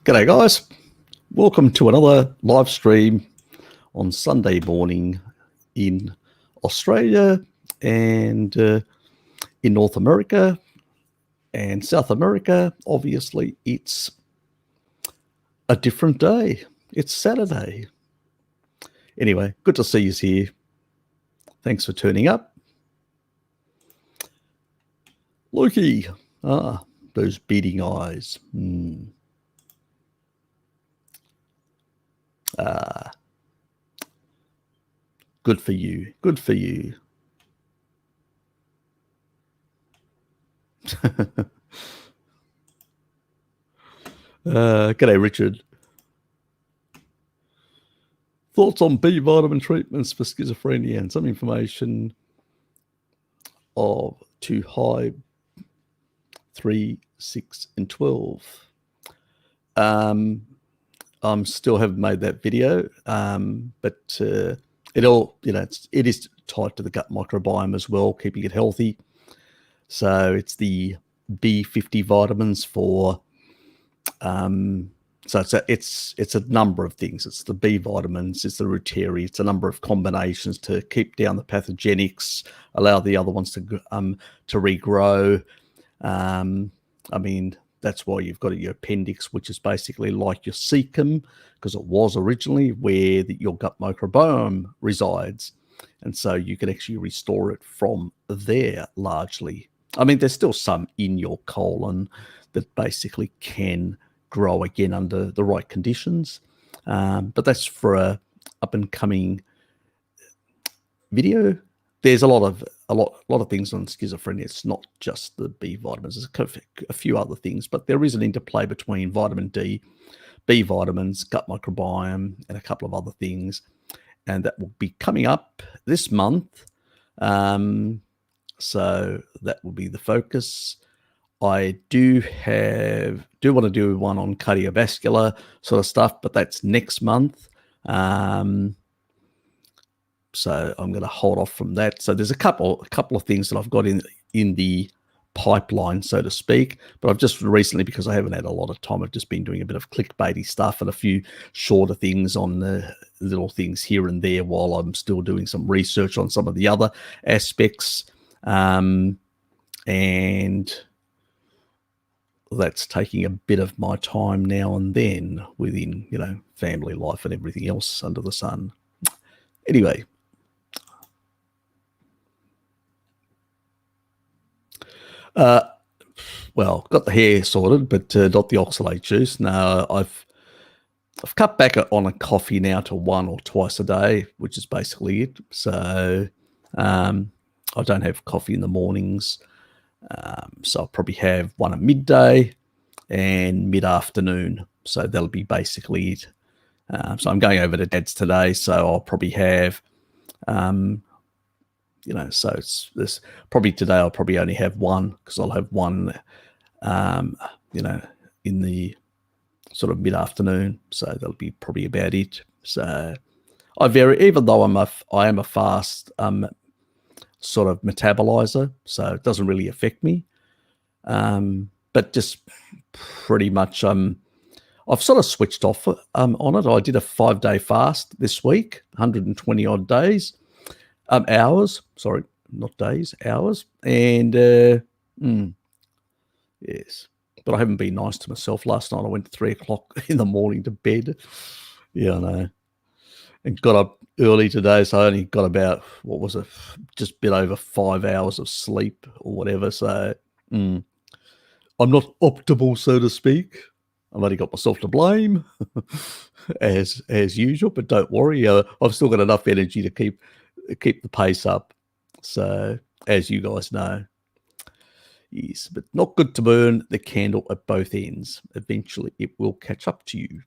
G'day guys, welcome to another live stream on Sunday morning in Australia and in North America and South America. Obviously it's a different day. It's Saturday. Anyway, good to see you here. Thanks for turning up. Lukey, those beating eyes. Good for you. Good for you. G'day, Richard. Thoughts on B vitamin treatments for schizophrenia and some information of too high 3, 6, and 12. I still haven't made that video, but it is tied to the gut microbiome as well, keeping it healthy. So it's the B50 vitamins for so it's a number of things. It's the B vitamins, it's the Ruteri, it's a number of combinations to keep down the pathogenics, allow the other ones to regrow. I mean, that's why you've got your appendix, which is basically like your cecum, because it was originally where your gut microbiome resides. And so you can actually restore it from there largely. I mean, there's still some in your colon that basically can grow again under the right conditions. But that's for a up and coming video. There's a lot of things on schizophrenia. It's not just the B vitamins. There's a few other things, but there is an interplay between vitamin D, B vitamins, gut microbiome, and a couple of other things. And that will be coming up this month. So that will be the focus. I do want to do one on cardiovascular sort of stuff, but that's next month. So I'm going to hold off from that. So there's a couple of things that I've got in the pipeline, so to speak. But I've just recently, because I haven't had a lot of time, I've just been doing a bit of clickbaity stuff and a few shorter things on the little things here and there while I'm still doing some research on some of the other aspects. And that's taking a bit of my time now and then within, family life and everything else under the sun. Anyway. Well, got the hair sorted, but not the oxalate juice. No, I've cut back on a coffee now to 1 or twice a day, which is basically it. So I don't have coffee in the mornings. So I'll probably have one at midday and mid-afternoon. So that'll be basically it. So I'm going over to Dad's today, so I'll probably have, so it's this probably today. I'll probably only have one because I'll have one, in the sort of mid-afternoon. So that'll be probably about it. So even though I am a fast sort of metabolizer, so it doesn't really affect me. But just pretty much, I've sort of switched off on it. I did a 5-day fast this week, 120 odd days, hours. Sorry, not days, hours. And yes, but I haven't been nice to myself. Last night I went at 3 o'clock in the morning to bed. Yeah, I know. And got up early today, so I only got about, just a bit over 5 hours of sleep or whatever. So I'm not optimal, so to speak. I've only got myself to blame, as usual. But don't worry, I've still got enough energy to keep the pace up. So as you guys know, yes, but not good to burn the candle at both ends. Eventually, it will catch up to you.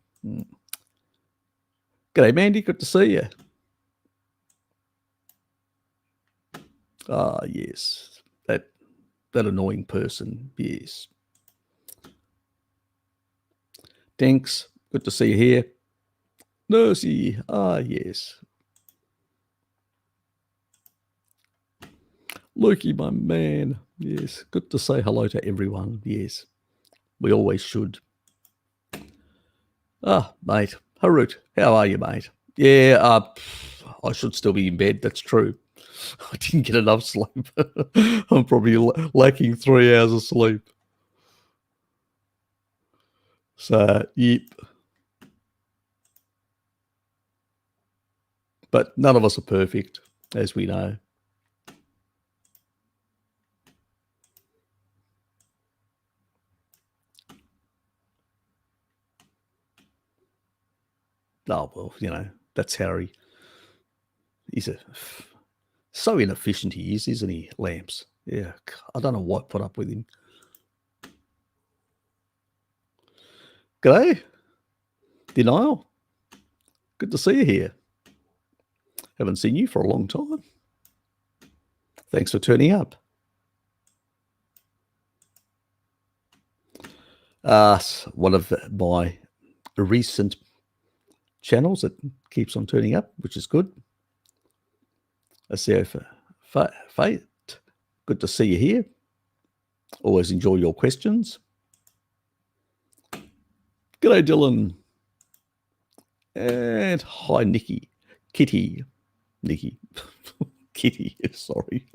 G'day, Mandy. Good to see you. Ah, yes, that annoying person. Yes. Thanks. Good to see you here. Nursey. Ah, yes. Lukey, my man. Yes. Good to say hello to everyone. Yes. We always should. Ah, mate. Harut, how are you, mate? Yeah, I should still be in bed. That's true. I didn't get enough sleep. I'm probably lacking 3 hours of sleep. So, yep. But none of us are perfect, as we know. Oh, well, that's Harry. He's so inefficient he is, isn't he, Lamps? Yeah, I don't know what put up with him. G'day, Denial. Good to see you here. Haven't seen you for a long time. Thanks for turning up. One of my recent channels that keeps on turning up, which is good. I see Fate. Good to see you here. Always enjoy your questions. G'day, Dylan. And hi, Nikki. Kitty. Nikki. Kitty, sorry.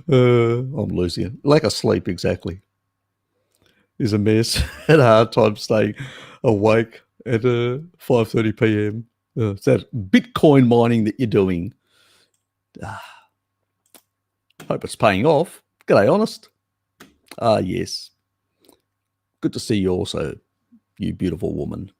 I'm losing it. Lack of sleep, exactly. Is a mess. Had a hard time staying awake at 5:30 p.m. It's that Bitcoin mining that you're doing. Hope it's paying off. G'day, Honest. Yes. Good to see you also, you beautiful woman.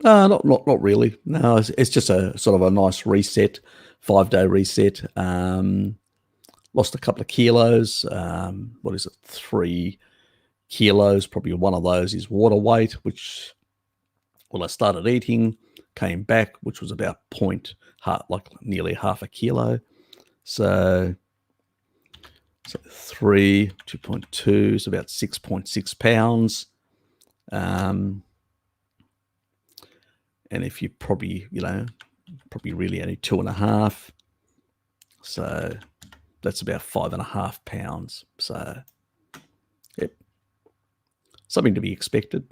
Not really. No, it's just a sort of a nice reset, 5-day reset. Lost a couple of kilos. What is it? 3 kilos. Probably one of those is water weight, which when I started eating, came back, which was about like nearly half a kilo. So 3, 2.2 is about 6.6 pounds. And if you probably really only 2.5, so that's about 5.5 pounds. So, yep, something to be expected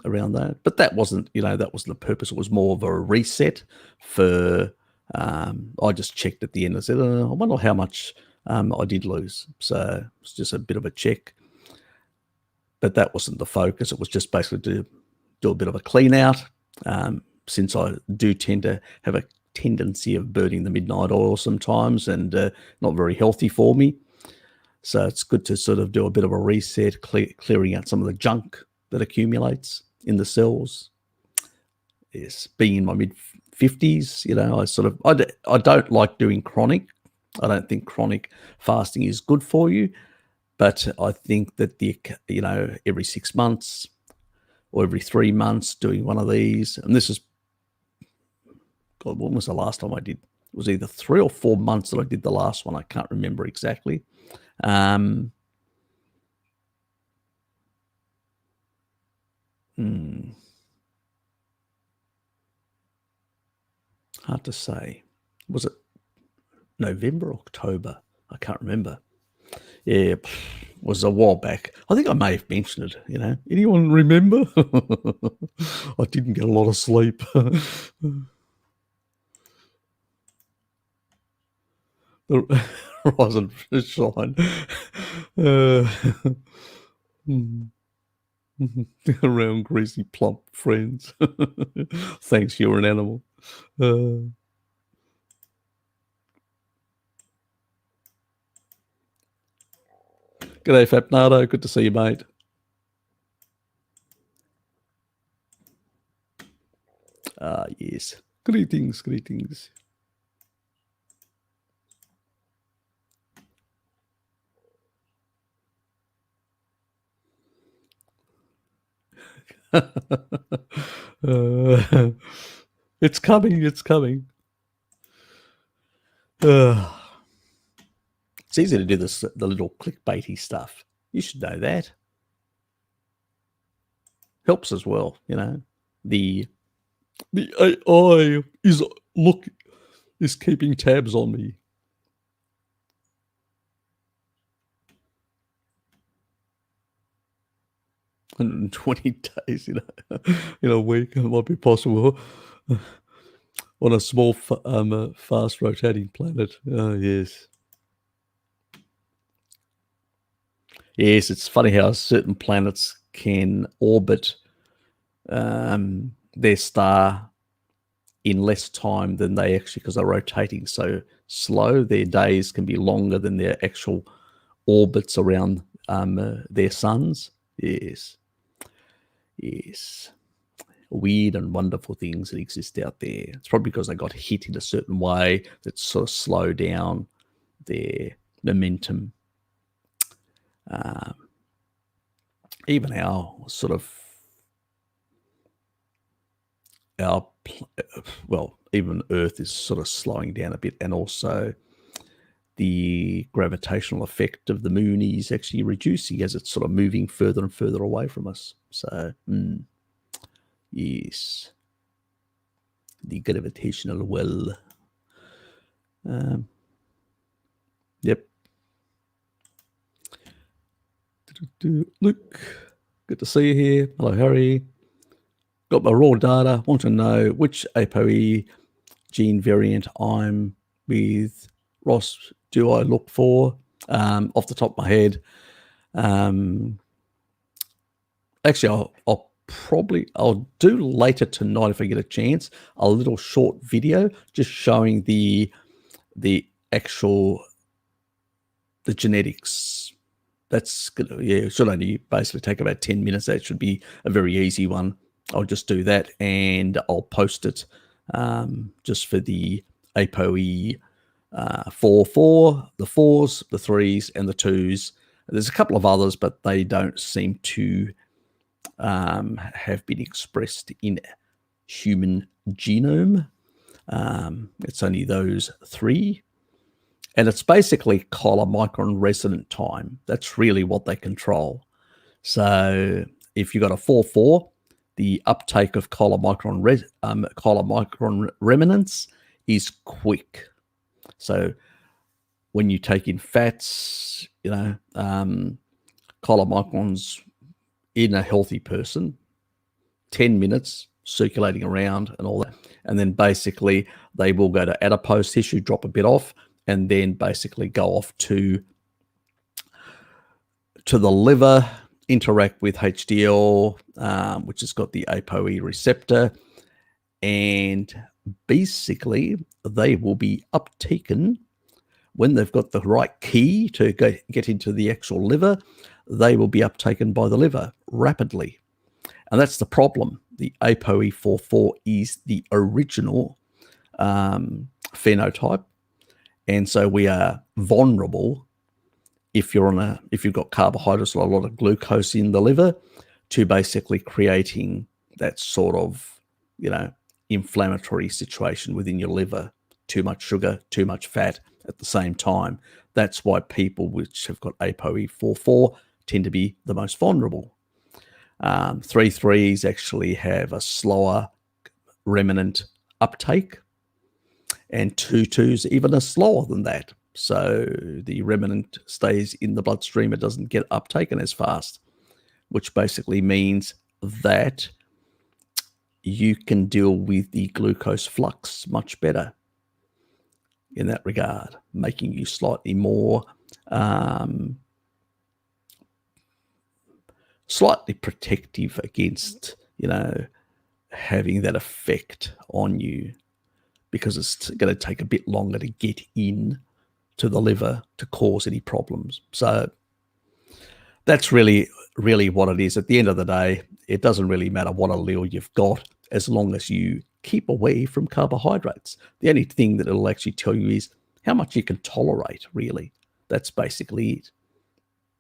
around that. But that wasn't the purpose. It was more of a reset for. I just checked at the end. I said, I wonder how much I did lose. So it's just a bit of a check. But that wasn't the focus. It was just basically to do a bit of a clean out. Since I do tend to have a tendency of burning the midnight oil sometimes, and not very healthy for me. So it's good to sort of do a bit of a reset, clearing out some of the junk that accumulates in the cells. Yes, being in my mid-50s, I don't like doing chronic. I don't think chronic fasting is good for you, but I think that every 6 months or every 3 months doing one of these, and this is, God, when was the last time I did? It was either 3 or 4 months that I did the last one. I can't remember exactly. Hard to say. Was it November, October? I can't remember. Yeah, it was a while back. I think I may have mentioned it. Anyone remember? I didn't get a lot of sleep. The rise and shine. Around greasy, plump friends. Thanks, you're an animal. G'day, Fapnado. Good to see you, mate. Yes. Greetings. It's coming. It's easy to do the little clickbaity stuff. You should know that. Helps as well, The AI is keeping tabs on me. 120 days in a week. It might be possible on a small, fast rotating planet. Oh, yes. Yes, it's funny how certain planets can orbit their star in less time than they actually, because they're rotating so slow, their days can be longer than their actual orbits around their suns. Yes. Yes. Weird and wonderful things that exist out there. It's probably because they got hit in a certain way that sort of slow down their momentum. Even our sort of even Earth is sort of slowing down a bit, and also the gravitational effect of the moon is actually reducing as it's sort of moving further and further away from us. So, yes, the gravitational well. Yep. Luke, good to see you here. Hello, Harry. Got my raw data. Want to know which ApoE gene variant I'm with. Ross, do I look for? Off the top of my head, actually, I'll do later tonight if I get a chance, a little short video just showing the genetics. That's good. Yeah, it should only basically take about 10 minutes. That should be a very easy one. I'll just do that and I'll post it just for the ApoE 4, the 4s, the 3s, and the 2s. There's a couple of others, but they don't seem to have been expressed in human genome. It's only those 3. And it's basically chylomicron resonant time. That's really what they control. So if you've got a 4-4, the uptake of chylomicron remnants is quick. So when you take in fats, chylomicrons in a healthy person, 10 minutes circulating around and all that. And then basically they will go to adipose tissue, drop a bit off, and then basically go off to the liver, interact with HDL, which has got the ApoE receptor, and basically they will be uptaken when they've got the right key to get into the actual liver. They will be uptaken by the liver rapidly. And that's the problem. The ApoE44 is the original phenotype. And so we are vulnerable if you've got carbohydrates or a lot of glucose in the liver to basically creating that sort of, inflammatory situation within your liver. Too much sugar, too much fat at the same time. That's why people which have got ApoE44 tend to be the most vulnerable. 3-3s actually have a slower remnant uptake, and 2-2s even are slower than that. So the remnant stays in the bloodstream. It doesn't get uptaken as fast, which basically means that you can deal with the glucose flux much better in that regard, making you slightly more slightly protective against, having that effect on you, because it's going to take a bit longer to get in to the liver to cause any problems. So that's really, really what it is. At the end of the day, it doesn't really matter what allele you've got as long as you keep away from carbohydrates. The only thing that it'll actually tell you is how much you can tolerate, really. That's basically it.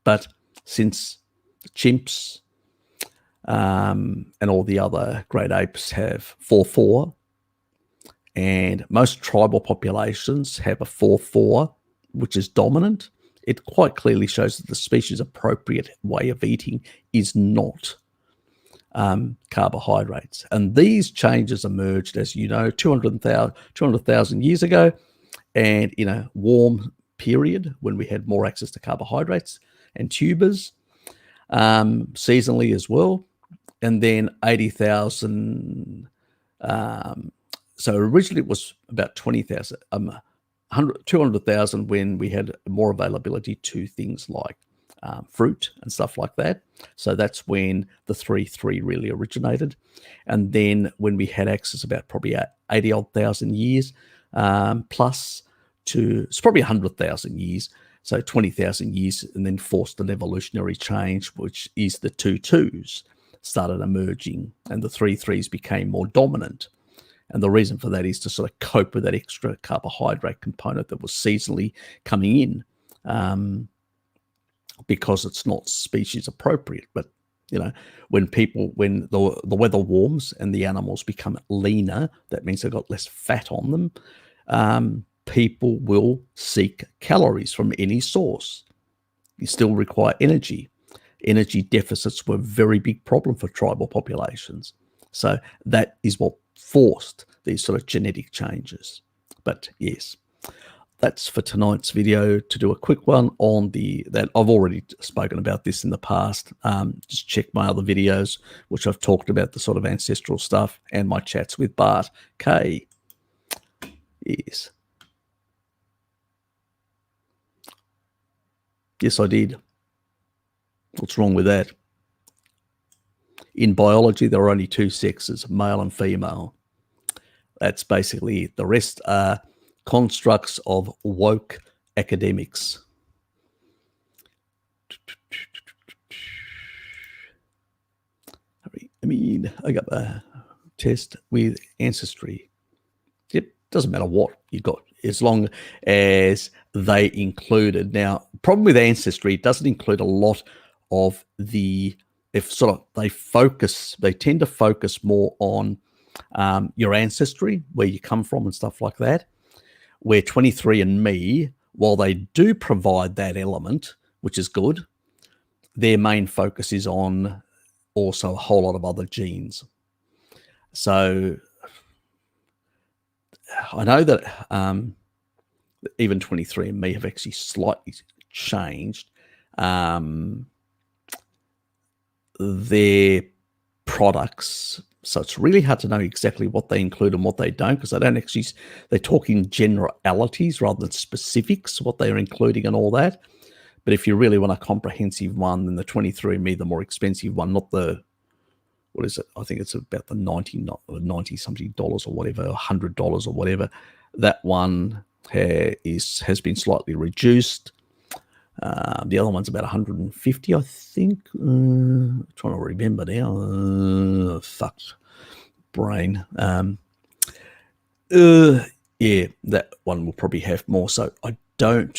But since the chimps and all the other great apes have 4-4, and most tribal populations have a 4-4, which is dominant, it quite clearly shows that the species appropriate way of eating is not carbohydrates. And these changes emerged, as you know, 200,000 years ago, and in a warm period when we had more access to carbohydrates and tubers. seasonally as well, and then 80,000. So originally it was about 20,000, 200,000 when we had more availability to things like fruit and stuff like that. So that's when the 3.3 really originated. And then when we had access about probably 80 odd thousand years plus to, it's probably 100,000 years. So 20,000 years, and then forced an evolutionary change, which is the 2.2s started emerging and the 3.3s became more dominant. And the reason for that is to sort of cope with that extra carbohydrate component that was seasonally coming in, because it's not species appropriate. But, you know, when the weather warms and the animals become leaner, that means they've got less fat on them. People will seek calories from any source. You still require energy. Energy deficits were a very big problem for tribal populations. So that is what forced these sort of genetic changes. But yes, that's for tonight's video. To do a quick one on that I've already spoken about this in the past. Just check my other videos, which I've talked about the sort of ancestral stuff, and my chats with Bart K. Yes. Yes, I did. What's wrong with that? In biology, there are only two sexes, male and female. That's basically it. The rest are constructs of woke academics. I mean, I got a test with Ancestry. Yep, doesn't matter what you got, as long as they included. Now, problem with Ancestry, it doesn't include a lot of the, they tend to focus more on your ancestry, where you come from and stuff like that, where 23andMe, while they do provide that element, which is good, their main focus is on also a whole lot of other genes. So I know that even 23andMe have actually slightly changed their products. So it's really hard to know exactly what they include and what they don't, because they talk in generalities rather than specifics, what they're including and all that. But if you really want a comprehensive one, then the 23andMe, the more expensive one, not the, what is it? I think it's about the 90 something dollars or whatever, $100 or whatever. That one has been slightly reduced. The other one's about 150, I think. Trying to remember now. Fucked brain. Yeah, that one will probably have more. So I don't.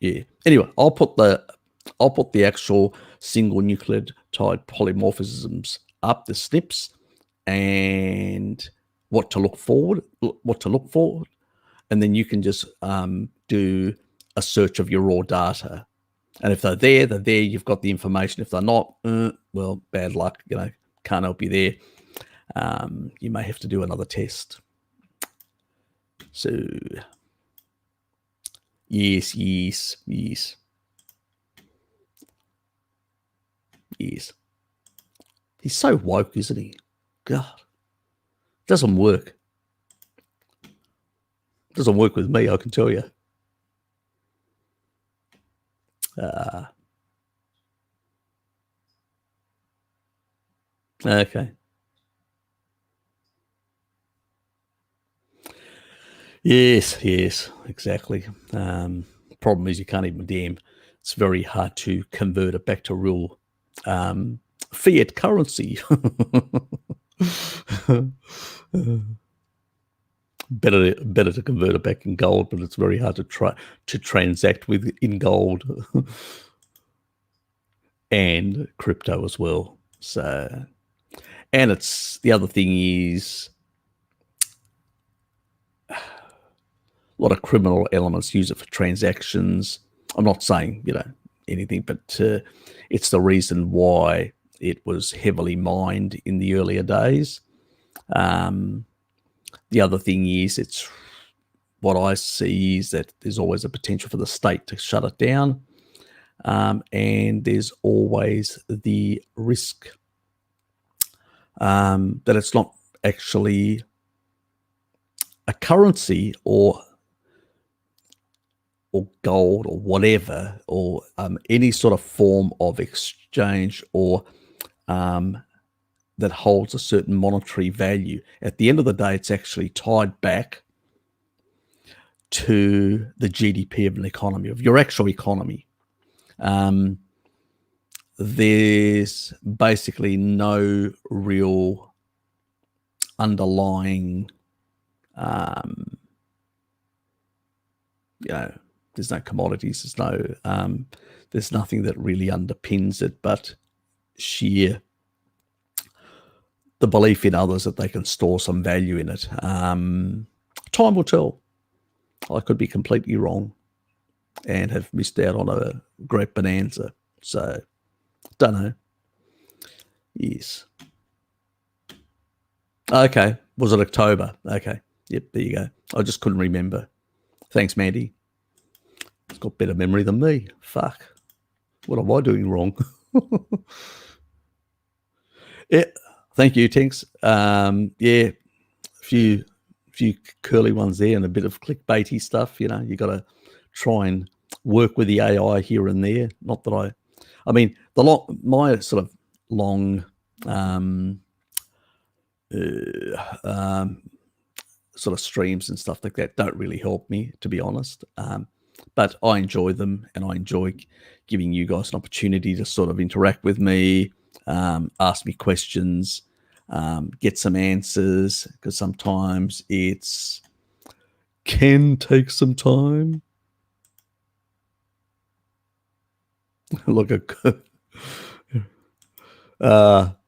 Yeah. Anyway, I'll put the actual single nucleotide polymorphisms up, the SNPs, and what to look for, and then you can just do a search of your raw data. And if they're there, you've got the information. If they're not, well, bad luck, can't help you there. You may have to do another test. So yes. He's so woke, isn't he? God, doesn't work. Doesn't work with me, I can tell you. Okay. Yes, exactly. Problem is you can't even it's very hard to convert it back to real fiat currency. Better to convert it back in gold, but it's very hard to transact with in gold and crypto as well. So, and it's the other thing is a lot of criminal elements use it for transactions. I'm not saying anything, but it's the reason why it was heavily mined in the earlier days. The other thing is, it's what I see is that there's always a potential for the state to shut it down. and there's always the risk that it's not actually a currency or gold or whatever, or any sort of form of exchange or that holds a certain monetary value. At the end of the day, it's actually tied back to the GDP of an economy, of your actual economy. There's basically no real underlying, there's no commodities, there's nothing that really underpins it, but sheer the belief in others that they can store some value in it. Time will tell. I could be completely wrong and have missed out on a great bonanza. So, don't know. Yes. Okay. Was it October? Okay. Yep, there you go. I just couldn't remember. Thanks, Mandy. It's got better memory than me. Fuck. What am I doing wrong? Yeah. Thank you, Tinks. Yeah, a few curly ones there and a bit of clickbaity stuff. You got to try and work with the AI here and there. Not that I mean, my sort of long sort of streams and stuff like that don't really help me, to be honest. But I enjoy them, and I enjoy giving you guys an opportunity to sort of interact with me, ask me questions, get some answers, because sometimes it's can take some time. Look at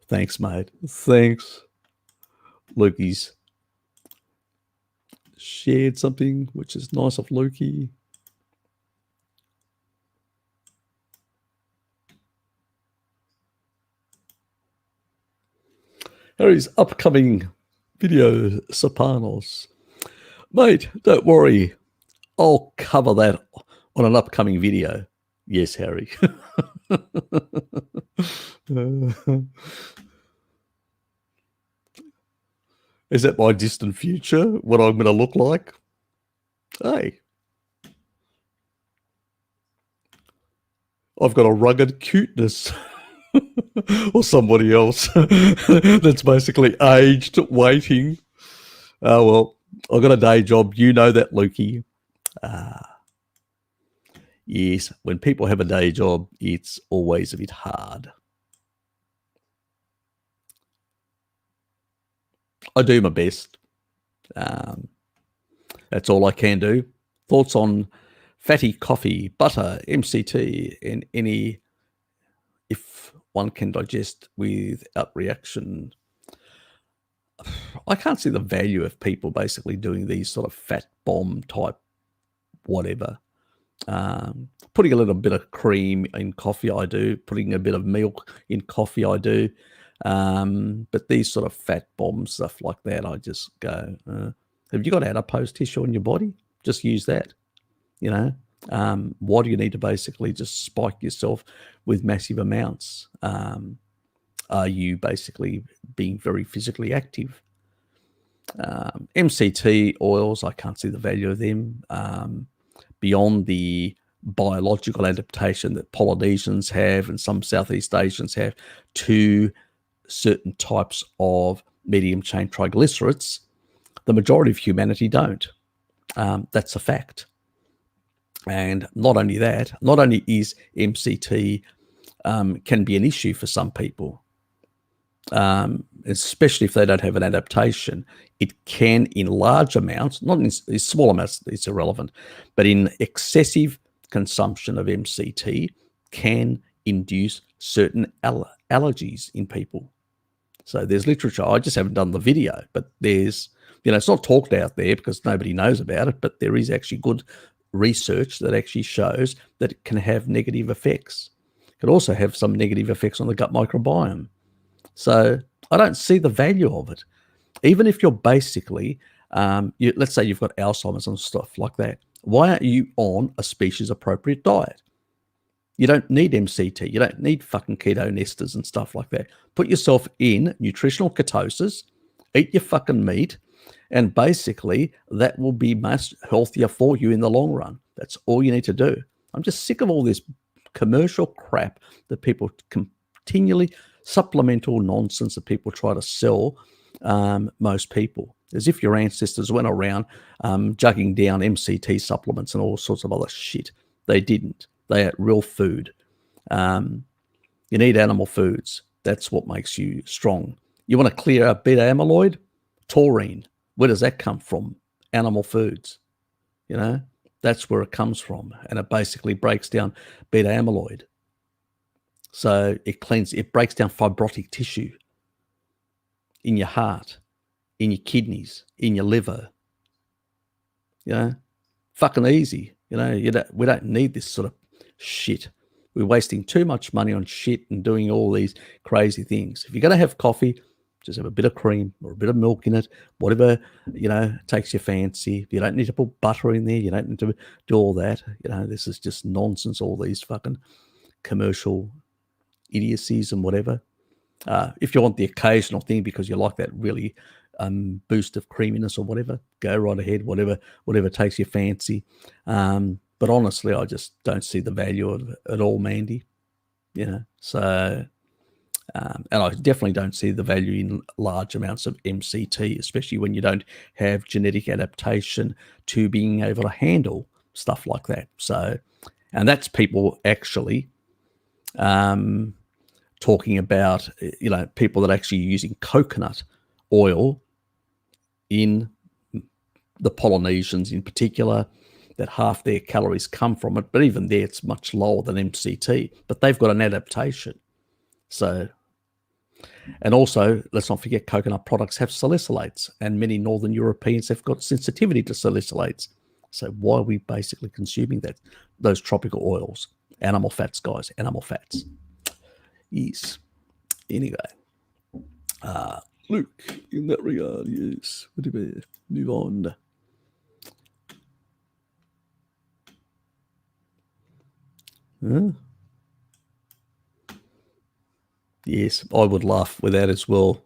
thanks, mate. Thanks. Lukey's shared something, which is nice of Lukey. Harry's upcoming video, Serpanos. Mate, don't worry. I'll cover that on an upcoming video. Yes, Harry. Is that my distant future, what I'm going to look like? Hey. I've got a rugged cuteness. Or somebody else that's basically aged, waiting. Oh, well, I've got a day job. You know that, Lukey. Yes, when people have a day job, it's always a bit hard. I do my best. That's all I can do. Thoughts on fatty coffee, butter, MCT, and any, if one can digest without reaction. I can't see the value of people basically doing these sort of fat bomb type whatever. Putting a little bit of cream in coffee, I do. Putting a bit of milk in coffee, I do. But these sort of fat bomb stuff like that, I just go, have you got adipose tissue in your body? Just use that, Why do you need to basically just spike yourself with massive amounts? Are you basically being very physically active? MCT oils, I can't see the value of them beyond the biological adaptation that Polynesians have and some Southeast Asians have to certain types of medium chain triglycerides. The majority of humanity don't. That's a fact. And not only that, not only is MCT can be an issue for some people, especially if they don't have an adaptation, it can in large amounts, not in small amounts, it's irrelevant, but in excessive consumption of MCT can induce certain allergies in people. So there's literature. I just haven't done the video, but there's, it's not talked out there because nobody knows about it, but there is actually good research that actually shows that it can have negative effects. It can also have some negative effects on the gut microbiome. So I don't see the value of it. Even if you're basically, let's say you've got Alzheimer's and stuff like that, why aren't you on a species-appropriate diet? You don't need MCT. You don't need fucking keto esters and stuff like that. Put yourself in nutritional ketosis, eat your fucking meat, and basically that will be much healthier for you in the long run. That's all you need to do. I'm just sick of all this commercial crap that people continually, supplemental nonsense that people try to sell most people, as if your ancestors went around jugging down MCT supplements and all sorts of other shit. They didn't. They ate real food. You need animal foods. That's what makes you strong. You want to clear out beta amyloid? Taurine. Where does that come from? Animal foods. You know, that's where it comes from. And it basically breaks down beta amyloid. So it breaks down fibrotic tissue in your heart, in your kidneys, in your liver. You know, fucking easy. You know, we don't need this sort of shit. We're wasting too much money on shit and doing all these crazy things. If you're going to have coffee, just have a bit of cream or a bit of milk in it, whatever, you know, takes your fancy. You don't need to put butter in there. You don't need to do all that. You know, this is just nonsense, all these fucking commercial idiocies and whatever. If you want the occasional thing because you like that really boost of creaminess or whatever, go right ahead, whatever takes your fancy. But honestly, I just don't see the value of it at all, Mandy. You know, so... and I definitely don't see the value in large amounts of MCT, especially when you don't have genetic adaptation to being able to handle stuff like that. So, and that's people actually talking about, you know, people that are actually using coconut oil in the Polynesians in particular, that half their calories come from it. But even there, it's much lower than MCT, but they've got an adaptation. So, and also, let's not forget, coconut products have salicylates, and many Northern Europeans have got sensitivity to salicylates. So why are we basically consuming those tropical oils? Animal fats, guys, animal fats. Yes. Anyway, Luke, in that regard, yes. What do we move on? Huh? Yes, I would laugh with that as well.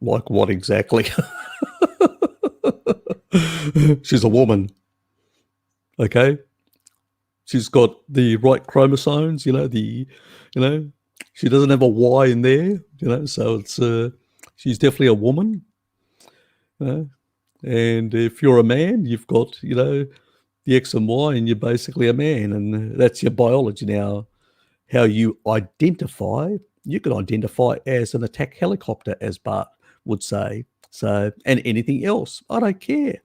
Like what exactly? She's a woman. Okay. She's got the right chromosomes, she doesn't have a Y in there, so it's she's definitely a woman. And if you're a man, you've got, the X and Y, and you're basically a man, and that's your biology. Now, how you identify, you can identify as an attack helicopter, as Bart would say. So, and anything else, I don't care.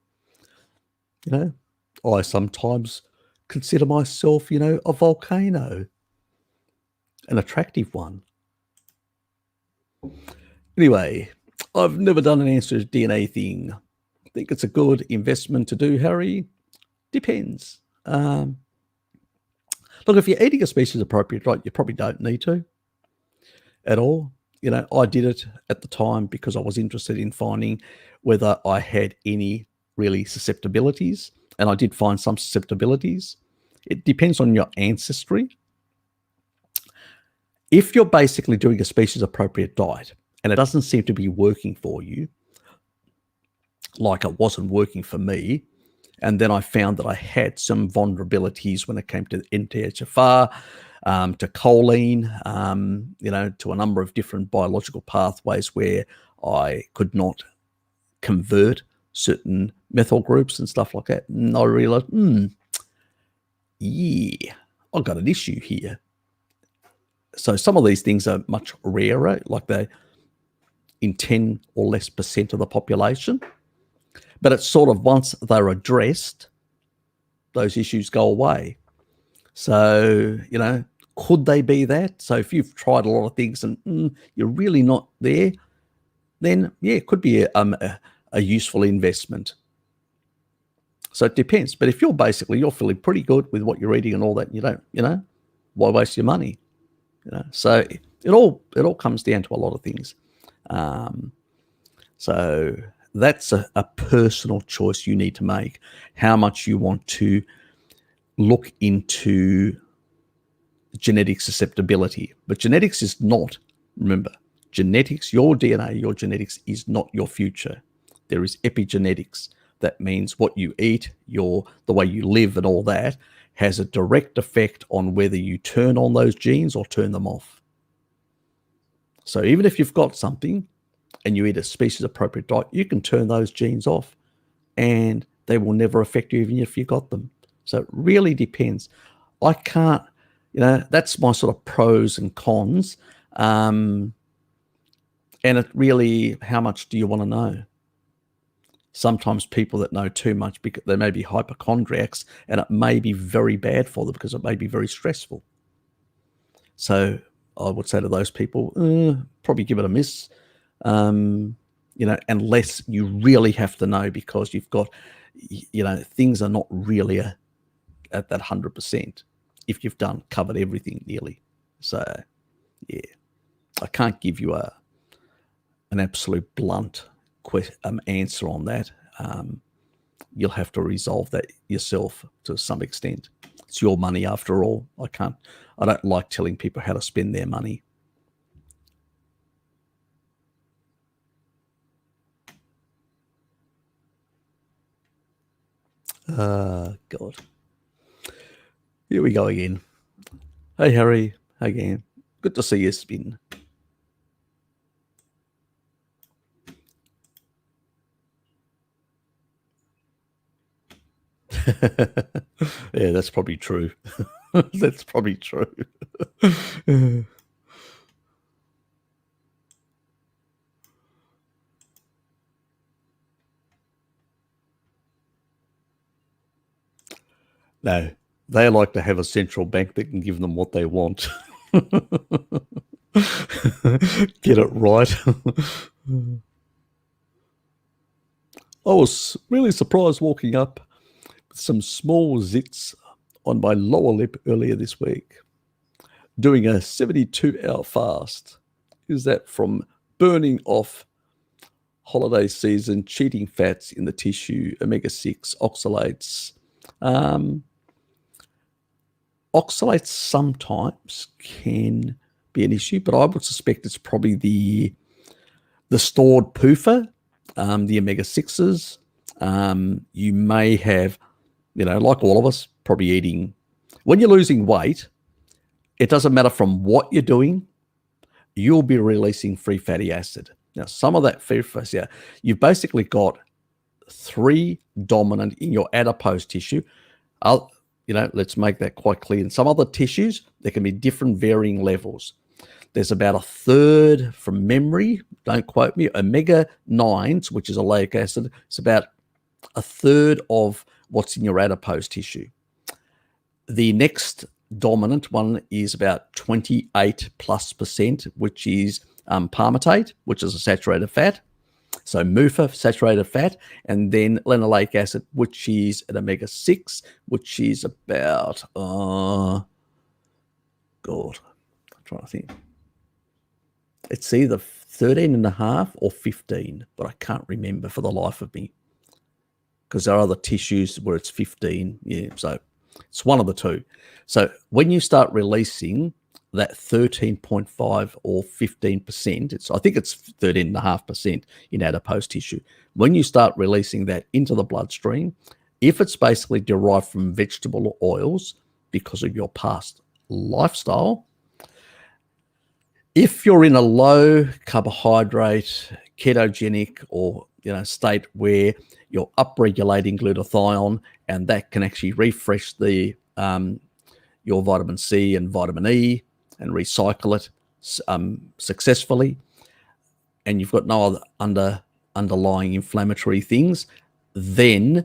I sometimes consider myself, a volcano, an attractive one. Anyway, I've never done an ancestry DNA thing. I think it's a good investment to do, Harry. Depends. Look, if you're eating a species appropriate diet, you probably don't need to at all. I did it at the time because I was interested in finding whether I had any really susceptibilities, and I did find some susceptibilities. It depends on your ancestry. If you're basically doing a species appropriate diet and it doesn't seem to be working for you, like it wasn't working for me, and then I found that I had some vulnerabilities when it came to NTHFR, to choline, to a number of different biological pathways where I could not convert certain methyl groups and stuff like that. And I realized, I've got an issue here. So some of these things are much rarer, like they're in 10 or less % of the population. But it's sort of, once they're addressed, those issues go away. So, could they be that? So if you've tried a lot of things and you're really not there, then yeah, it could be a useful investment. So it depends. But if you're feeling pretty good with what you're eating and all that, and you don't, why waste your money? So it all comes down to a lot of things. So that's a personal choice you need to make, how much you want to look into genetic susceptibility. But genetics is not, remember, genetics, your DNA, your genetics is not your future. There is epigenetics. That means what you eat, the way you live and all that has a direct effect on whether you turn on those genes or turn them off. So even if you've got something and you eat a species appropriate diet, you can turn those genes off and they will never affect you even if you got them. So it really depends. I can't, that's my sort of pros and cons. And it really, how much do you want to know? Sometimes people that know too much, because they may be hypochondriacs and it may be very bad for them because it may be very stressful. So I would say to those people, probably give it a miss, unless you really have to know, because you've got, things are not really at that 100% if you've covered everything nearly. So, yeah, I can't give you an absolute blunt answer on that. You'll have to resolve that yourself to some extent. It's your money after all. I don't like telling people how to spend their money. God. Here we go again. Hey, Harry. Again. Good to see you, Spin. Yeah, that's probably true. That's probably true. No, they like to have a central bank that can give them what they want. Get it right. I was really surprised walking up with some small zits on my lower lip earlier this week, doing a 72-hour fast. Is that from burning off holiday season, cheating fats in the tissue, omega-6, oxalates? Oxalates sometimes can be an issue, but I would suspect it's probably the stored PUFA, the omega-6s. You may have, like all of us, probably eating. When you're losing weight, it doesn't matter from what you're doing, you'll be releasing free fatty acid. Now, some of that free fatty acid, you've basically got 3 dominant in your adipose tissue. Let's make that quite clear. In some other tissues, there can be different varying levels. There's about 1/3 from memory, don't quote me, omega-9s, which is oleic acid. It's about 1/3 of what's in your adipose tissue. The next dominant one is about 28+%, which is palmitate, which is a saturated fat. So MUFA, saturated fat, and then linoleic acid, which is an omega-6, which is about, God, I'm trying to think. It's either 13.5 or 15, but I can't remember for the life of me, because there are other tissues where it's 15. Yeah, so it's one of the two. So when you start releasing that 13.5 or 15%, I think it's 13.5% in adipose tissue. When you start releasing that into the bloodstream, if it's basically derived from vegetable oils because of your past lifestyle, if you're in a low carbohydrate, ketogenic, or state where you're upregulating glutathione, and that can actually refresh your vitamin C and vitamin E and recycle it successfully, and you've got no other underlying inflammatory things, then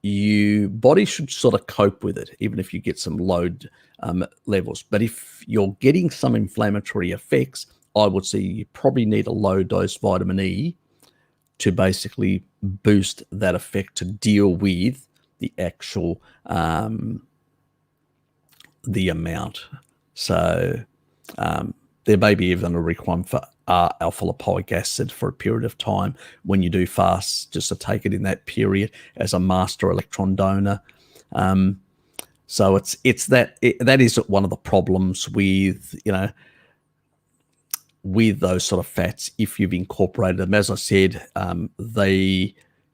your body should sort of cope with it, even if you get some load levels. But if you're getting some inflammatory effects, I would say you probably need a low dose vitamin E to basically boost that effect, to deal with the actual the amount. So there may be even a requirement for alpha lipoic acid for a period of time when you do fast, just to take it in that period as a master electron donor. So that is one of the problems with, with those sort of fats. If you've incorporated them, as I said, they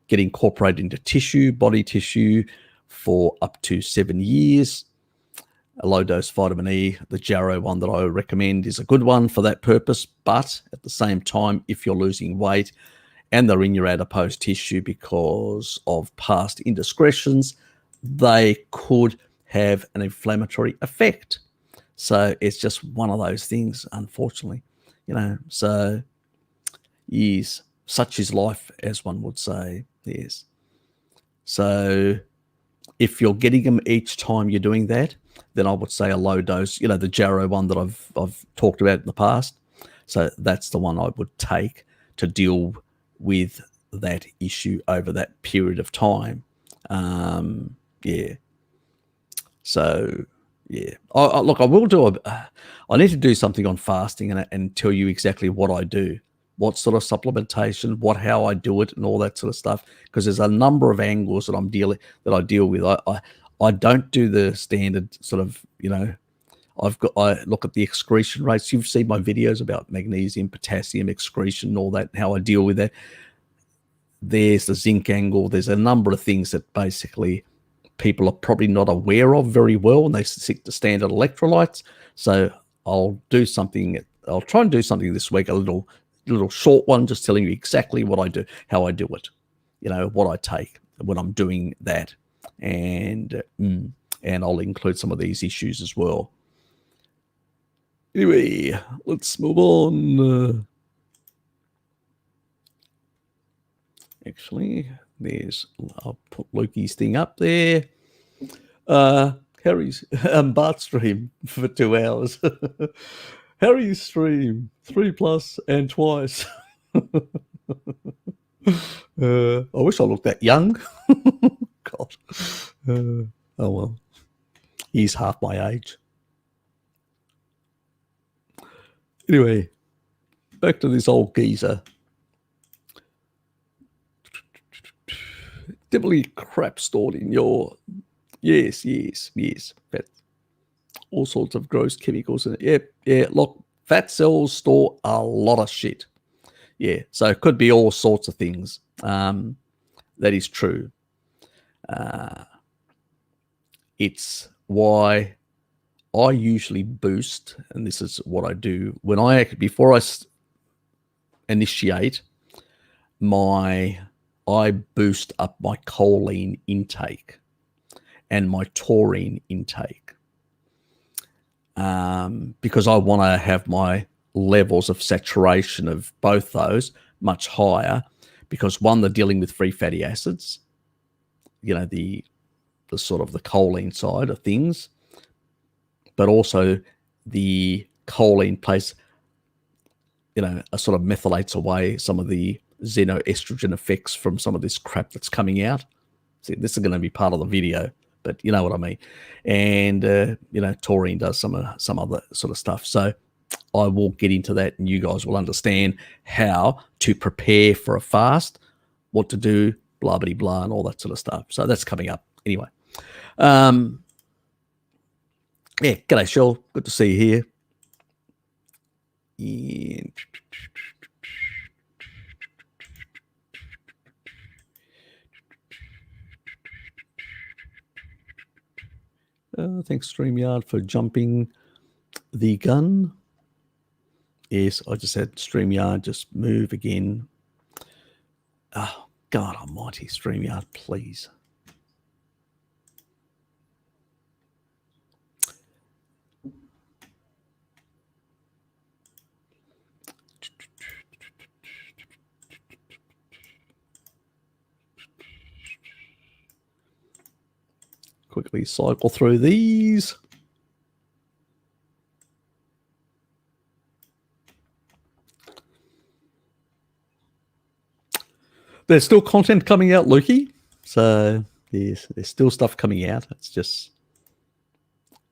get incorporated into tissue, body tissue, for up to 7 years. A low dose vitamin E, the Jarrow one that I recommend, is a good one for that purpose. But at the same time, if you're losing weight and they're in your adipose tissue because of past indiscretions, they could have an inflammatory effect. So it's just one of those things, unfortunately, so yes, such is life, as one would say. Yes. So if you're getting them each time you're doing that, then I would say a low dose, the Jarrow one that I've talked about in the past. So that's the one I would take to deal with that issue over that period of time. Yeah. So yeah, look, I will do I need to do something on fasting and tell you exactly what I do, what sort of supplementation, how I do it, and all that sort of stuff. Because there's a number of angles that I deal with. I don't do the standard sort of, I look at the excretion rates. You've seen my videos about magnesium, potassium excretion, and all that, and how I deal with that. There's the zinc angle. There's a number of things that basically people are probably not aware of very well, and they stick to standard electrolytes. So I'll try and do something this week, a little short one, just telling you exactly what I do, how I do it, what I take when I'm doing that. And I'll include some of these issues as well. Anyway, let's move on. Actually, I'll put Loki's thing up there. Harry's Bart stream for 2 hours. Harry's stream 3+ and twice. I wish I looked that young. God. Oh well. He's half my age. Anyway, back to this old geezer. Definitely crap stored in your... Yes. Fat. All sorts of gross chemicals in it. Yeah. Look, fat cells store a lot of shit. Yeah, so it could be all sorts of things. That is true. It's why I usually boost, and this is what I do when before I initiate I boost up my choline intake and my taurine intake, because I want to have my levels of saturation of both those much higher, because one, they're dealing with free fatty acids, the sort of the choline side of things, but also the choline plays, a sort of methylates away some of the xenoestrogen effects from some of this crap that's coming out. See, this is going to be part of the video, but you know what I mean. And taurine does some other sort of stuff. So I will get into that, and you guys will understand how to prepare for a fast, what to do, blah blah blah, and all that sort of stuff. So that's coming up anyway. Yeah, g'day, Shell. Good to see you here. Thanks, StreamYard, for jumping the gun. Yes, I just said StreamYard, just move again. Oh, God almighty, StreamYard, please. Quickly cycle through these. There's still content coming out, Lukey. So yes, there's still stuff coming out. It's just,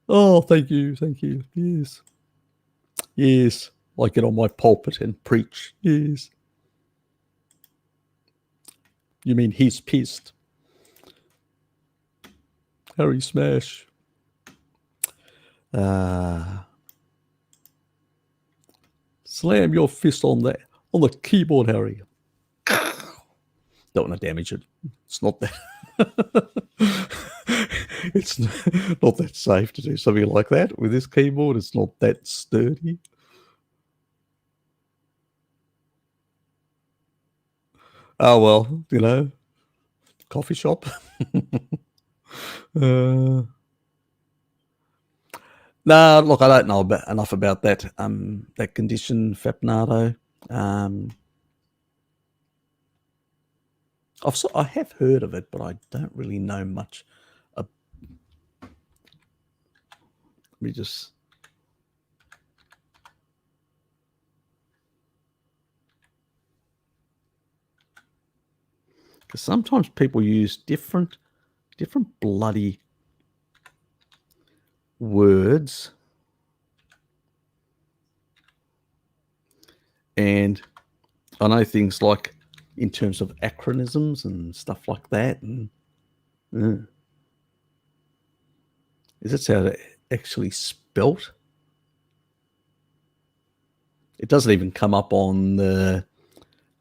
oh, thank you. Yes. Yes, I get on my pulpit and preach. Yes. You mean he's pissed? Harry Smash. Slam your fist on the keyboard, Harry. Don't want to damage it. It's not that. It's not that safe to do something like that with this keyboard. It's not that sturdy. Oh well, you know, coffee shop. No, look, I don't know enough about that that condition, Fapnado. I have heard of it, but I don't really know much. Let me just. Because sometimes people use different bloody words, and I know things like in terms of acronyms and stuff like that. And is that how it's actually spelt? It doesn't even come up on the.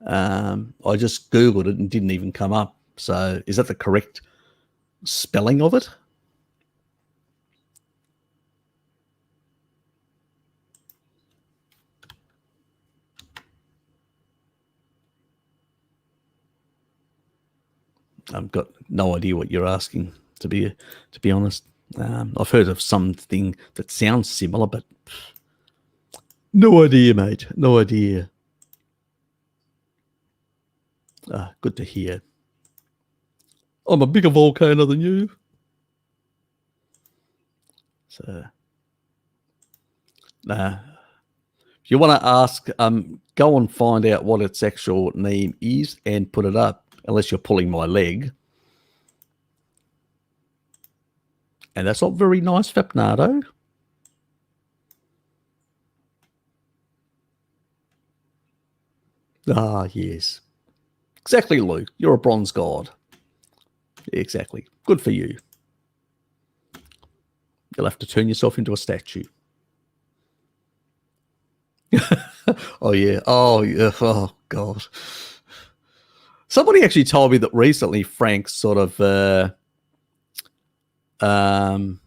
I just Googled it and didn't even come up. So is that the correct spelling of it? I've got no idea what you're asking, to be honest. I've heard of something that sounds similar, but no idea, mate. No idea. Good to hear. I'm a bigger volcano than you. So, if you want to ask, go and find out what its actual name is and put it up, unless you're pulling my leg. And that's not very nice, Fapnado. Ah, yes. Exactly, Luke. You're a bronze god. Exactly. Good for you. You'll have to turn yourself into a statue. Oh, yeah. Oh, yeah. Oh, God. Somebody actually told me that recently Frank sort of I'm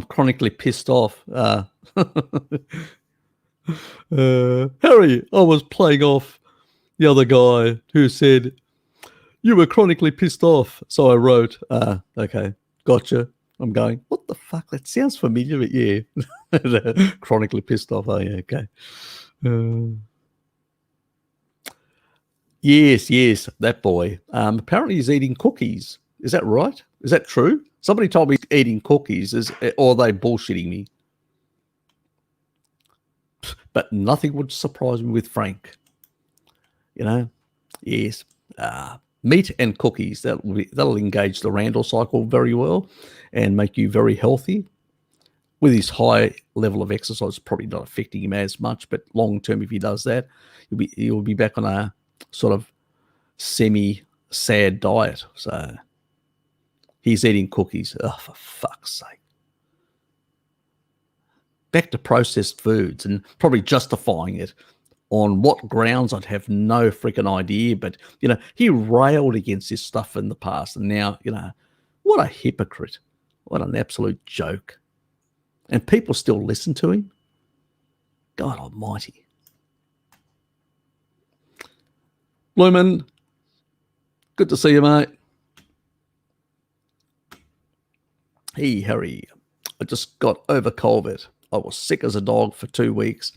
chronically pissed off. Harry, I was playing off the other guy who said, you were chronically pissed off. So I wrote, okay, gotcha. I'm going, what the fuck? That sounds familiar, but yeah. Chronically pissed off. Oh, yeah, okay. Yes, that boy. Apparently he's eating cookies. Is that right? Is that true? Somebody told me he's eating cookies, or are they bullshitting me? But nothing would surprise me with Frank. You know? Yes. Meat and cookies, that'll engage the Randall cycle very well and make you very healthy. With his high level of exercise, probably not affecting him as much, but long term, if he does that, he'll be back on a sort of semi-sad diet. So he's eating cookies. Oh, for fuck's sake. Back to processed foods and probably justifying it. On what grounds, I'd have no freaking idea. But, you know, he railed against this stuff in the past. And now, you know, what a hypocrite. What an absolute joke. And people still listen to him. God almighty. Lumen, good to see you, mate. Hey, Harry, I just got over COVID. I was sick as a dog for 2 weeks.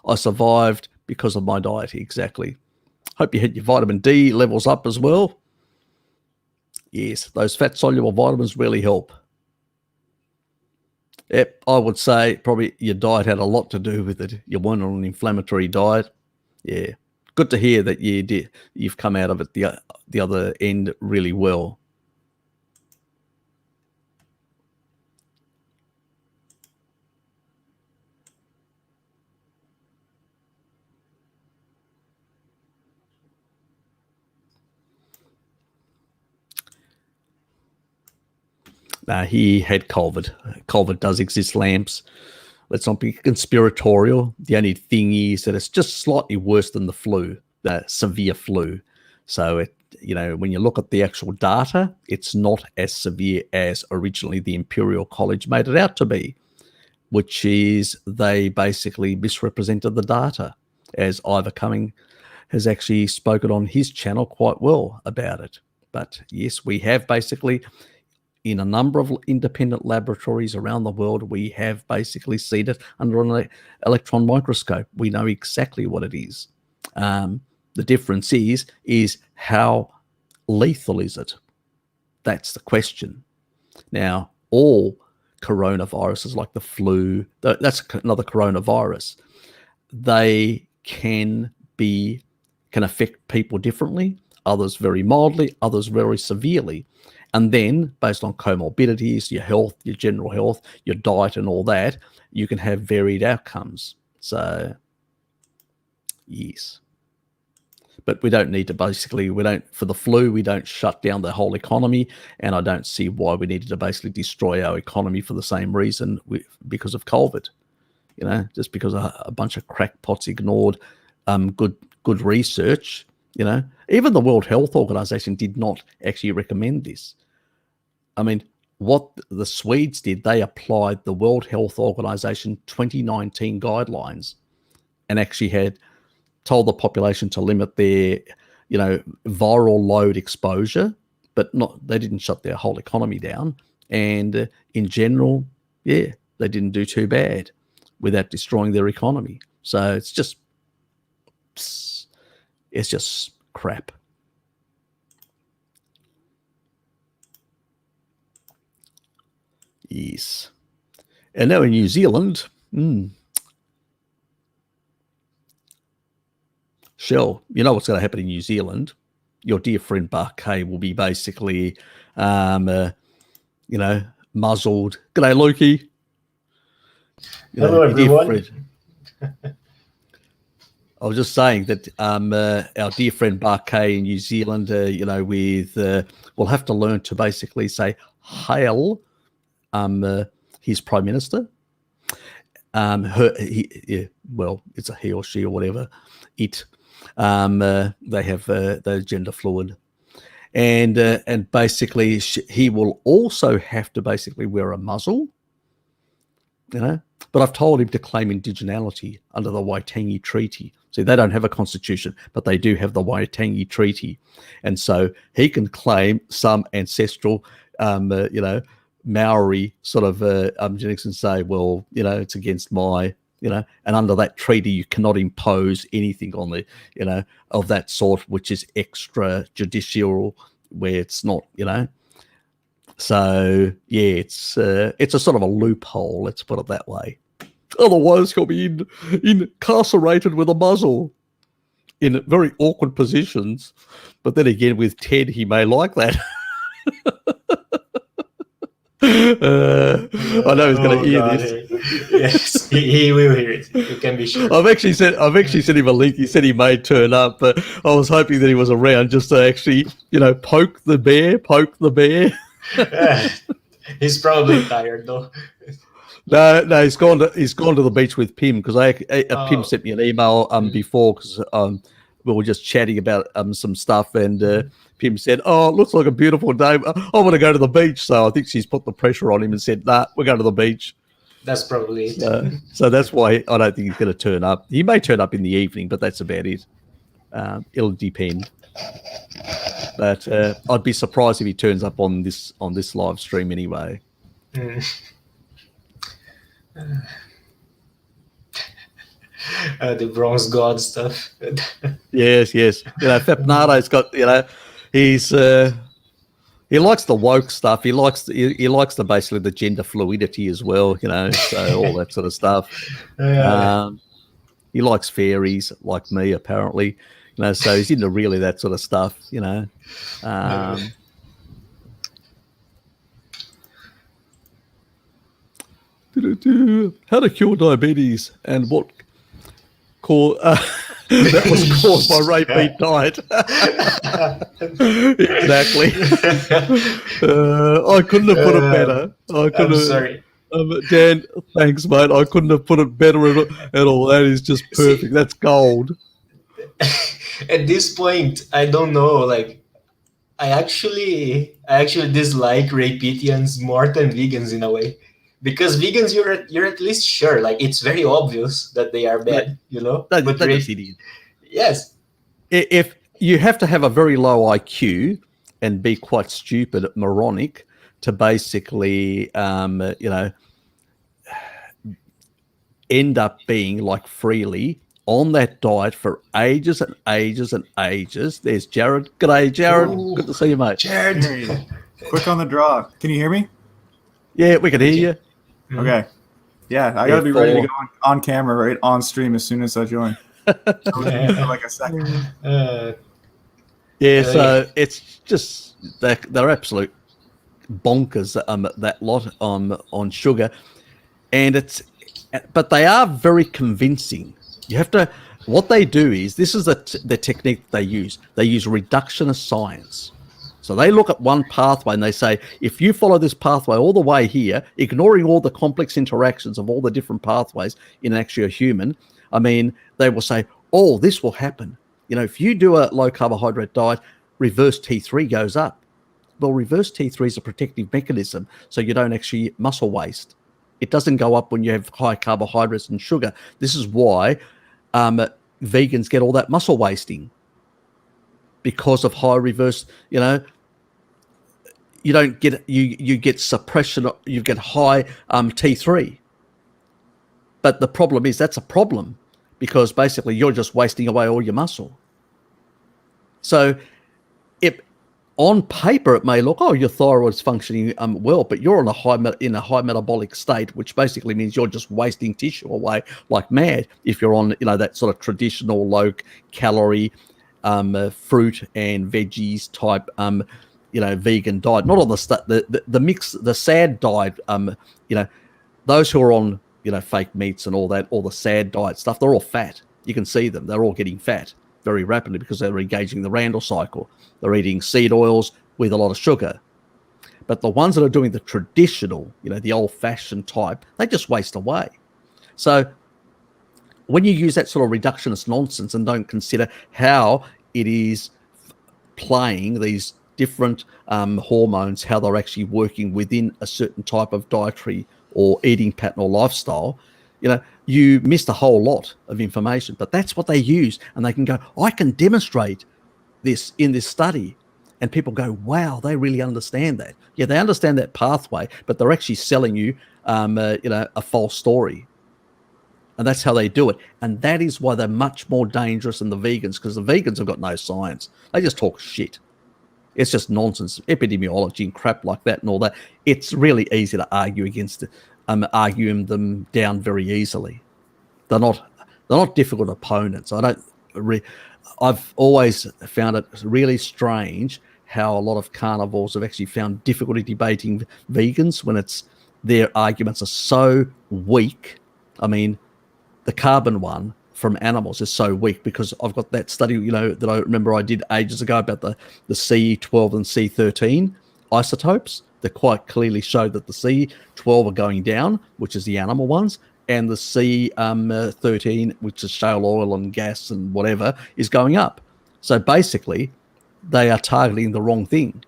I survived because of my diet. Exactly. Hope you hit your vitamin D levels up as well. Yes, those fat-soluble vitamins really help. Yep, I would say probably your diet had a lot to do with it. You weren't on an inflammatory diet. Yeah. Good to hear that you've come out of it the other end really well. He had COVID. COVID does exist, lamps. Let's not be conspiratorial. The only thing is that it's just slightly worse than the flu, the severe flu. So, when you look at the actual data, it's not as severe as originally the Imperial College made it out to be, which is they basically misrepresented the data, as Ivor Cumming has actually spoken on his channel quite well about it. But yes, we have basically, in a number of independent laboratories around the world, we have basically seen it under an electron microscope. We know exactly what it is. The difference is how lethal is it? That's the question. Now, all coronaviruses like the flu, that's another coronavirus, they can affect people differently, others very mildly, others very severely. And then, based on comorbidities, your health, your general health, your diet and all that, you can have varied outcomes. So, yes. But we don't need to for the flu, we don't shut down the whole economy. And I don't see why we needed to basically destroy our economy for the same reason because of COVID. Just because a bunch of crackpots ignored good research. Even the World Health Organization did not actually recommend this. I mean, what the Swedes did, they applied the World Health Organization 2019 guidelines and actually had told the population to limit their, viral load exposure, but they didn't shut their whole economy down. And in general, they didn't do too bad without destroying their economy. So it's just crap. Yes. And now in New Zealand, Shell, you know what's going to happen in New Zealand? Your dear friend Barkay will be basically, muzzled. G'day, Lukey. Hello, everyone. I was just saying that our dear friend Barkay in New Zealand, will have to learn to basically say hail his prime minister. It's a he or she or whatever. It. They have they're gender fluid, and basically he will also have to basically wear a muzzle. But I've told him to claim indigeneity under the Waitangi Treaty. See, they don't have a constitution, but they do have the Waitangi Treaty. And so he can claim some ancestral, Maori sort of genetics and say, well, it's against my, and under that treaty, you cannot impose anything on the, of that sort, which is extrajudicial, where it's not, So, it's a sort of a loophole, let's put it that way. Otherwise, he'll be incarcerated with a muzzle in very awkward positions. But then again, with Ted, he may like that. I know he's going to hear this. Yes, he will hear it. You can be sure. I've actually sent him a link. He said he may turn up, but I was hoping that he was around just to actually, poke the bear. He's probably tired though. No, he's gone to the beach with Pim because Pim sent me an email before because we were just chatting about some stuff and Pim said, "Oh, it looks like a beautiful day. I want to go to the beach." So I think she's put the pressure on him and said, "Nah, we're going to the beach." That's probably it. So that's why I don't think he's going to turn up. He may turn up in the evening, but that's about it. It'll depend. But I'd be surprised if he turns up on this live stream anyway. The bronze god stuff. Yes. Fapnado's got, he's he likes the woke stuff. He likes the basically the gender fluidity as well, so all that sort of stuff. He likes fairies like me, apparently. So he's into really that sort of stuff, How to cure diabetes and what That was caused by repeat diet. Exactly. I couldn't have put it better. I'm sorry. Dan, thanks, mate. I couldn't have put it better at all. That is just perfect. See, That's gold. at this point, I don't know. Like, I actually dislike Rapitians more than vegans in a way, because vegans you're at least sure, like it's very obvious that they are bad, you know. They're But just idiots. yes, If you have to have a very low IQ and be quite stupid, moronic, to basically, end up being like freely on that diet for ages and ages and ages. There's Jared. G'day, Jared. Ooh, good to see you, mate. Jared. Hey, quick on the draw. Can you hear me? Yeah, we can hear you. Mhm. Okay. Yeah, I gotta be ready to go on camera right on stream as soon as I join. For like a second. Yeah, so it's just they're absolute bonkers. That lot on sugar, and but they are very convincing. You have to. What they do is, this is the technique they use. They use reductionist science. So they look at one pathway and they say, if you follow this pathway all the way here, ignoring all the complex interactions of all the different pathways in actually a human, I mean, they will say, oh, this will happen. You know, if you do a low carbohydrate diet, reverse T3 goes up. Well, reverse T3 is a protective mechanism, so you don't actually muscle waste. It doesn't go up when you have high carbohydrates and sugar. This is why vegans get all that muscle wasting, because of high reverse, you don't get, you get suppression, you get high T3. But the problem is, that's a problem, because basically you're just wasting away all your muscle. So on paper, it may look, oh, your thyroid's functioning well, but you're in a high metabolic state, which basically means you're just wasting tissue away like mad. If you're on, that sort of traditional low calorie fruit and veggies type, vegan diet, not on the mix, the sad diet. Those who are on, fake meats and all that, all the sad diet stuff, they're all fat. You can see them; they're all getting fat very rapidly because they're engaging the Randall cycle. They're eating seed oils with a lot of sugar. But the ones that are doing the traditional, the old-fashioned type, they just waste away. So when you use that sort of reductionist nonsense and don't consider how it is playing these different hormones, how they're actually working within a certain type of dietary or eating pattern or lifestyle, you missed a whole lot of information. But that's what they use, and they can go, I can demonstrate this in this study, and people go, wow, they really understand that. Yeah, they understand that pathway, but they're actually selling you a false story. And that's how they do it. And that is why they're much more dangerous than the vegans, because the vegans have got no science. They just talk shit. It's just nonsense, epidemiology and crap like that and all that. It's really easy to argue against it. Arguing them down very easily. They're not difficult opponents. I've always found it really strange how a lot of carnivores have actually found difficulty debating vegans when their arguments are so weak. I mean, the carbon one from animals is so weak, because I've got that study, that I remember I did ages ago about the C12 and C13 isotopes that quite clearly showed that the C12 are going down, which is the animal ones, and the C13, which is shale oil and gas and whatever, is going up. So basically, they are targeting the wrong thing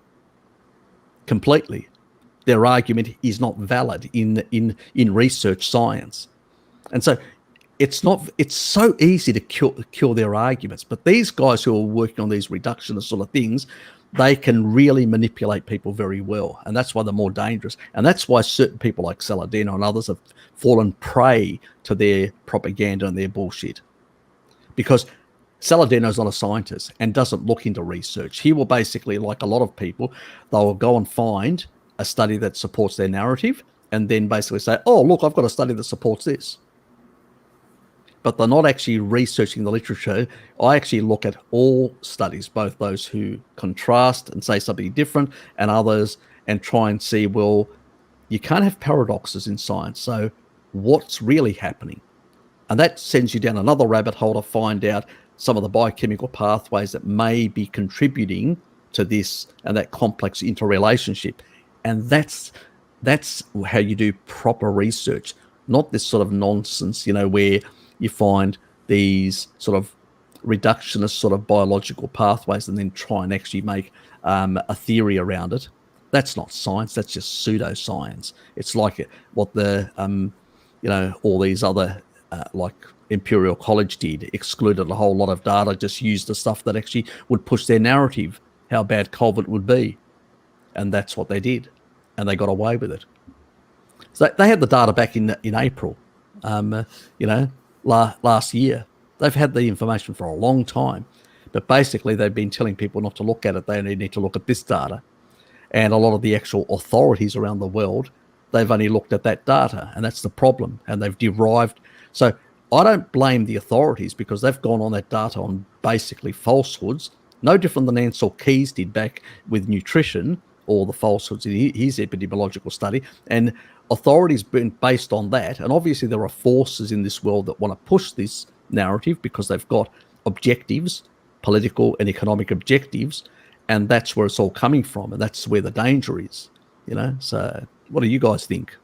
completely. Their argument is not valid in research science. And so it's so easy to kill their arguments. But these guys who are working on these reductionist sort of things, they can really manipulate people very well. And that's why they're more dangerous. And that's why certain people like Saladino and others have fallen prey to their propaganda and their bullshit. Because Saladino's not a scientist and doesn't look into research. He will basically, like a lot of people, they'll go and find a study that supports their narrative and then basically say, oh, look, I've got a study that supports this. But they're not actually researching the literature. I actually look at all studies, both those who contrast and say something different and others, and try and see, well, you can't have paradoxes in science. So what's really happening? And that sends you down another rabbit hole to find out some of the biochemical pathways that may be contributing to this and that complex interrelationship. And that's how you do proper research, not this sort of nonsense, where you find these sort of reductionist sort of biological pathways and then try and actually make a theory around it. That's not science. That's just pseudoscience. It's like what the, all these other like Imperial College did, excluded a whole lot of data, just used the stuff that actually would push their narrative, how bad COVID would be. And that's what they did. And they got away with it. So they had the data back in April, last year. They've had the information for a long time. But basically, they've been telling people not to look at it. They only need to look at this data. And a lot of the actual authorities around the world, they've only looked at that data. And that's the problem. And they've derived. So I don't blame the authorities because they've gone on that data on basically falsehoods, no different than Ansel Keys did back with nutrition, or the falsehoods in his epidemiological study. And authorities been based on that. And obviously there are forces in this world that want to push this narrative because they've got objectives, political and economic objectives, and that's where it's all coming from, and that's where the danger is, So what do you guys think?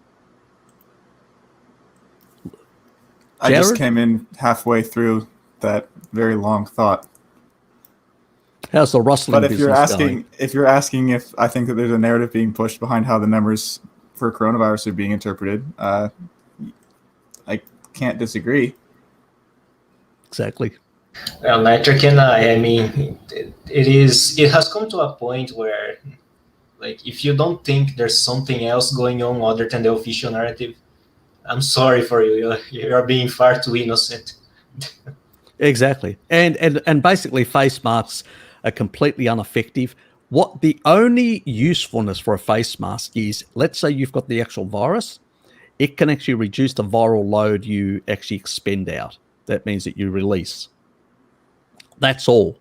I just came in halfway through that very long thought. How's the rustling But if business going? if you're asking if I think that there's a narrative being pushed behind how the numbers for coronavirus are being interpreted, I can't disagree. Exactly. Well, neither can I. I mean, it has come to a point where, like, if you don't think there's something else going on other than the official narrative, I'm sorry for you. You're being far too innocent. Exactly. And basically face masks are completely ineffective. What the only usefulness for a face mask is, let's say you've got the actual virus, it can actually reduce the viral load you actually expend out. That means that you release. That's all.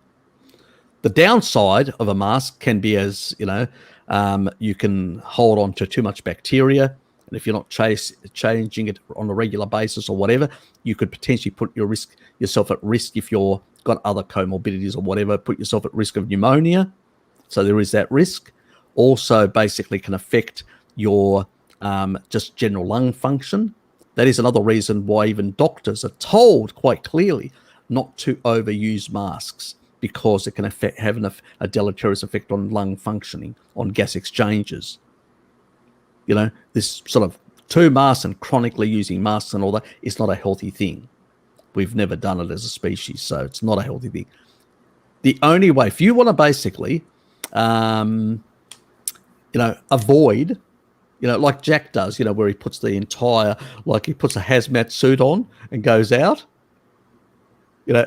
The downside of a mask can be as, you can hold on to too much bacteria. And if you're not changing it on a regular basis or whatever, you could potentially put yourself at risk if you've got other comorbidities or whatever, put yourself at risk of pneumonia. So there is that risk. Also basically can affect your just general lung function. That is another reason why even doctors are told quite clearly not to overuse masks, because it can have a deleterious effect on lung functioning, on gas exchanges. This sort of two masks and chronically using masks and all that is not a healthy thing. We've never done it as a species, so it's not a healthy thing. The only way, if you want to basically, avoid, like Jack does, where he puts he puts a hazmat suit on and goes out.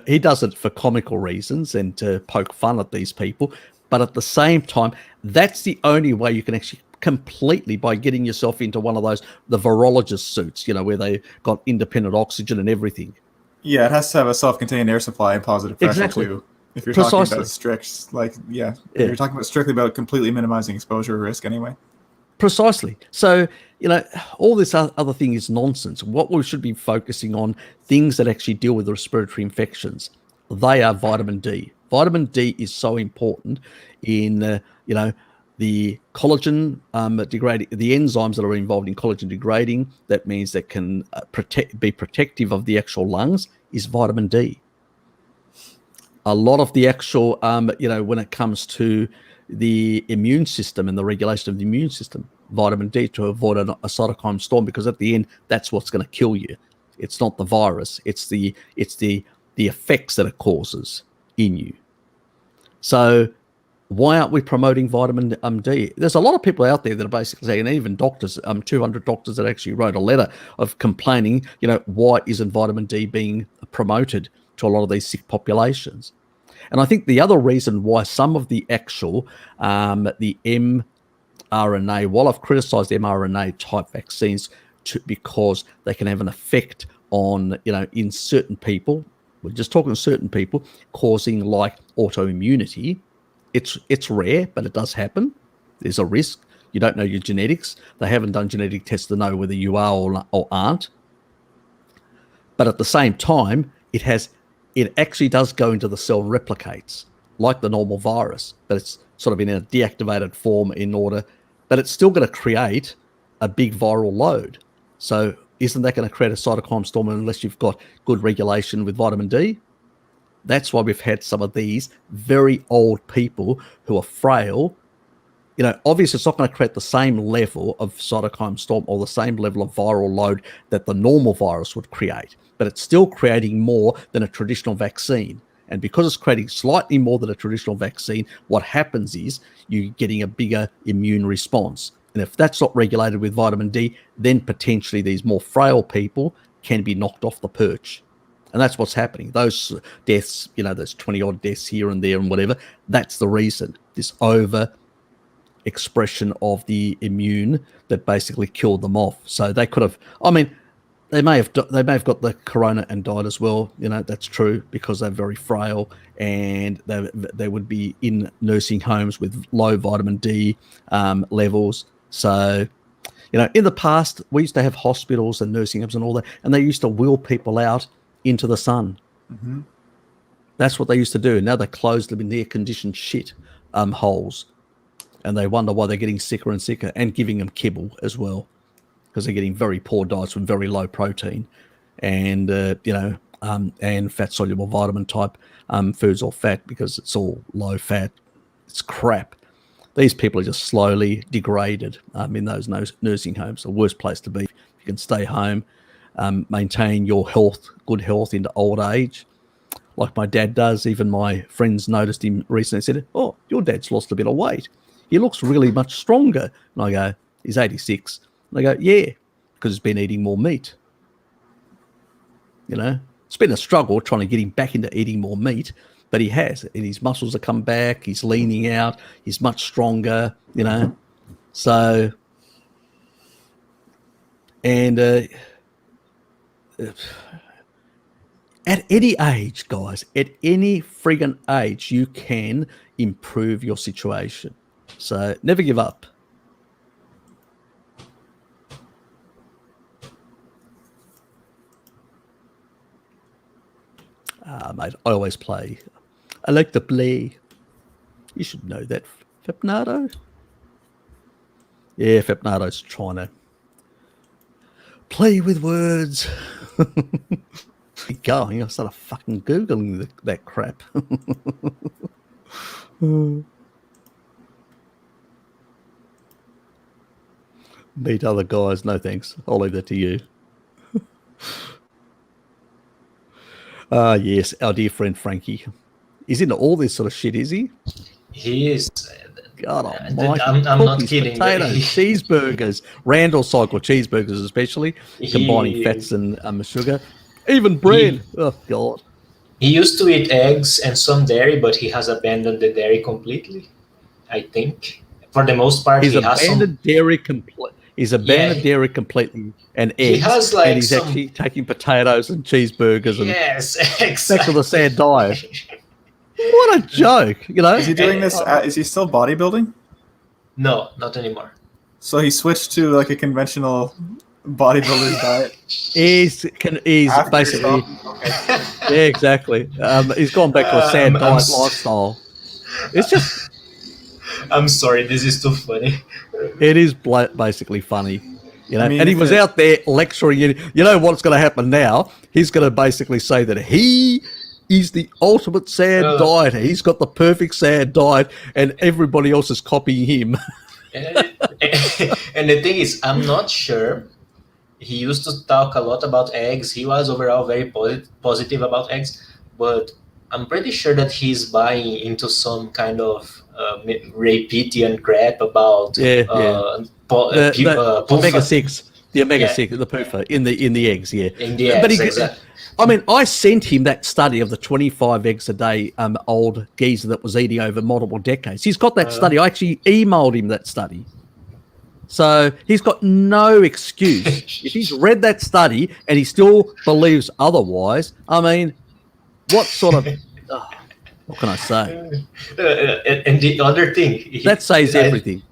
He does it for comical reasons and to poke fun at these people. But at the same time, that's the only way you can actually completely, by getting yourself into one of the virologist suits, where they got independent oxygen and everything. Yeah, it has to have a self-contained air supply and positive pressure too. If you're talking about strict, you're talking about strictly about completely minimizing exposure risk anyway. Precisely. So, all this other thing is nonsense. What we should be focusing on, things that actually deal with respiratory infections, they are vitamin D. Vitamin D is so important in, the collagen degrading, the enzymes that are involved in collagen degrading. That means that can be protective of the actual lungs is vitamin D. A lot of the actual, when it comes to the immune system and the regulation of the immune system, vitamin D, to avoid a cytokine storm, because at the end, that's what's going to kill you. It's not the virus. It's the effects that it causes in you. So why aren't we promoting vitamin D? There's a lot of people out there that are basically saying, and even doctors, 200 doctors that actually wrote a letter of complaining, why isn't vitamin D being promoted to a lot of these sick populations? And I think the other reason why some of the actual, the mRNA, while I've criticized mRNA type vaccines because they can have an effect on, in certain people, we're just talking certain people, causing like autoimmunity. It's rare, but it does happen. There's a risk. You don't know your genetics. They haven't done genetic tests to know whether you are or aren't. But at the same time, it actually does go into the cell, replicates like the normal virus, but it's sort of in a deactivated form but it's still going to create a big viral load. So isn't that going to create a cytokine storm unless you've got good regulation with vitamin D? That's why we've had some of these very old people who are frail. Obviously it's not going to create the same level of cytokine storm or the same level of viral load that the normal virus would create, but it's still creating more than a traditional vaccine. And because it's creating slightly more than a traditional vaccine, what happens is you're getting a bigger immune response. And if that's not regulated with vitamin D, then potentially these more frail people can be knocked off the perch. And that's what's happening. Those deaths, there's 20 odd deaths here and there and whatever. That's the reason, this over expression of the immune that basically killed them off. So they could have, they may have got the corona and died as well. That's true, because they're very frail and they would be in nursing homes with low vitamin D levels. So, in the past, we used to have hospitals and nursing homes and all that, and they used to wheel people out into the sun. Mm-hmm. That's what they used to do. Now they closed them in air-conditioned shit holes, and they wonder why they're getting sicker and sicker, and giving them kibble as well, because they're getting very poor diets with very low protein and and fat-soluble vitamin type foods or fat, because it's all low fat. It's crap. These people are just slowly degraded in those nursing homes. The worst place to be. If you can stay home, maintain your health, good health into old age, like my dad does. Even my friends noticed him recently and said, "Oh, your dad's lost a bit of weight. He looks really much stronger." And I go, "He's 86." And I go, "Yeah, because he's been eating more meat." It's been a struggle trying to get him back into eating more meat, but he has. And his muscles have come back. He's leaning out. He's much stronger, So, and at any age, guys, at any friggin' age, you can improve your situation. So never give up. Mate, I always play. I like to play. You should know that, Fepnado. Yeah, Fepnado's trying to play with words. Keep going. I started fucking Googling that crap. Meet other guys. No thanks. I'll leave that to you. Yes, our dear friend Frankie. He's into all this sort of shit, is he? He is. God almighty. I'm not kidding. Potatoes, cheeseburgers, Randall cycle cheeseburgers especially, combining fats and sugar. Even bread. Oh, God. He used to eat eggs and some dairy, but he has abandoned the dairy completely, I think. For the most part, he's abandoned dairy completely. He's abandoned dairy completely and eggs. He has and he's actually taking potatoes and cheeseburgers and exactly. back to the sad diet. What a joke, Is he doing this? Is he still bodybuilding? No, not anymore. So he switched to like a conventional bodybuilder's diet. He's basically, yeah, exactly. He's gone back to a sad diet lifestyle. It's just. I'm sorry, this is too funny. It is basically funny, and he was out there lecturing. You know what's going to happen now? He's going to basically say that he is the ultimate sad dieter. He's got the perfect sad diet, and everybody else is copying him. And the thing is, I'm not sure. He used to talk a lot about eggs. He was overall very positive about eggs, but I'm pretty sure that he's buying into some kind of Rapitian crap about the omega-6, the omega-6, the PUFA in the eggs, in the eggs, exactly. I mean, I sent him that study of the 25 eggs a day old geezer that was eating over multiple decades. He's got that study. I actually emailed him that study. So he's got no excuse. If he's read that study and he still believes otherwise, I mean, what sort of... what can I say? And the other thing... that says everything.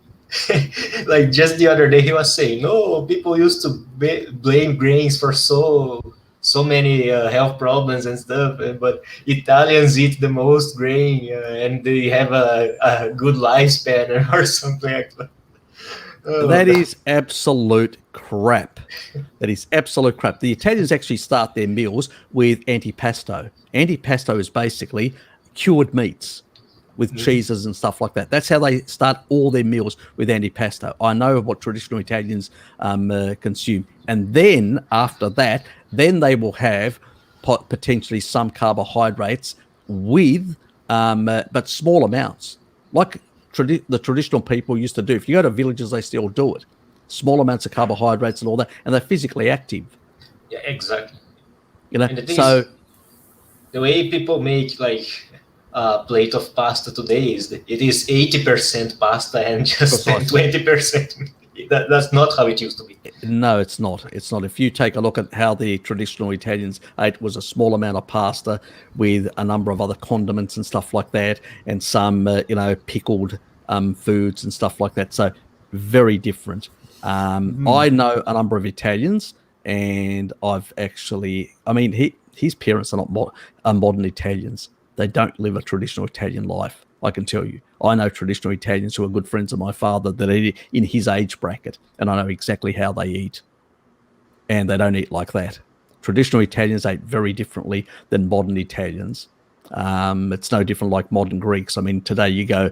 Like just the other day, he was saying, no, people used to blame grains for so so many health problems and stuff, but Italians eat the most grain and they have a good lifespan or something like that. That is absolute crap. That is absolute crap. The Italians actually start their meals with antipasto. Antipasto is basically cured meats with cheeses and stuff like that. That's how they start all their meals, with antipasto. I know what traditional Italians consume. And then after that, then they will have potentially some carbohydrates with, but small amounts, like the traditional people used to do. If you go to villages, they still do it. Small amounts of carbohydrates and all that, and they're physically active. Yeah, exactly. You know, so the way people make like a plate of pasta today is that it is 80% pasta and just 20%. That's not how it used to be. No, it's not. It's not. If you take a look at how the traditional Italians ate, was a small amount of pasta with a number of other condiments and stuff like that, and some, pickled foods and stuff like that. So very different. I know a number of Italians, and I've actually, his parents are not modern Italians. They don't live a traditional Italian life, I can tell you. I know traditional Italians who are good friends of my father that are in his age bracket, and I know exactly how they eat. And they don't eat like that. Traditional Italians ate very differently than modern Italians. It's no different like modern Greeks. Today you go,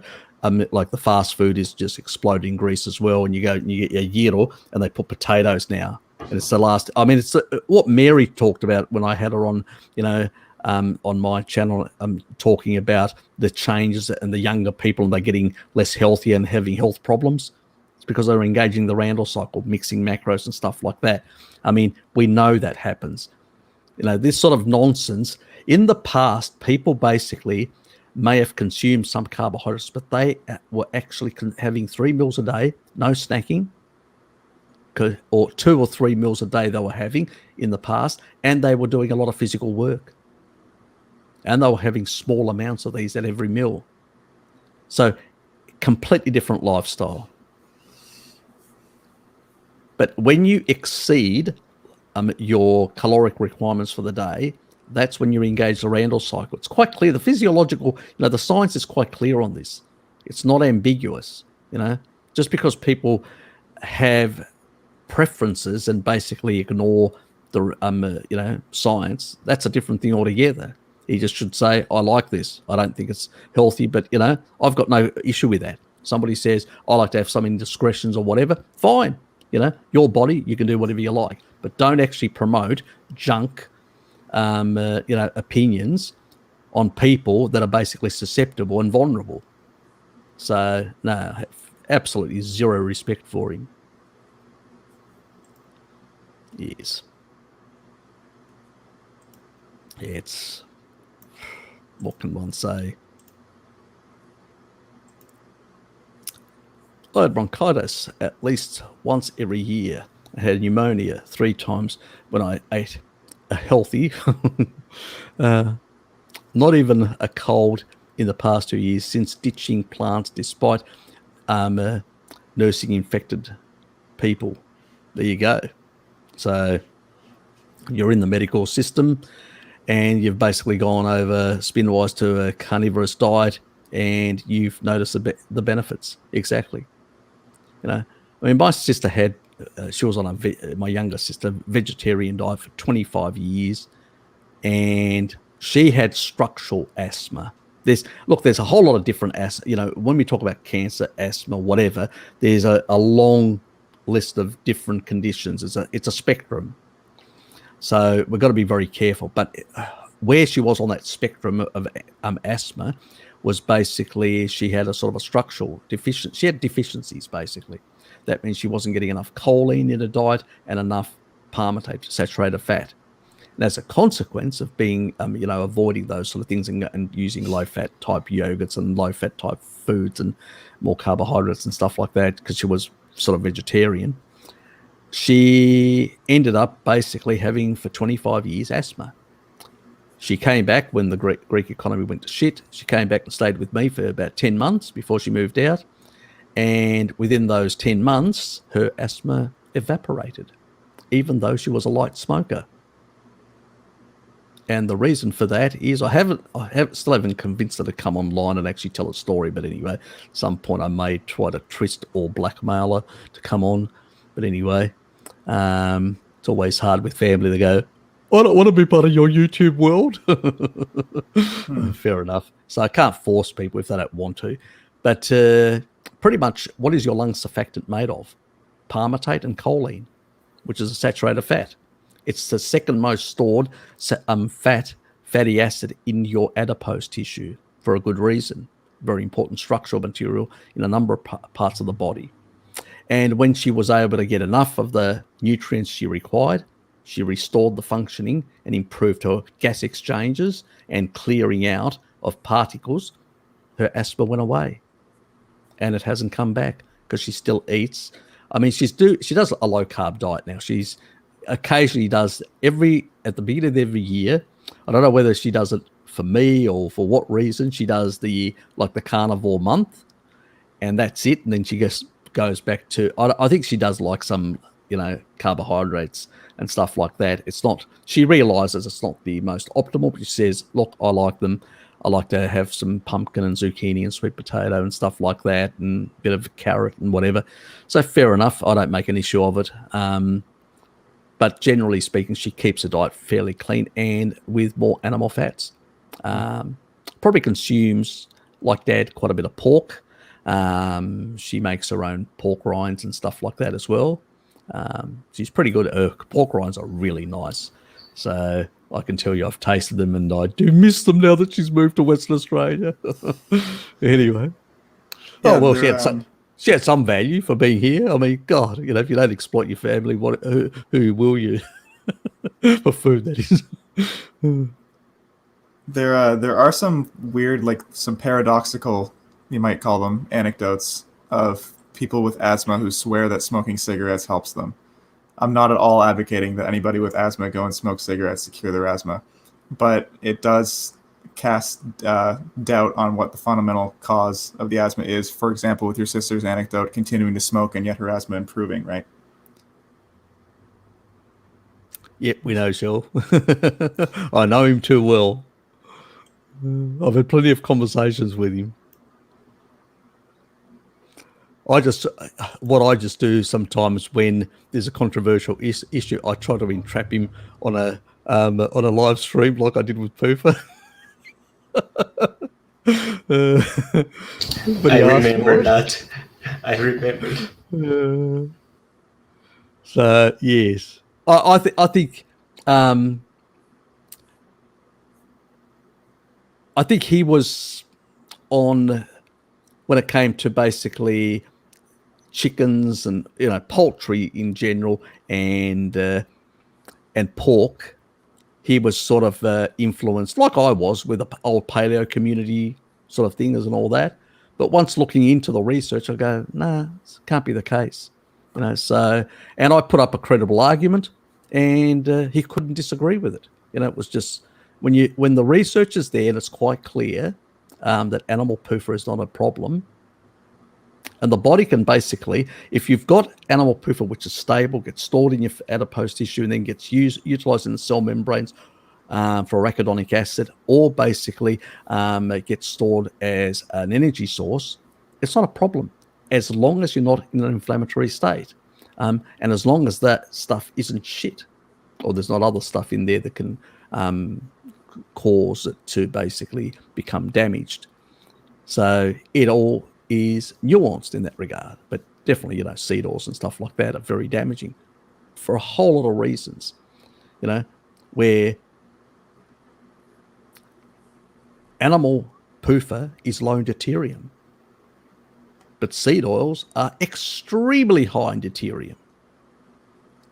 like the fast food is just exploding in Greece as well, and you go and you get a gyro, and they put potatoes now. And it's the last, it's what Mary talked about when I had her on, on my channel, talking about the changes and the younger people, and they're getting less healthy and having health problems. It's because they're engaging the Randall cycle, mixing macros and stuff like that. We know that happens. This sort of nonsense. In the past, people basically may have consumed some carbohydrates, but they were actually having 3 meals a day, no snacking, or 2 or 3 meals a day they were having in the past, and they were doing a lot of physical work. And they were having small amounts of these at every meal. So completely different lifestyle. But when you exceed your caloric requirements for the day, that's when you engage the Randall cycle. It's quite clear. The physiological, the science is quite clear on this. It's not ambiguous, just because people have preferences and basically ignore the, science, that's a different thing altogether. He just should say, I like this. I don't think it's healthy, but, I've got no issue with that. Somebody says, I like to have some indiscretions or whatever. Fine. Your body, you can do whatever you like, but don't actually promote junk, opinions on people that are basically susceptible and vulnerable. So, no, I have absolutely zero respect for him. Yes. It's... what can one say? I had bronchitis at least once every year. I had pneumonia 3 times when I ate a healthy, not even a cold in the past 2 years since ditching plants despite nursing infected people. There you go. So you're in the medical system, and you've basically gone over spin-wise to a carnivorous diet, and you've noticed the benefits. Exactly. My sister had, she was on my younger sister, vegetarian diet for 25 years, and she had structural asthma. There's a whole lot of different asthma. When we talk about cancer, asthma, whatever, there's a long list of different conditions. It's a spectrum. So we've got to be very careful. But where she was on that spectrum of asthma was basically she had a sort of a structural deficiency. She had deficiencies, basically. That means she wasn't getting enough choline in her diet and enough palmitate, saturated fat. And as a consequence of being, avoiding those sort of things and using low-fat type yogurts and low-fat type foods and more carbohydrates and stuff like that, because she was sort of vegetarian, she ended up basically having for 25 years asthma. She came back when the Greek economy went to shit. She came back and stayed with me for about 10 months before she moved out. And within those 10 months, her asthma evaporated, even though she was a light smoker. And the reason for that is still haven't convinced her to come online and actually tell a story. But anyway, at some point I may try to twist or blackmail her to come on. But anyway, it's always hard with family. They go, I don't want to be part of your YouTube world. Fair enough. So I can't force people if they don't want to. But pretty much, what is your lung surfactant made of? Palmitate and choline, which is a saturated fat. It's the second most stored fatty acid in your adipose tissue for a good reason. Very important structural material in a number of parts of the body. And when she was able to get enough of the nutrients she required, she restored the functioning and improved her gas exchanges and clearing out of particles. Her asthma went away, and it hasn't come back because she still eats. I mean, she does a low carb diet now. She's occasionally does at the beginning of every year. I don't know whether she does it for me or for what reason. She does the carnivore month, and that's it. And then she just goes back to, I think she does like some, carbohydrates and stuff like that. It's not, she realizes it's not the most optimal, but she says, look, I like them. I like to have some pumpkin and zucchini and sweet potato and stuff like that, and a bit of carrot and whatever. So fair enough. I don't make an issue of it. But generally speaking, she keeps her diet fairly clean and with more animal fats. Probably consumes, like Dad, quite a bit of pork. She makes her own pork rinds and stuff like that as well. She's pretty good. Her pork rinds are really nice. So I can tell you I've tasted them and I do miss them now that she's moved to Western Australia. Anyway. Yeah, well, she had some value for being here. I mean, God, if you don't exploit your family, who will you? For food, that is. There are some weird, some paradoxical, you might call them, anecdotes of people with asthma who swear that smoking cigarettes helps them. I'm not at all advocating that anybody with asthma go and smoke cigarettes to cure their asthma, but it does cast doubt on what the fundamental cause of the asthma is. For example, with your sister's anecdote, continuing to smoke and yet her asthma improving, right? Yep, we know, Shell. I know him too well. I've had plenty of conversations with him. What I just do sometimes when there's a controversial issue, I try to entrap him on a live stream like I did with Poofa. I remember that. I remember. So yes, I think he was on when it came to basically chickens and poultry in general and pork. He was sort of influenced, like I was, with the old paleo community sort of things and all that. But once looking into the research, I go, nah, it can't be the case. So, and I put up a credible argument, and he couldn't disagree with it. It was just when the research is there and it's quite clear that animal poofa is not a problem, and the body can basically, if you've got animal poofa which is stable, gets stored in your adipose tissue and then gets utilized in the cell membranes for arachidonic acid, or basically it gets stored as an energy source, it's not a problem as long as you're not in an inflammatory state, and as long as that stuff isn't shit, or there's not other stuff in there that can cause it to basically become damaged. So it all is nuanced in that regard, but definitely, seed oils and stuff like that are very damaging for a whole lot of reasons, where animal poofa is low in deuterium, but seed oils are extremely high in deuterium.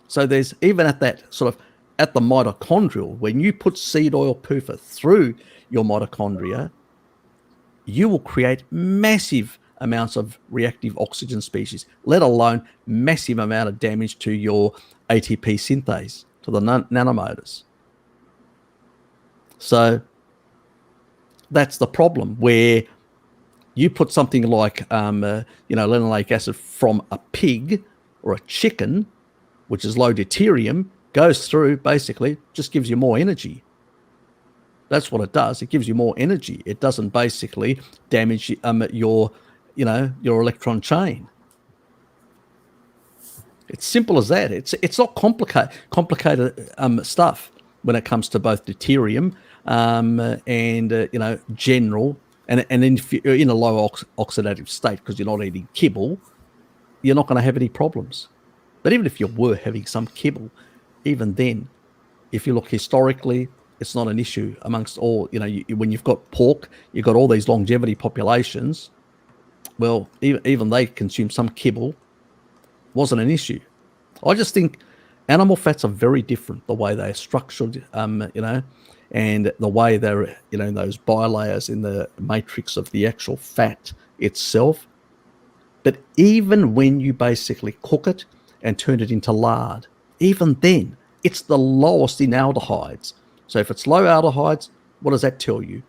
So there's, even at that sort of, at the mitochondrial, when you put seed oil poofa through your mitochondria, you will create massive amounts of reactive oxygen species, let alone massive amount of damage to your ATP synthase, to the nanomotors. So that's the problem, where you put something like linoleic acid from a pig or a chicken, which is low deuterium, goes through, basically just gives you more energy. That's what it does. It gives you more energy. It doesn't basically damage your electron chain. It's simple as that. It's not complicated stuff when it comes to both deuterium and general. And if you're in a low oxidative state because you're not eating kibble, you're not going to have any problems. But even if you were having some kibble, even then, if you look historically, it's not an issue amongst all, when you've got pork, you've got all these longevity populations. Well, even they consume some kibble, wasn't an issue. I just think animal fats are very different, the way they're structured, and the way they're, those bilayers in the matrix of the actual fat itself. But even when you basically cook it and turn it into lard, even then, it's the lowest in aldehydes. So if it's low aldehydes, what does that tell you?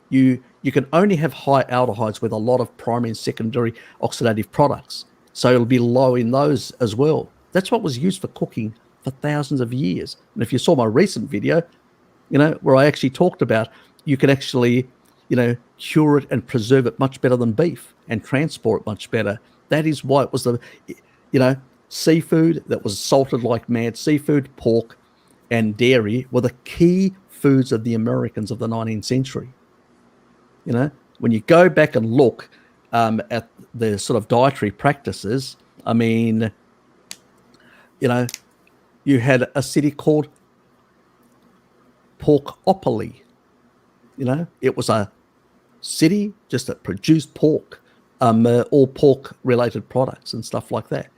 You can only have high aldehydes with a lot of primary and secondary oxidative products. So it'll be low in those as well. That's what was used for cooking for thousands of years. And if you saw my recent video, where I actually talked about you can actually, cure it and preserve it much better than beef and transport it much better. That is why it was seafood that was salted like mad. Seafood, pork, and dairy were the key foods of the Americans of the 19th century. When you go back and look at the sort of dietary practices, I mean, you had a city called Porkopoly. It was a city just that produced pork, all pork-related products and stuff like that.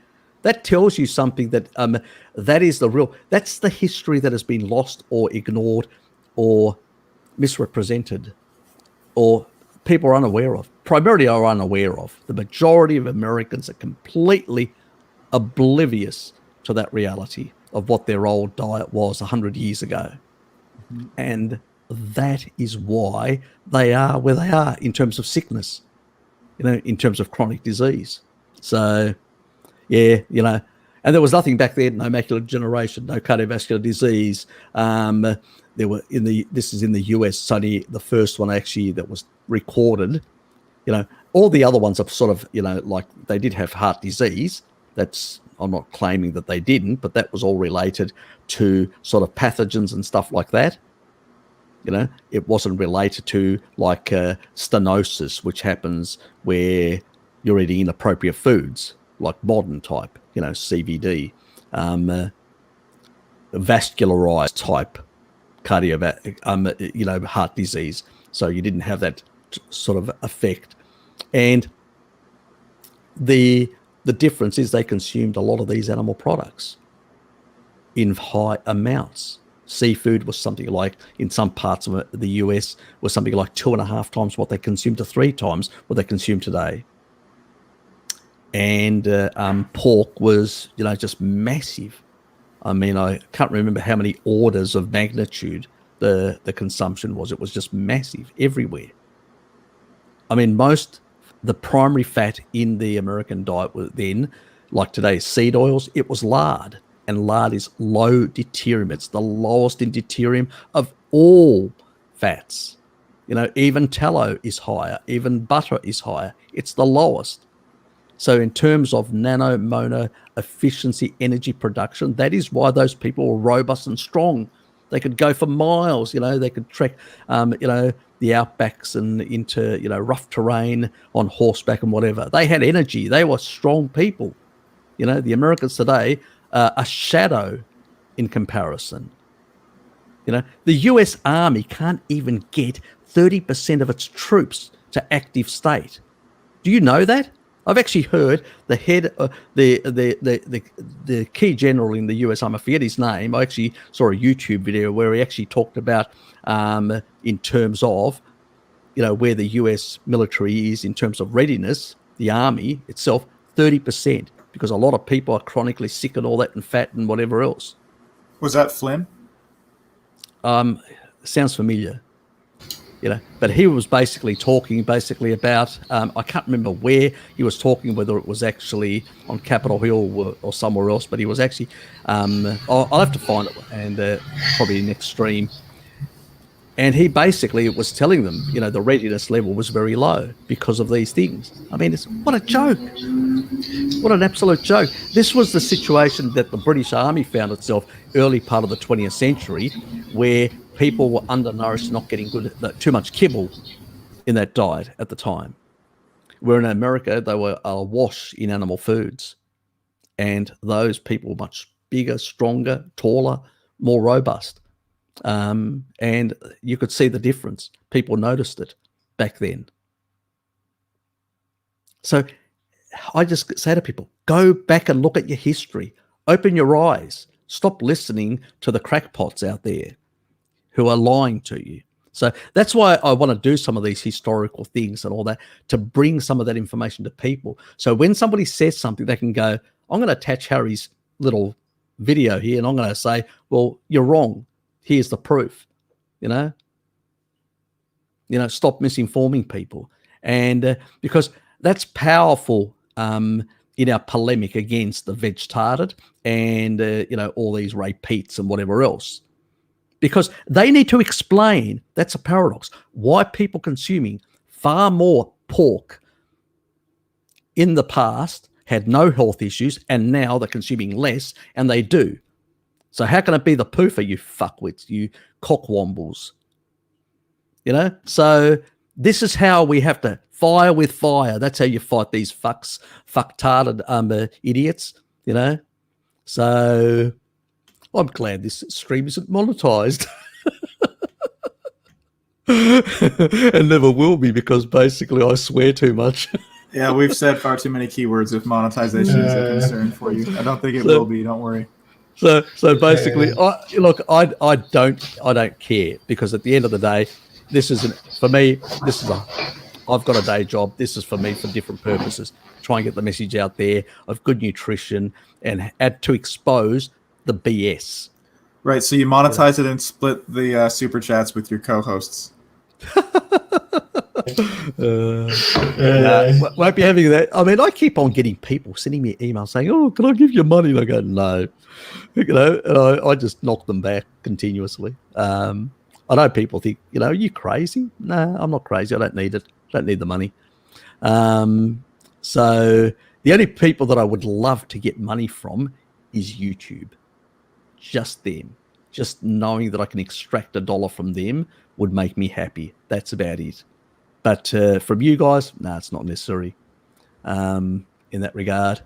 That tells you something that that's the history that has been lost or ignored or misrepresented or people are unaware of. Primarily are unaware of. The majority of Americans are completely oblivious to that reality of what their old diet was 100 years ago. Mm-hmm. And that is why they are where they are in terms of sickness, in terms of chronic disease. So, yeah, and there was nothing back then, no macular degeneration, no cardiovascular disease. There were this is in the US, it's only the first one actually that was recorded. All the other ones are sort of, like they did have heart disease. I'm not claiming that they didn't, but that was all related to sort of pathogens and stuff like that. It wasn't related to like stenosis, which happens where you're eating inappropriate foods, like modern type, CVD, vascularized type heart disease. So you didn't have that sort of effect. And the difference is they consumed a lot of these animal products in high amounts. Seafood was something like, in some parts of the US, was something like 2.5 times what they consume to 3 times what they consume today. And pork was, just massive. I mean, I can't remember how many orders of magnitude the consumption was. It was just massive everywhere. I mean, the primary fat in the American diet was then, like today's seed oils, it was lard. And lard is low deuterium. It's the lowest in deuterium of all fats. Even tallow is higher. Even butter is higher. It's the lowest. So in terms of nanomolar efficiency energy production, that is why those people were robust and strong. They could go for miles. They could trek, the outbacks and into, rough terrain on horseback and whatever. They had energy. They were strong people. The Americans today, a shadow in comparison. The US Army can't even get 30% of its troops to active state. Do you know that? I've actually heard the head, the key general in the US Army, I forget his name. I actually saw a YouTube video where he actually talked about in terms of, where the US military is in terms of readiness, the Army itself, 30%. Because a lot of people are chronically sick and all that and fat and whatever else. Was that Flynn? Sounds familiar. But he was basically talking about, I can't remember where he was talking, whether it was actually on Capitol Hill or somewhere else, but he was actually, I'll have to find it and probably next stream. And he basically was telling them, the readiness level was very low because of these things. I mean, what a joke. What an absolute joke. This was the situation that the British Army found itself early part of the 20th century, where people were undernourished, not getting too much kibble in that diet at the time. Where in America, they were awash in animal foods. And those people were much bigger, stronger, taller, more robust. And you could see the difference. People noticed it back then. So I just say to people, go back and look at your history. Open your eyes. Stop listening to the crackpots out there who are lying to you. So that's why I want to do some of these historical things and all that, to bring some of that information to people. So when somebody says something, they can go, I'm going to attach Harry's little video here and I'm going to say, well, you're wrong. Here's the proof. Stop misinforming people. And because that's powerful in our polemic against the veg-tarded and, all these repeats and whatever else. Because they need to explain, that's a paradox, why people consuming far more pork in the past had no health issues and now they're consuming less, and they do. So how can it be the poofer, you fuckwits, you cockwombles? So this is how we have to fire with fire. That's how you fight these fucktarded idiots, So I'm glad this stream isn't monetized. And never will be, because basically I swear too much. Yeah, we've said far too many keywords if monetization is a concern for you. I don't think it will be, don't worry. So basically, I don't care, because at the end of the day, this isn't for me. I've got a day job. This is for me for different purposes. Try and get the message out there of good nutrition and to expose the BS. Right. So you monetize it and split the super chats with your co-hosts. Won't be having that. I mean, I keep on getting people sending me emails saying, "Oh, can I give you money?" And I go, "No," and I just knock them back continuously. I know people think, are you crazy? No, I'm not crazy. I don't need it. Don't need the money. So the only people that I would love to get money from is YouTube. Just them. Just knowing that I can extract $1 from them would make me happy. That's about it. But from you guys, no, it's not necessary in that regard.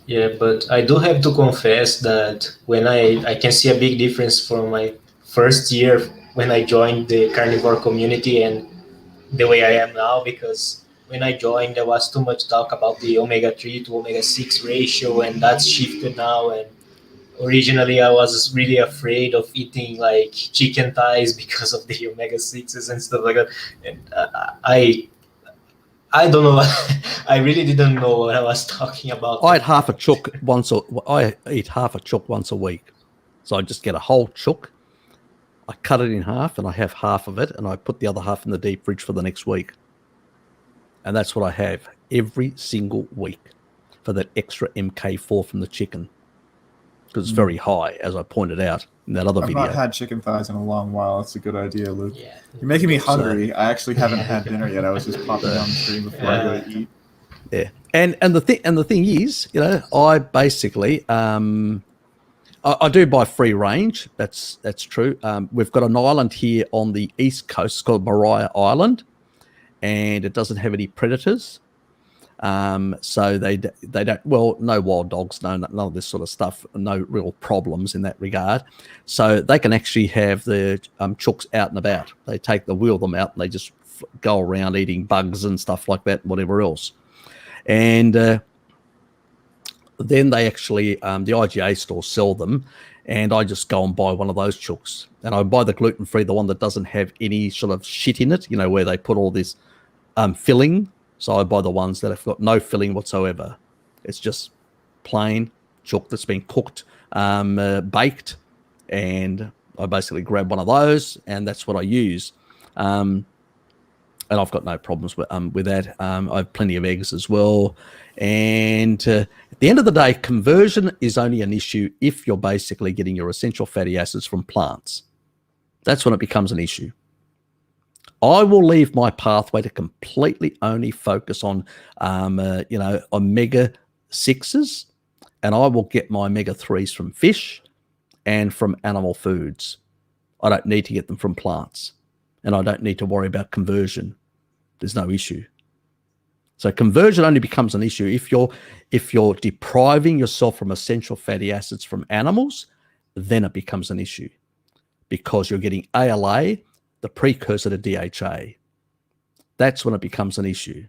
Yeah, but I do have to confess that when I can see a big difference from my first year when I joined the carnivore community and the way I am now, because when I joined, there was too much talk about the omega-3 to omega-6 ratio, and that's shifted now. And originally I was really afraid of eating like chicken thighs because of the omega-6s and stuff like that. And I don't know. I really didn't know what I was talking about. I eat half a chook once a week. So I just get a whole chook, I cut it in half, and I have half of it, and I put the other half in the deep fridge for the next week. And that's what I have every single week for that extra MK4 from the chicken, because it's very high, as I pointed out in that other video. I've not had chicken thighs in a long while. That's a good idea, Luke. Yeah. You're making me hungry. I actually haven't had dinner yet. I was just popping on the stream before I go to eat. Yeah, and the thing is, I basically I do buy free range. That's true. We've got an island here on the east coast called Maria Island, and it doesn't have any predators. So they don't, well, no wild dogs, none of this sort of stuff, no real problems in that regard. So they can actually have the chooks out and about. They wheel them out and they just go around eating bugs and stuff like that, and whatever else. And then they actually, the IGA stores sell them, and I just go and buy one of those chooks. And I buy the gluten-free, the one that doesn't have any sort of shit in it, where they put all this filling. So I buy the ones that have got no filling whatsoever. It's just plain chook that's been cooked, baked, and I basically grab one of those, and that's what I use. and I've got no problems with that. I have plenty of eggs as well. And at the end of the day, conversion is only an issue if you're basically getting your essential fatty acids from plants. That's when it becomes an issue. I will leave my pathway to completely only focus on, omega 6s, and I will get my omega 3s from fish and from animal foods. I don't need to get them from plants, and I don't need to worry about conversion. There's no issue. So conversion only becomes an issue if you're depriving yourself from essential fatty acids from animals, then it becomes an issue because you're getting ALA, the precursor to DHA. That's when it becomes an issue.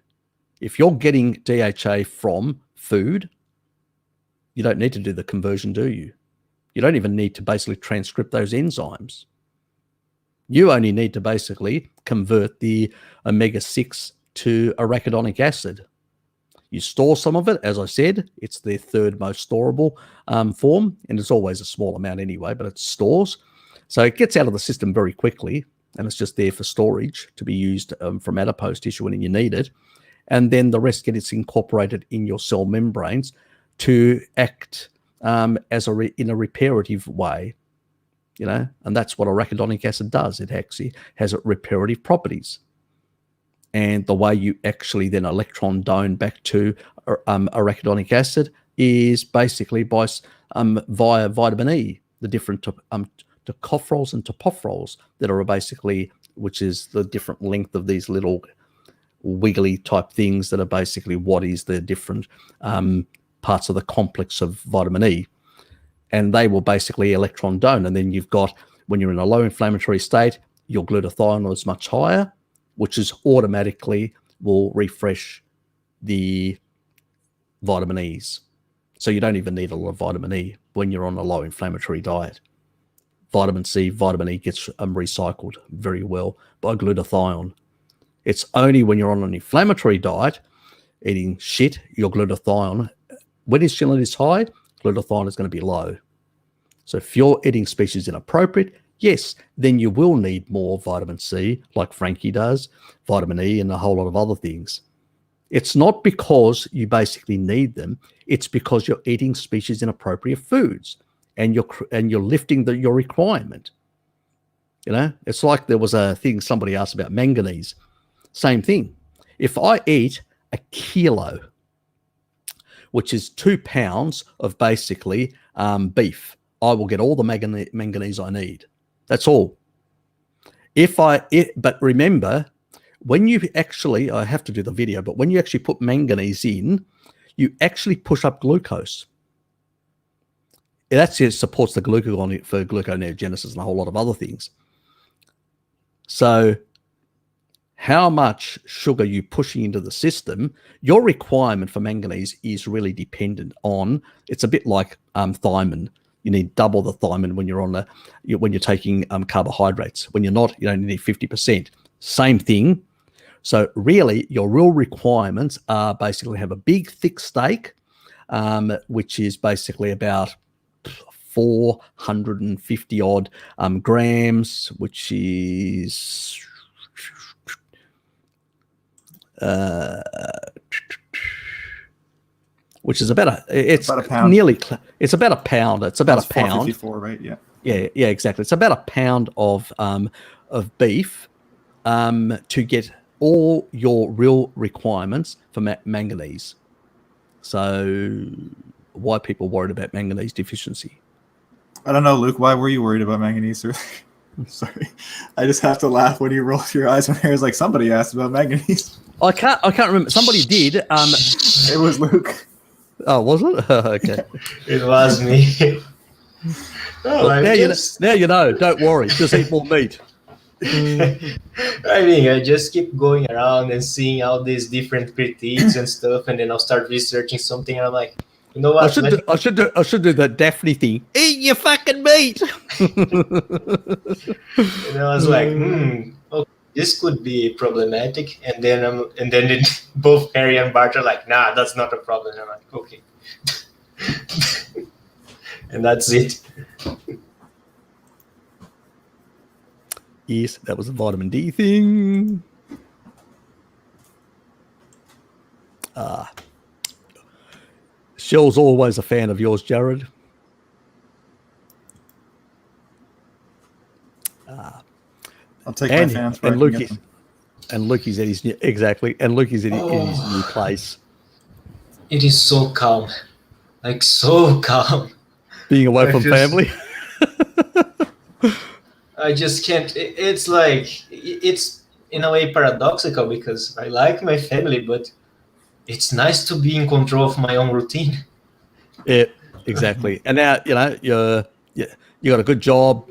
If you're getting DHA from food, you don't need to do the conversion, do you? You don't even need to basically transcript those enzymes. You only need to basically convert the omega-6 to arachidonic acid. You store some of it, as I said, it's the third most storable form, and it's always a small amount anyway, but it stores. So it gets out of the system very quickly, and it's just there for storage to be used from adipose tissue when you need it. And then the rest gets incorporated in your cell membranes to act in a reparative way, and that's what arachidonic acid does. It actually has reparative properties. And the way you actually then electron down back to arachidonic acid is basically by via vitamin E, the different tocopherols and topopherols that are basically, which is the different length of these little wiggly type things that are basically what is the different parts of the complex of vitamin E. And they will basically electron down. And then you've got, when you're in a low inflammatory state, your glutathione is much higher, which is automatically will refresh the vitamin E's. So you don't even need a lot of vitamin E when you're on a low inflammatory diet. Vitamin C, vitamin E gets recycled very well by glutathione. It's only when you're on an inflammatory diet, eating shit, your glutathione, when insulin is high, glutathione is going to be low. So if you're eating species inappropriate, yes, then you will need more vitamin C, like Frankie does, vitamin E, and a whole lot of other things. It's not because you basically need them. It's because you're eating species inappropriate foods, and you're lifting your requirement. It's like there was a thing somebody asked about manganese. Same thing. If I eat a kilo, which is 2 pounds of basically beef, I will get all the manganese I need. That's all. But remember, when you actually, I have to do the video, but when you actually put manganese in, you actually push up glucose. It actually supports the glucagon for gluconeogenesis and a whole lot of other things. So how much sugar you pushing into the system, your requirement for manganese is really dependent on, it's a bit like thiamine. You need double the thiamine when you're taking carbohydrates. When you're not, you only need 50%. Same thing. So really, your real requirements are basically have a big, thick steak, which is basically about 450 odd grams, which is about it's about a pound. It's about a pound. It's about a pound. 454, right? Yeah. Yeah, exactly. It's about a pound of beef to get all your real requirements for manganese. So why people worried about manganese deficiency? I don't know, Luke. Why were you worried about manganese? Sorry, I just have to laugh when you roll your eyes when there's like somebody asked about manganese. I can't remember. Somebody did. It was Luke. Oh, was it? Okay. It was me. Now you know. Don't worry. Just eat more meat. I mean, I just keep going around and seeing all these different critiques and stuff, and then I'll start researching something, and I'm like, you know what? I should do that Daphne thing. Eat your fucking meat. And I was like, okay, this could be problematic. And then both Harry and Bart are like, nah, that's not a problem. And I'm like, okay. And that's it. Yes, that was a vitamin D thing. Shell's always a fan of yours, Jared. I'll take my fans where I can get them. And Lukey's at his new, exactly. And Lukey's in his new place. It is so calm, like so calm. Being away from family. I just can't. It's like it's in a way paradoxical because I like my family, but it's nice to be in control of my own routine. Yeah, exactly. And now you got a good job.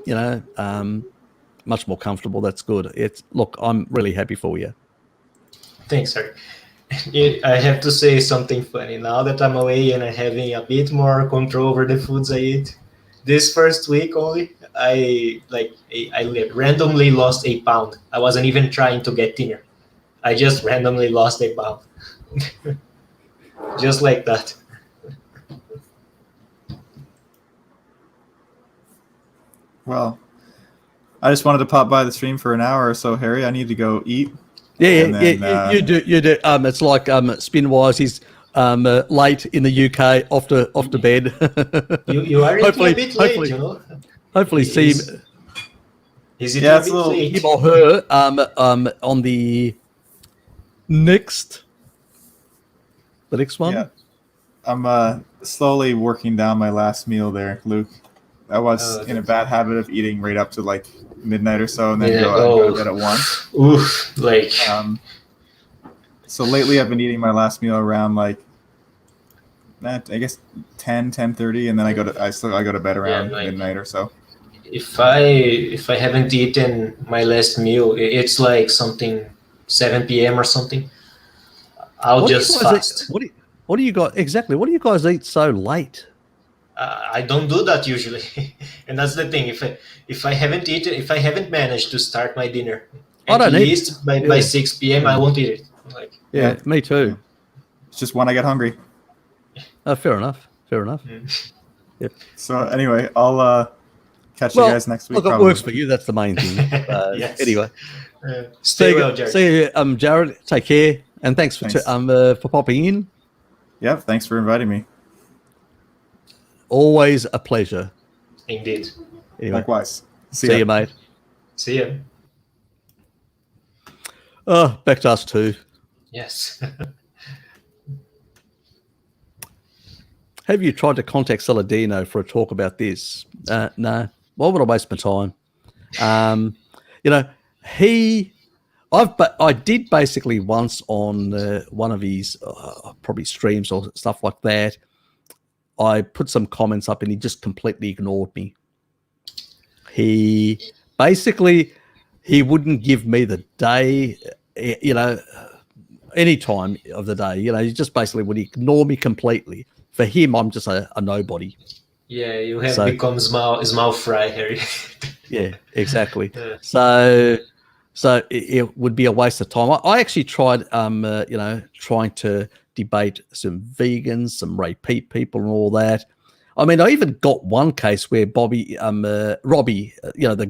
Much more comfortable. That's good. Look, I'm really happy for you. Thanks, sir. I have to say something funny. Now that I'm away and I'm having a bit more control over the foods I eat, this first week only, I randomly lost a pound. I wasn't even trying to get thinner. I just randomly lost a pound. Just like that. Well, I just wanted to pop by the stream for an hour or so, Harry. I need to go eat. Yeah, you do. It's like Spinwise. He's late in the UK, off to bed. You are hopefully, a bit late, you know. Hopefully, see him. Is it a bit late? Him or her on the next one. Yeah, I'm slowly working down my last meal there, Luke. I was in a bad habit of eating right up to like midnight or so, and then go to bed at 1. Oof, like. So lately, I've been eating my last meal around like, I guess 10:30, and then I go to bed around midnight or so. If I haven't eaten my last meal, it's like something 7 p.m. or something. I'll just fast. What do you guys exactly? What do you guys eat so late? I don't do that usually, and that's the thing. If I haven't managed to start my dinner at least by 6 p.m., I won't eat it. Me too. It's just when I get hungry. Fair enough. Yep. So anyway, I'll catch you guys next week. Look, it works for you. That's the main thing. Yes. Anyway, stay well, Jared. See you, Jared. Take care, and thanks for popping in. Yep. Thanks for inviting me. Always a pleasure. Indeed. Anyway, likewise. See you, mate. See you. Back to us too. Yes. Have you tried to contact Saladino for a talk about this? No. Why would I waste my time? I did basically once on one of his probably streams or stuff like that. I put some comments up and he just completely ignored me. He wouldn't give me the day, any time of the day. He just basically would ignore me completely. For him, I'm just a nobody. Yeah, you have become small fry, Harry. Yeah, exactly. So it would be a waste of time. I actually tried, trying to debate some vegans, some repeat people, and all that. I mean, I even got one case where Robbie, the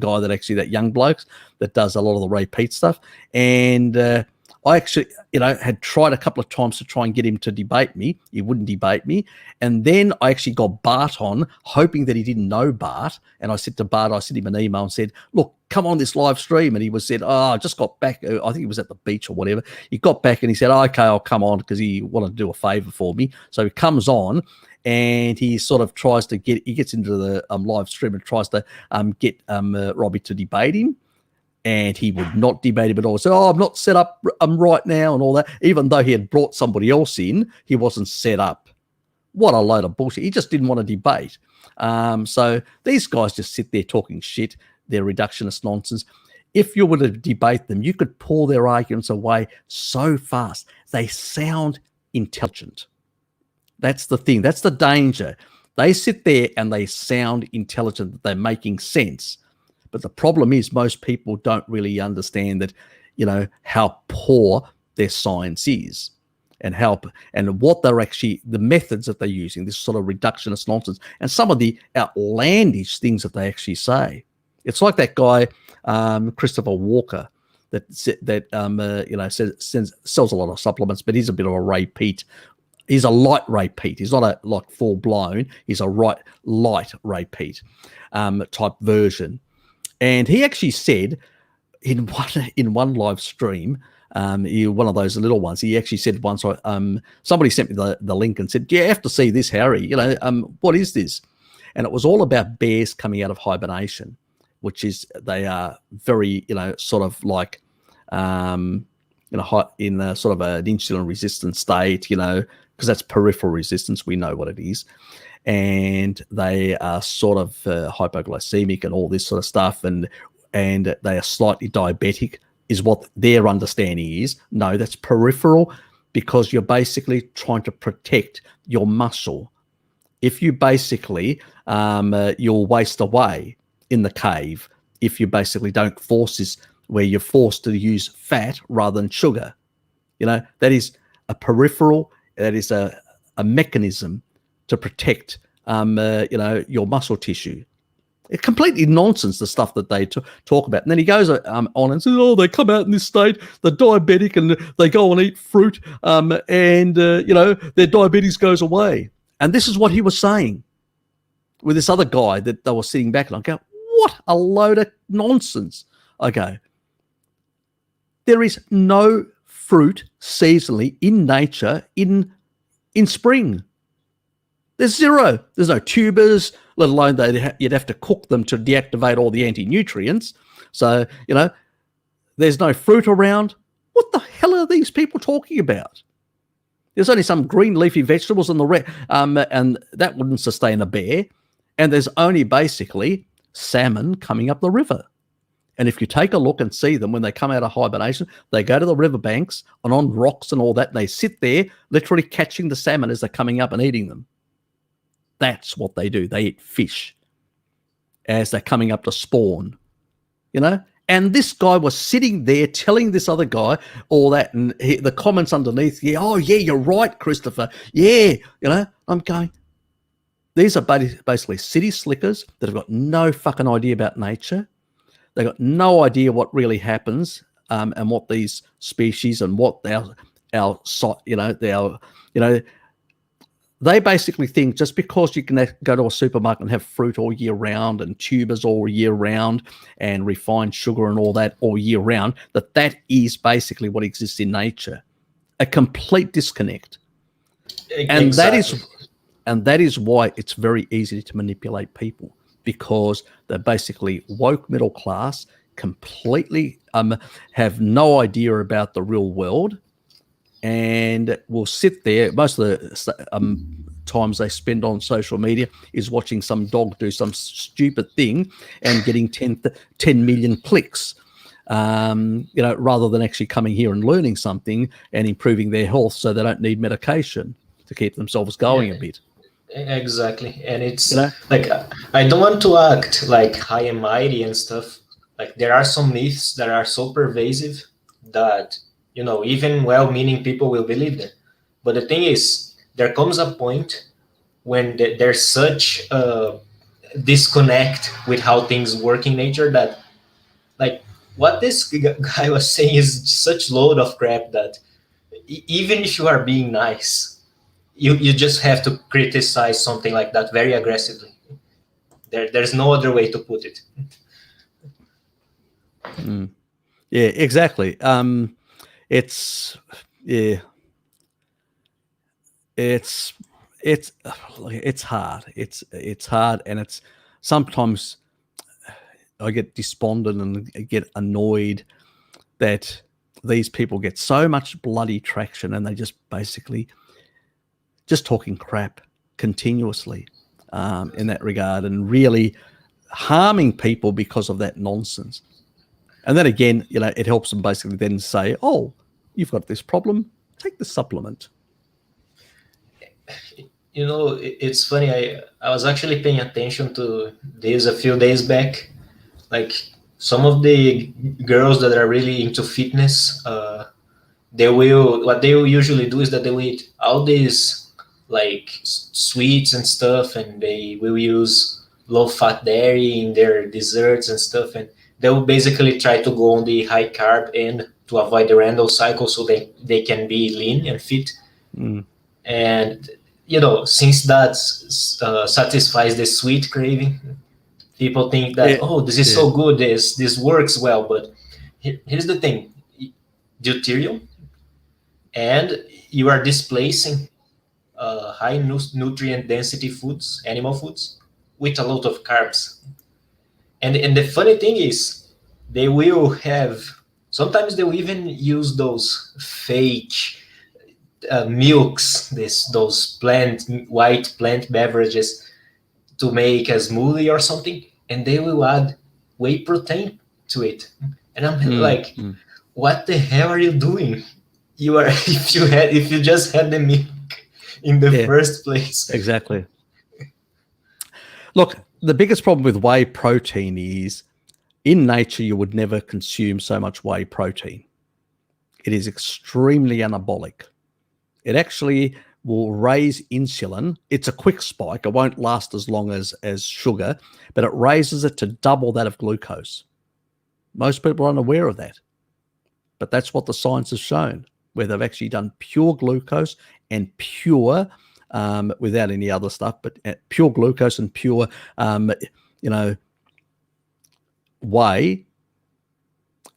guy that young bloke that does a lot of the repeat stuff, and I actually, had tried a couple of times to try and get him to debate me. He wouldn't debate me. And then I actually got Bart on, hoping that he didn't know Bart. And I said to Bart, I sent him an email and said, look, come on this live stream. And he said, I just got back. I think he was at the beach or whatever. He got back and he said, okay, I'll come on, because he wanted to do a favor for me. So he comes on and he sort of he gets into the live stream and tries to get Robbie to debate him. And he would not debate him at all. So, I'm not set up right now and all that. Even though he had brought somebody else in, he wasn't set up. What a load of bullshit. He just didn't want to debate. So these guys just sit there talking shit. They're reductionist nonsense. If you were to debate them, you could pull their arguments away so fast. They sound intelligent. That's the thing. That's the danger. They sit there and they sound intelligent, that they're making sense. But the problem is most people don't really understand that, how poor their science is and what they're actually, the methods that they're using, this sort of reductionist nonsense, and some of the outlandish things that they actually say. It's like that guy, Christopher Walker, that sells a lot of supplements, but he's a bit of a repeat He's a light repeat. He's not a like full blown. He's a light repeat type version. And he actually said in one live stream, one of those little ones, he actually said once, somebody sent me the link and said, "You have to see this, Harry. What is this?" And it was all about bears coming out of hibernation, which is they are very, sort of like, in a sort of an insulin resistant state, because that's peripheral resistance. We know what it is. And they are sort of hypoglycemic and all this sort of stuff. And they are slightly diabetic is what their understanding is. No, that's peripheral, because you're basically trying to protect your muscle. If you basically, you'll waste away in the cave if you basically don't force this, where you're forced to use fat rather than sugar. That is a peripheral, that is a mechanism to protect, your muscle tissue. It's completely nonsense, the stuff that they talk about. And then he goes on and says, "Oh, they come out in this state, they're diabetic, and they go and eat fruit, and their diabetes goes away." And this is what he was saying with this other guy that they were sitting back, and I go, "What a load of nonsense." I go, there is no fruit seasonally in nature in spring. There's zero. There's no tubers, let alone you'd have to cook them to deactivate all the anti-nutrients. So, there's no fruit around. What the hell are these people talking about? There's only some green leafy vegetables and and that wouldn't sustain a bear. And there's only basically salmon coming up the river. And if you take a look and see them when they come out of hibernation, they go to the riverbanks and on rocks and all that, and they sit there literally catching the salmon as they're coming up and eating them. That's what they do. They eat fish as they're coming up to spawn, And this guy was sitting there telling this other guy all that, and the comments underneath, "Yeah, oh yeah, you're right, Christopher. Yeah, I'm going, these are basically city slickers that have got no fucking idea about nature. They've got no idea what really happens, and what these species and what they basically think just because you can go to a supermarket and have fruit all year round and tubers all year round and refined sugar and all that all year round, that is basically what exists in nature. A complete disconnect. Exactly. And that is why it's very easy to manipulate people, because they're basically woke middle class, completely have no idea about the real world, and will sit there. Most of the times they spend on social media is watching some dog do some stupid thing and getting 10 million clicks, rather than actually coming here and learning something and improving their health so they don't need medication to keep themselves going a bit. Exactly. And it's like, I don't want to act like high and mighty and stuff. Like, there are some myths that are so pervasive that even well-meaning people will believe them. But the thing is, there comes a point when there's such a disconnect with how things work in nature that, like, what this guy was saying is such load of crap that even if you are being nice, you just have to criticize something like that very aggressively. There's no other way to put it. Yeah, exactly. It's hard. It's hard, and it's sometimes I get despondent and get annoyed that these people get so much bloody traction, and they just basically just talking crap continuously in that regard, and really harming people because of that nonsense. And then again, it helps them basically then say, "Oh, you've got this problem, take the supplement." It's funny. I was actually paying attention to this a few days back. Like, some of the girls that are really into fitness, what they will usually do is that they will eat all these like sweets and stuff, and they will use low-fat dairy in their desserts and stuff, and they will basically try to go on the high carb end to avoid the random cycle so they can be lean and fit. And since that satisfies the sweet craving, people think that, oh, this is so good, this works well. But here's the thing: deuterium, and you are displacing high nutrient density foods, animal foods, with a lot of carbs. And the funny thing is, they will have, sometimes they will even use those fake milks, those white plant beverages to make a smoothie or something, and they will add whey protein to it. And I'm like, what the hell are you doing? You are if you just had the milk in the first place. Exactly. Look, the biggest problem with whey protein is, in nature, you would never consume so much whey protein. It is extremely anabolic. It actually will raise insulin. It's a quick spike. It won't last as long as sugar, but it raises it to double that of glucose. Most people aren't aware of that, but that's what the science has shown, where they've actually done pure glucose and pure, without any other stuff, but pure glucose and pure, whey,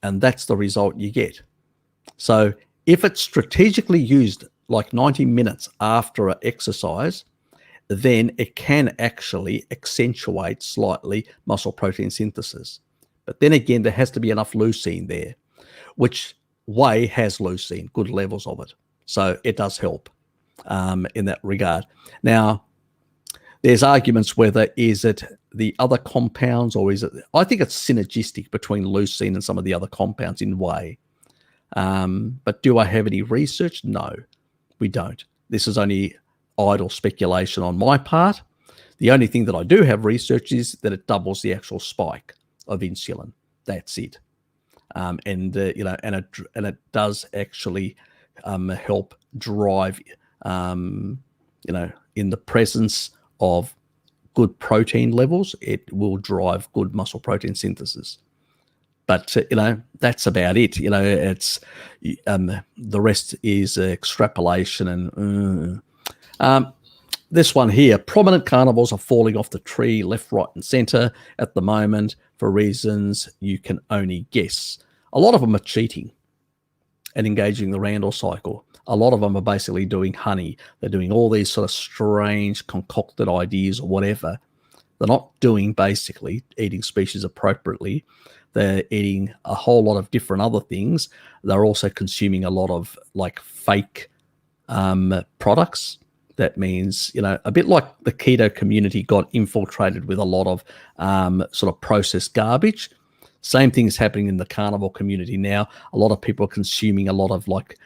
and that's the result you get. So if it's strategically used like 90 minutes after an exercise, then it can actually accentuate slightly muscle protein synthesis. But then again, there has to be enough leucine there, which whey has leucine, good levels of it. So it does help in that regard. Now, there's arguments whether is it the other compounds, or is it, I think it's synergistic between leucine and some of the other compounds in whey. But do I have any research? No, we don't. This is only idle speculation on my part. The only thing that I do have research is that it doubles the actual spike of insulin. That's it. And it does actually help drive, in the presence of good protein levels, it will drive good muscle protein synthesis. But, that's about it. It's the rest is extrapolation. And this one here, prominent carnivores are falling off the tree left, right, and center at the moment for reasons you can only guess. A lot of them are cheating and engaging the Randall cycle. A lot of them are basically doing honey. They're doing all these sort of strange concocted ideas or whatever. They're not doing basically eating species appropriately. They're eating a whole lot of different other things. They're also consuming a lot of like fake products. That means, a bit like the keto community got infiltrated with a lot of sort of processed garbage. Same thing is happening in the carnivore community now. A lot of people are consuming a lot of like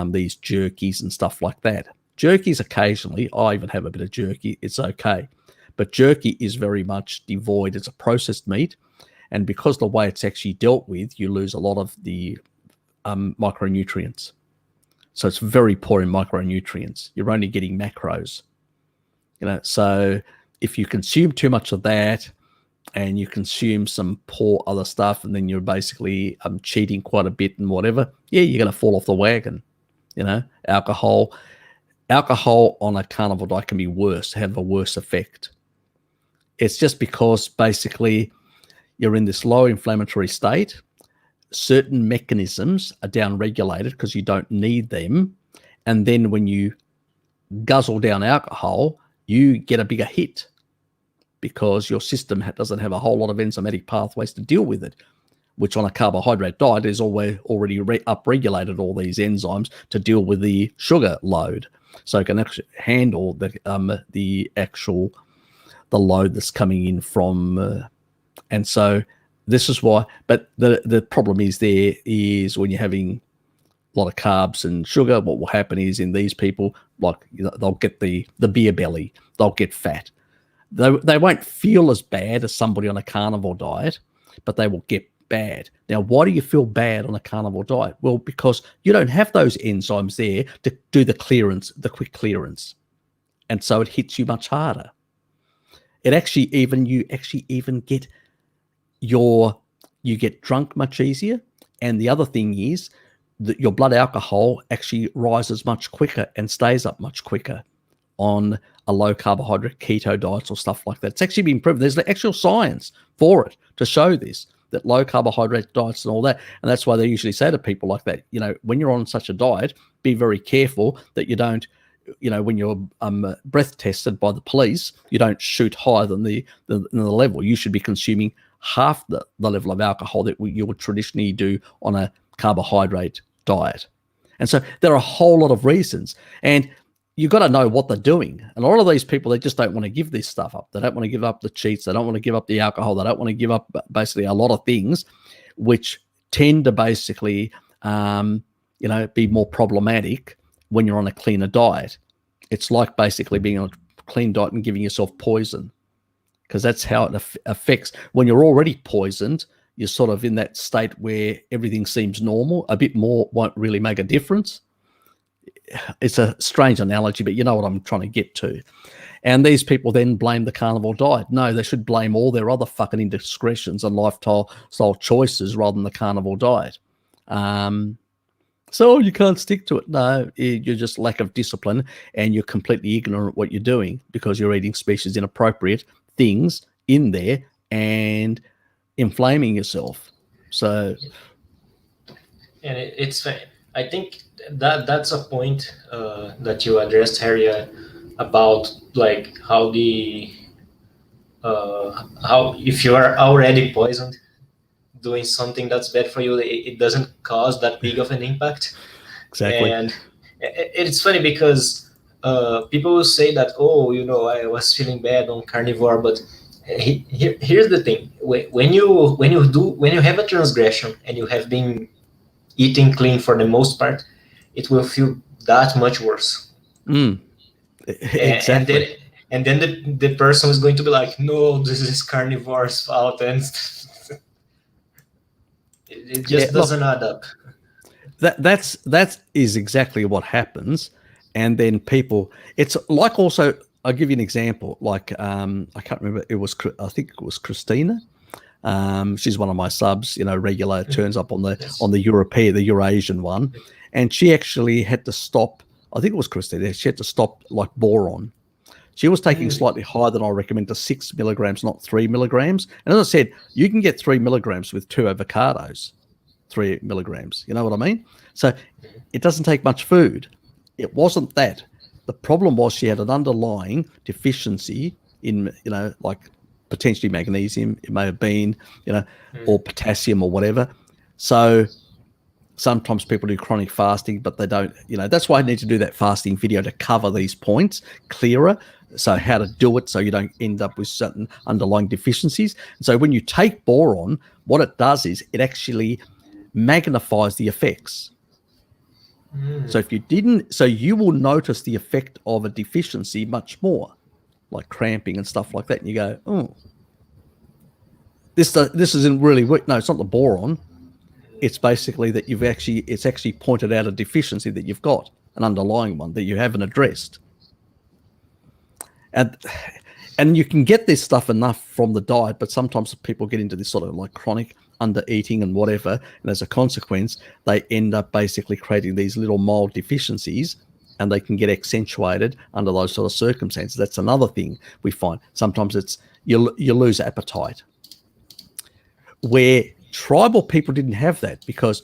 these jerkies and stuff like that. Jerkies occasionally, I even have a bit of jerky, it's okay. But jerky is very much devoid. It's a processed meat. And because the way it's actually dealt with, you lose a lot of the micronutrients. So it's very poor in micronutrients. You're only getting macros. So if you consume too much of that and you consume some poor other stuff, and then you're basically cheating quite a bit and whatever, you're going to fall off the wagon. Alcohol on a carnivore diet can be worse, have a worse effect. It's just because basically you're in this low inflammatory state. Certain mechanisms are downregulated because you don't need them. And then when you guzzle down alcohol, you get a bigger hit because your system doesn't have a whole lot of enzymatic pathways to deal with it, which on a carbohydrate diet is already upregulated all these enzymes to deal with the sugar load. So it can actually handle the load that's coming in from, and so this is why. But the problem is when you're having a lot of carbs and sugar, what will happen is in these people, they'll get the beer belly, they'll get fat. They won't feel as bad as somebody on a carnivore diet, but they will get bad. Now, why do you feel bad on a carnivore diet? Well, because you don't have those enzymes there to do the quick clearance. And so it hits you much harder. You get drunk much easier. And the other thing is, your blood alcohol actually rises much quicker and stays up much quicker on a low carbohydrate keto diets or stuff like that. It's actually been proven. There's the actual science for it to show this, that low carbohydrate diets and all that. And that's why they usually say to people like that, when you're on such a diet, be very careful that you don't, when you're breath tested by the police, you don't shoot higher than the level. You should be consuming half the level of alcohol that you would traditionally do on a carbohydrate diet. And so there are a whole lot of reasons. And you've got to know what they're doing. And a lot of these people, they just don't want to give this stuff up. They don't want to give up the cheats. They don't want to give up the alcohol. They don't want to give up basically a lot of things which tend to basically, be more problematic when you're on a cleaner diet. It's like basically being on a clean diet and giving yourself poison, because that's how it affects. When you're already poisoned, you're sort of in that state where everything seems normal. A bit more won't really make a difference. It's a strange analogy, but you know what I'm trying to get to. And these people then blame the carnivore diet. No, they should blame all their other fucking indiscretions and lifestyle choices rather than the carnivore diet. So you can't stick to it. No, you're just lack of discipline, and you're completely ignorant what you're doing because you're eating species inappropriate things in there and inflaming yourself. So, and it's I think that's a point that you addressed, Harry, about like how if you are already poisoned, doing something that's bad for you, it doesn't cause that big of an impact. Exactly. And it's funny because people will say that, I was feeling bad on carnivore, but here's the thing: when you have a transgression and you have been eating clean for the most part, it will feel that much worse. Exactly. And then the person is going to be like, no, this is carnivore's fault, and it just doesn't add up. That is exactly what happens. And then people, it's like, also, I'll give you an example. Like, I can't remember. I think it was Christina. She's one of my subs, regular, turns up on the Eurasian one. And she actually had to stop. I think it was Christina. She had to stop like boron. She was taking slightly higher than I recommend, to 6 milligrams, not 3 milligrams. And as I said, you can get 3 milligrams with 2 avocados, 3 milligrams. You know what I mean? So it doesn't take much food. It wasn't that. The problem was she had an underlying deficiency in, like potentially magnesium, it may have been, or potassium or whatever. So sometimes people do chronic fasting, but they don't, that's why I need to do that fasting video to cover these points clearer. So how to do it so you don't end up with certain underlying deficiencies. And so when you take boron, what it does is it actually magnifies the effects. So if you didn't, so you will notice the effect of a deficiency much more, like cramping and stuff like that. And you go, oh, this isn't really work. No, it's not the boron. It's basically that it's actually pointed out a deficiency that you've got, an underlying one that you haven't addressed. And you can get this stuff enough from the diet, but sometimes people get into this sort of like chronic under eating and whatever, and as a consequence, they end up basically creating these little mild deficiencies, and they can get accentuated under those sort of circumstances. That's another thing we find. Sometimes it's you lose appetite. Where tribal people didn't have that, because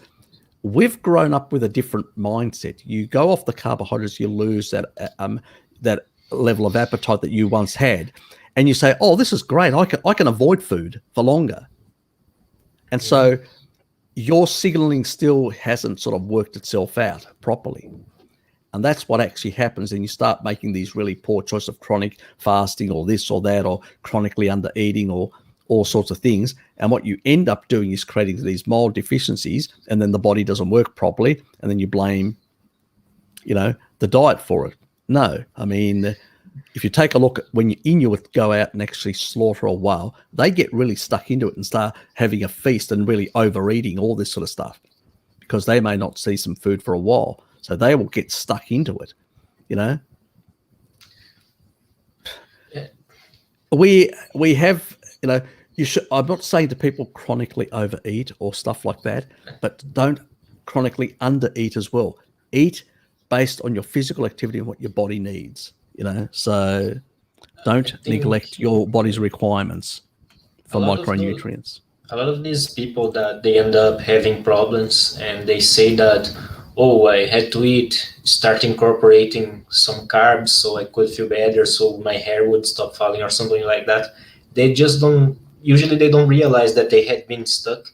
we've grown up with a different mindset. You go off the carbohydrates, you lose that level of appetite that you once had, and you say, oh, this is great, I can avoid food for longer. And so your signaling still hasn't sort of worked itself out properly. And that's what actually happens. And you start making these really poor choice of chronic fasting or this or that, or chronically under eating, or all sorts of things. And what you end up doing is creating these mild deficiencies, and then the body doesn't work properly. And then you blame, the diet for it. No, I mean, if you take a look at when Inuit go out and actually slaughter a whale, they get really stuck into it and start having a feast and really overeating, all this sort of stuff, because they may not see some food for a while. So they will get stuck into it, Yeah. We have, I'm not saying to people chronically overeat or stuff like that, but don't chronically undereat as well. Eat based on your physical activity and what your body needs, so don't neglect your body's requirements for micronutrients. A lot of these people that they end up having problems and they say that, oh, I had to start incorporating some carbs so I could feel better, so my hair would stop falling or something like that. They just usually they don't realize that they had been stuck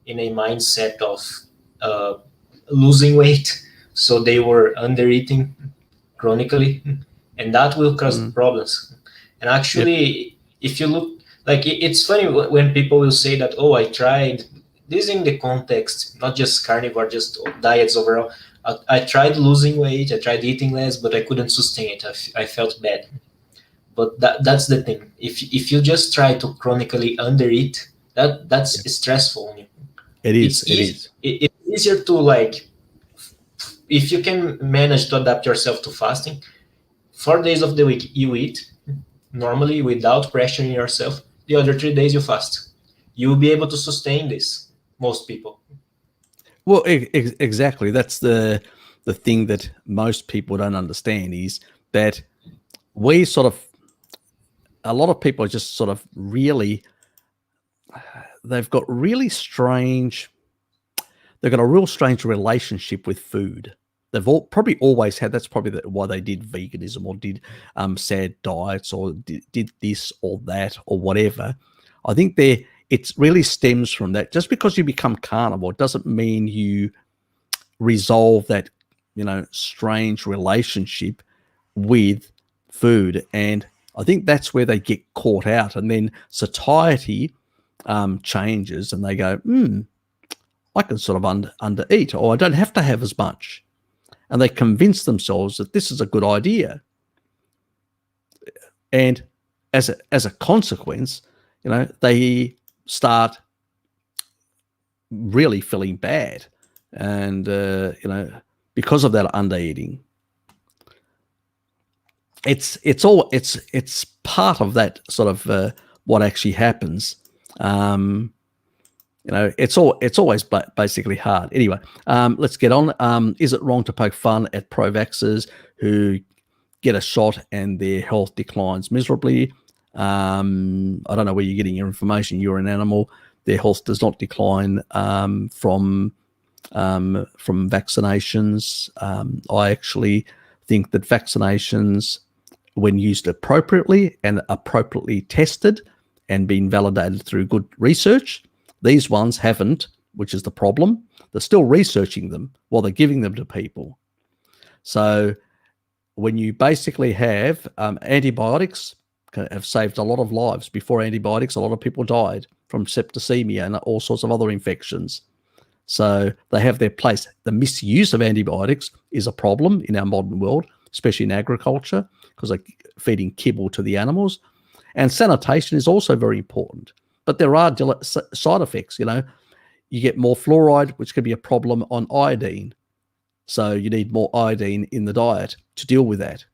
in a mindset of losing weight. So they were under-eating chronically, and that will cause problems. And actually, if you look, like, it's funny when people will say that, oh, I tried this in the context, not just carnivore, just diets overall. I tried losing weight, I tried eating less, but I couldn't sustain it. I felt bad. But that's the thing. If you just try to chronically undereat, that's stressful. It is. It's easier to, like, if you can manage to adapt yourself to fasting, 4 days of the week you eat normally without pressuring yourself. The other 3 days you fast. You will be able to sustain this. Most people. Well, exactly. That's the thing that most people don't understand, is that a lot of people are just sort of really, they've got a real strange relationship with food. They've probably always had. That's probably why they did veganism or did sad diets or did this or that or whatever. I think it really stems from that. Just because you become carnivore doesn't mean you resolve that, strange relationship with food. And I think that's where they get caught out. And then satiety changes and they go, I can sort of undereat, or I don't have to have as much. And they convince themselves that this is a good idea. And as a consequence, they start really feeling bad. And, because of that undereating, it's part of that sort of what actually happens. It's always basically hard. Anyway, let's get on. Is it wrong to poke fun at pro-vaxxers who get a shot and their health declines miserably? I don't know where you're getting your information. You're an animal. Their health does not decline from vaccinations. I actually think that vaccinations, when used appropriately and appropriately tested and been validated through good research, these ones haven't, which is the problem. They're still researching them while they're giving them to people. So when you basically have antibiotics have saved a lot of lives. Before antibiotics, a lot of people died from septicemia and all sorts of other infections. So they have their place. The misuse of antibiotics is a problem in our modern world, especially in agriculture, because they're feeding kibble to the animals. And sanitation is also very important. But there are side effects, You get more fluoride, which could be a problem on iodine. So you need more iodine in the diet to deal with that.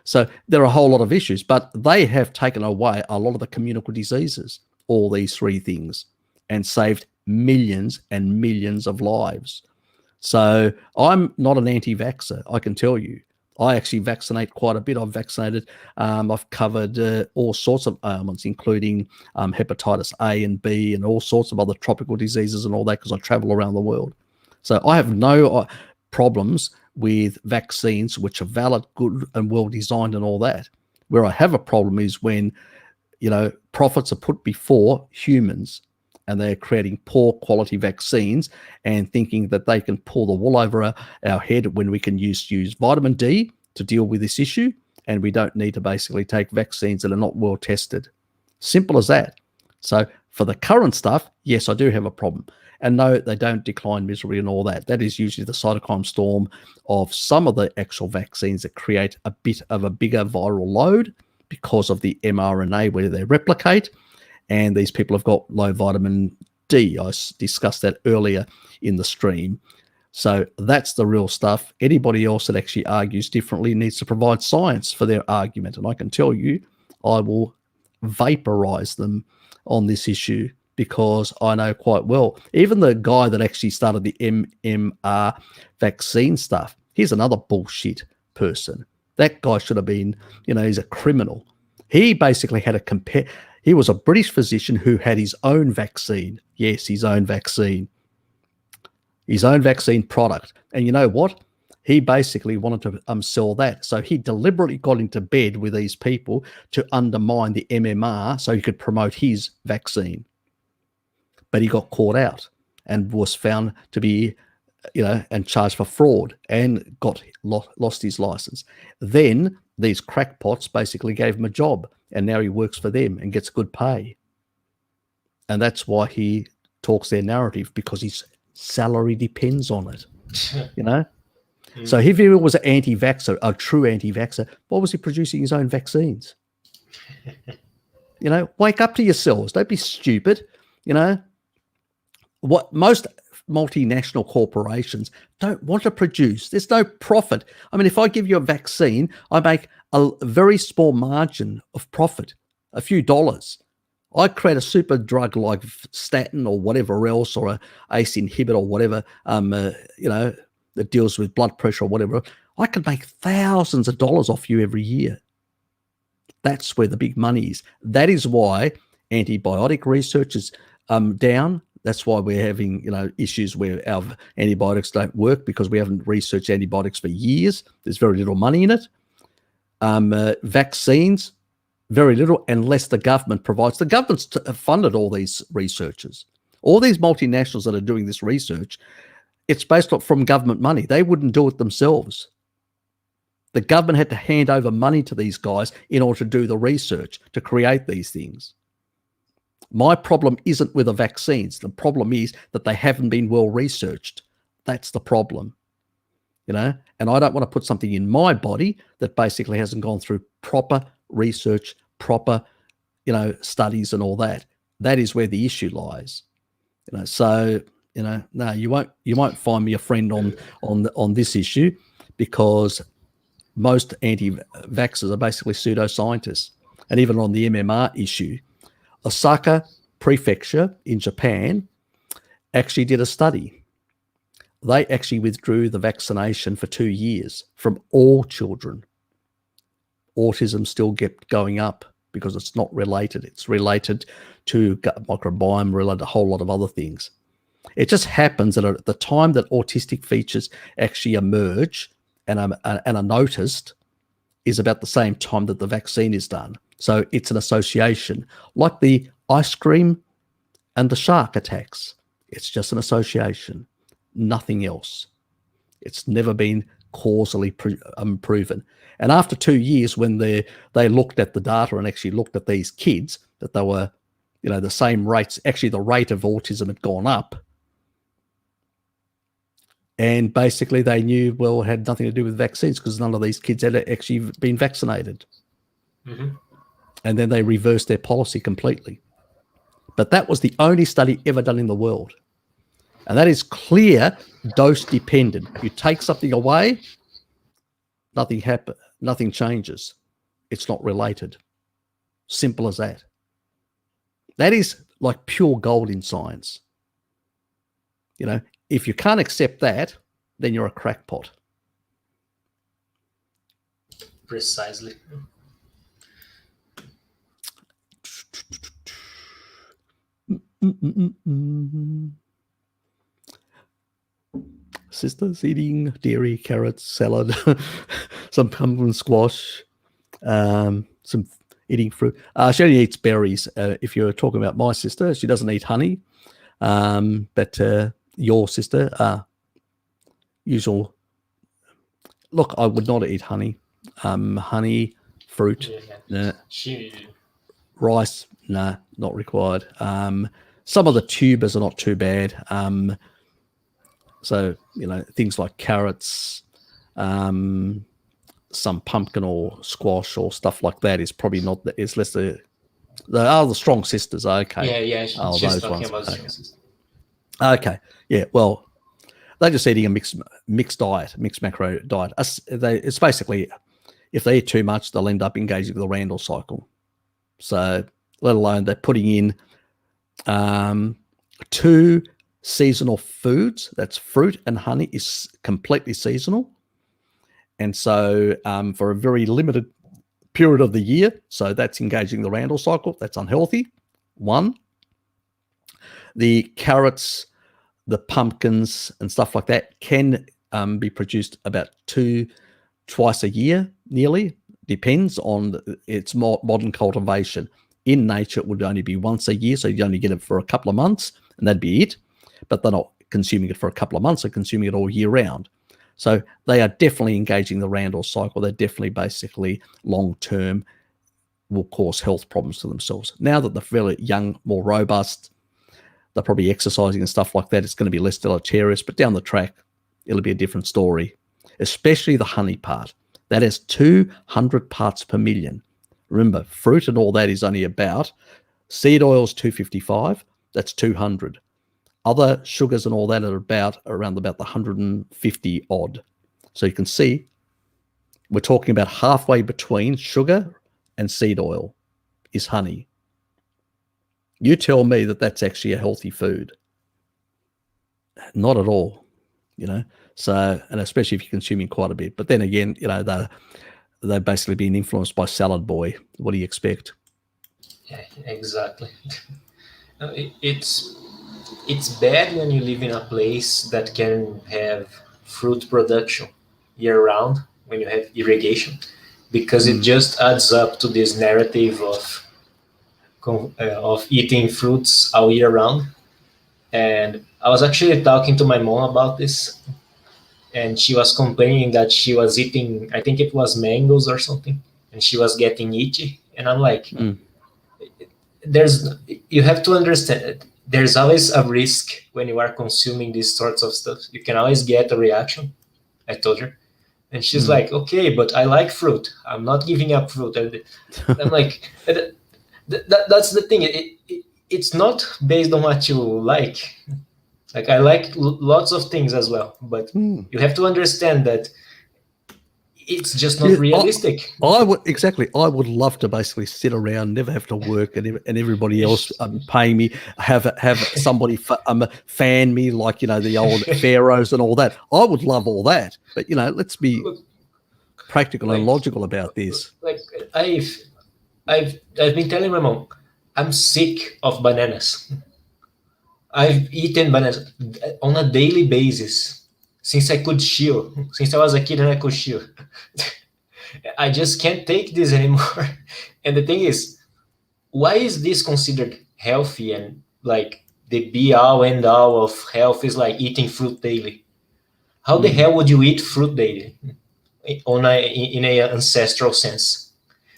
So there are a whole lot of issues, but they have taken away a lot of the communicable diseases, all these three things, and saved millions and millions of lives. So I'm not an anti-vaxxer, I can tell you. I actually vaccinate quite a bit. I've vaccinated, I've covered all sorts of ailments, including hepatitis A and B and all sorts of other tropical diseases and all that, because I travel around the world. So I have no problems with vaccines, which are valid, good and well designed and all that. Where I have a problem is when, profits are put before humans and they're creating poor quality vaccines and thinking that they can pull the wool over our head when we can use vitamin D to deal with this issue, and we don't need to basically take vaccines that are not well tested. Simple as that. So for the current stuff, yes, I do have a problem. And no, they don't decline miserably and all that. That is usually the cytokine storm of some of the actual vaccines that create a bit of a bigger viral load because of the mRNA where they replicate. And these people have got low vitamin D. I discussed that earlier in the stream. So that's the real stuff. Anybody else that actually argues differently needs to provide science for their argument. And I can tell you, I will vaporize them on this issue because I know quite well. Even the guy that actually started the MMR vaccine stuff, he's another bullshit person. That guy should have been, he's a criminal. He basically had he was a British physician who had his own vaccine. Yes, his own vaccine product. And you know what? He basically wanted to sell that. So he deliberately got into bed with these people to undermine the MMR so he could promote his vaccine. But he got caught out and was found to be, and charged for fraud and lost his license. Then these crackpots basically gave him a job, and now he works for them and gets good pay. And that's why he talks their narrative, because his salary depends on it, So if he was an anti-vaxxer, a true anti-vaxxer, why was he producing his own vaccines? Wake up to yourselves. Don't be stupid. What most multinational corporations don't want to produce. There's no profit. I mean, if I give you a vaccine, I make a very small margin of profit, a few dollars. I create a super drug like statin or whatever else, or a ACE inhibitor or whatever, that deals with blood pressure or whatever. I can make thousands of dollars off you every year. That's where the big money is. That is why antibiotic research is down. That's why we're having, issues where our antibiotics don't work, because we haven't researched antibiotics for years. There's very little money in it. Vaccines, very little, unless the government provides. The government's funded all these researchers. All these multinationals that are doing this research, it's based from government money. They wouldn't do it themselves. The government had to hand over money to these guys in order to do the research, to create these things. My problem isn't with the vaccines. The problem is that they haven't been well researched. That's the problem, and I don't want to put something in my body that basically hasn't gone through proper research, proper, studies and all that. That is where the issue lies, So, no, you won't find me a friend on this issue, because most anti-vaxxers are basically pseudoscientists. And even on the MMR issue, Osaka Prefecture in Japan actually did a study. They actually withdrew the vaccination for 2 years from all children. Autism still kept going up because it's not related. It's related to gut microbiome, related to a whole lot of other things. It just happens that at the time that autistic features actually emerge and are noticed is about the same time that the vaccine is done. So it's an association, like the ice cream and the shark attacks. It's just an association, nothing else. It's never been causally proven. And after 2 years, when they looked at the data and actually looked at these kids, that they were, the same rates, actually the rate of autism had gone up. And basically they knew, well, it had nothing to do with vaccines, because none of these kids had actually been vaccinated. Mm-hmm. And then they reversed their policy completely. But that was the only study ever done in the world. And that is clear dose dependent. You take something away, nothing happens, nothing changes. It's not related. Simple as that. That is like pure gold in science. If you can't accept that, then you're a crackpot. Precisely. Sisters eating dairy, carrots, salad, some pumpkin squash, some eating fruit. She only eats berries. If you're talking about my sister, she doesn't eat honey. But your sister, usual. Look, I would not eat honey. Honey, fruit, nah. Rice, nah, not required. Some of the tubers are not too bad. So, things like carrots, some pumpkin or squash or stuff like that is probably not, it's less the strong sisters. Okay. Yeah. She's talking about strong sisters. Okay. Yeah. Well, they're just eating a mixed diet, mixed macro diet. It's basically, if they eat too much, they'll end up engaging with the Randall cycle. So, let alone they're putting in Two seasonal foods, that's fruit and honey, is completely seasonal. And so for a very limited period of the year, so that's engaging the Randall cycle, that's unhealthy. One, the carrots, the pumpkins and stuff like that can be produced about twice a year, nearly. Depends on its modern cultivation. In nature, it would only be once a year, so you only get it for a couple of months, and that'd be it. But they're not consuming it for a couple of months; they're consuming it all year round. So they are definitely engaging the Randall cycle. They're definitely basically long-term will cause health problems to themselves. Now that they're fairly young, more robust, they're probably exercising and stuff like that, it's going to be less deleterious. But down the track, it'll be a different story, especially the honey part. That is 200 parts per million. Remember, fruit and all that is only about, seed oil's 255, that's 200. Other sugars and all that are around about the 150 odd. So you can see, we're talking about halfway between sugar and seed oil is honey. You tell me that that's actually a healthy food. Not at all, you know. So, and especially if you're consuming quite a bit. But then again, you know, they're basically being influenced by Salad Boy. What do you expect? Yeah, exactly. It's bad when you live in a place that can have fruit production year round when you have irrigation, because it just adds up to this narrative of eating fruits all year round. And I was actually talking to my mom about this, and she was complaining that she was eating, I think it was mangoes or something, and she was getting itchy. And I'm like, you have to understand that there's always a risk when you are consuming these sorts of stuff. You can always get a reaction. I told her. And she's like, okay, but I like fruit. I'm not giving up fruit. I'm like, that's the thing. It's not based on what you like. Like, I like lots of things as well, but you have to understand that it's just not realistic. I would love to basically sit around, never have to work, and everybody else paying me, have somebody fan me like, you know, the old pharaohs and all that. I would love all that, but you know, let's be practical and logical about this. Like I've been telling my mom, I'm sick of bananas. I've eaten bananas on a daily basis since I could chew. Since I was a kid and I could chew. I just can't take this anymore. And the thing is, why is this considered healthy? And like the be all end all of health is like eating fruit daily. How the hell would you eat fruit daily in a ancestral sense?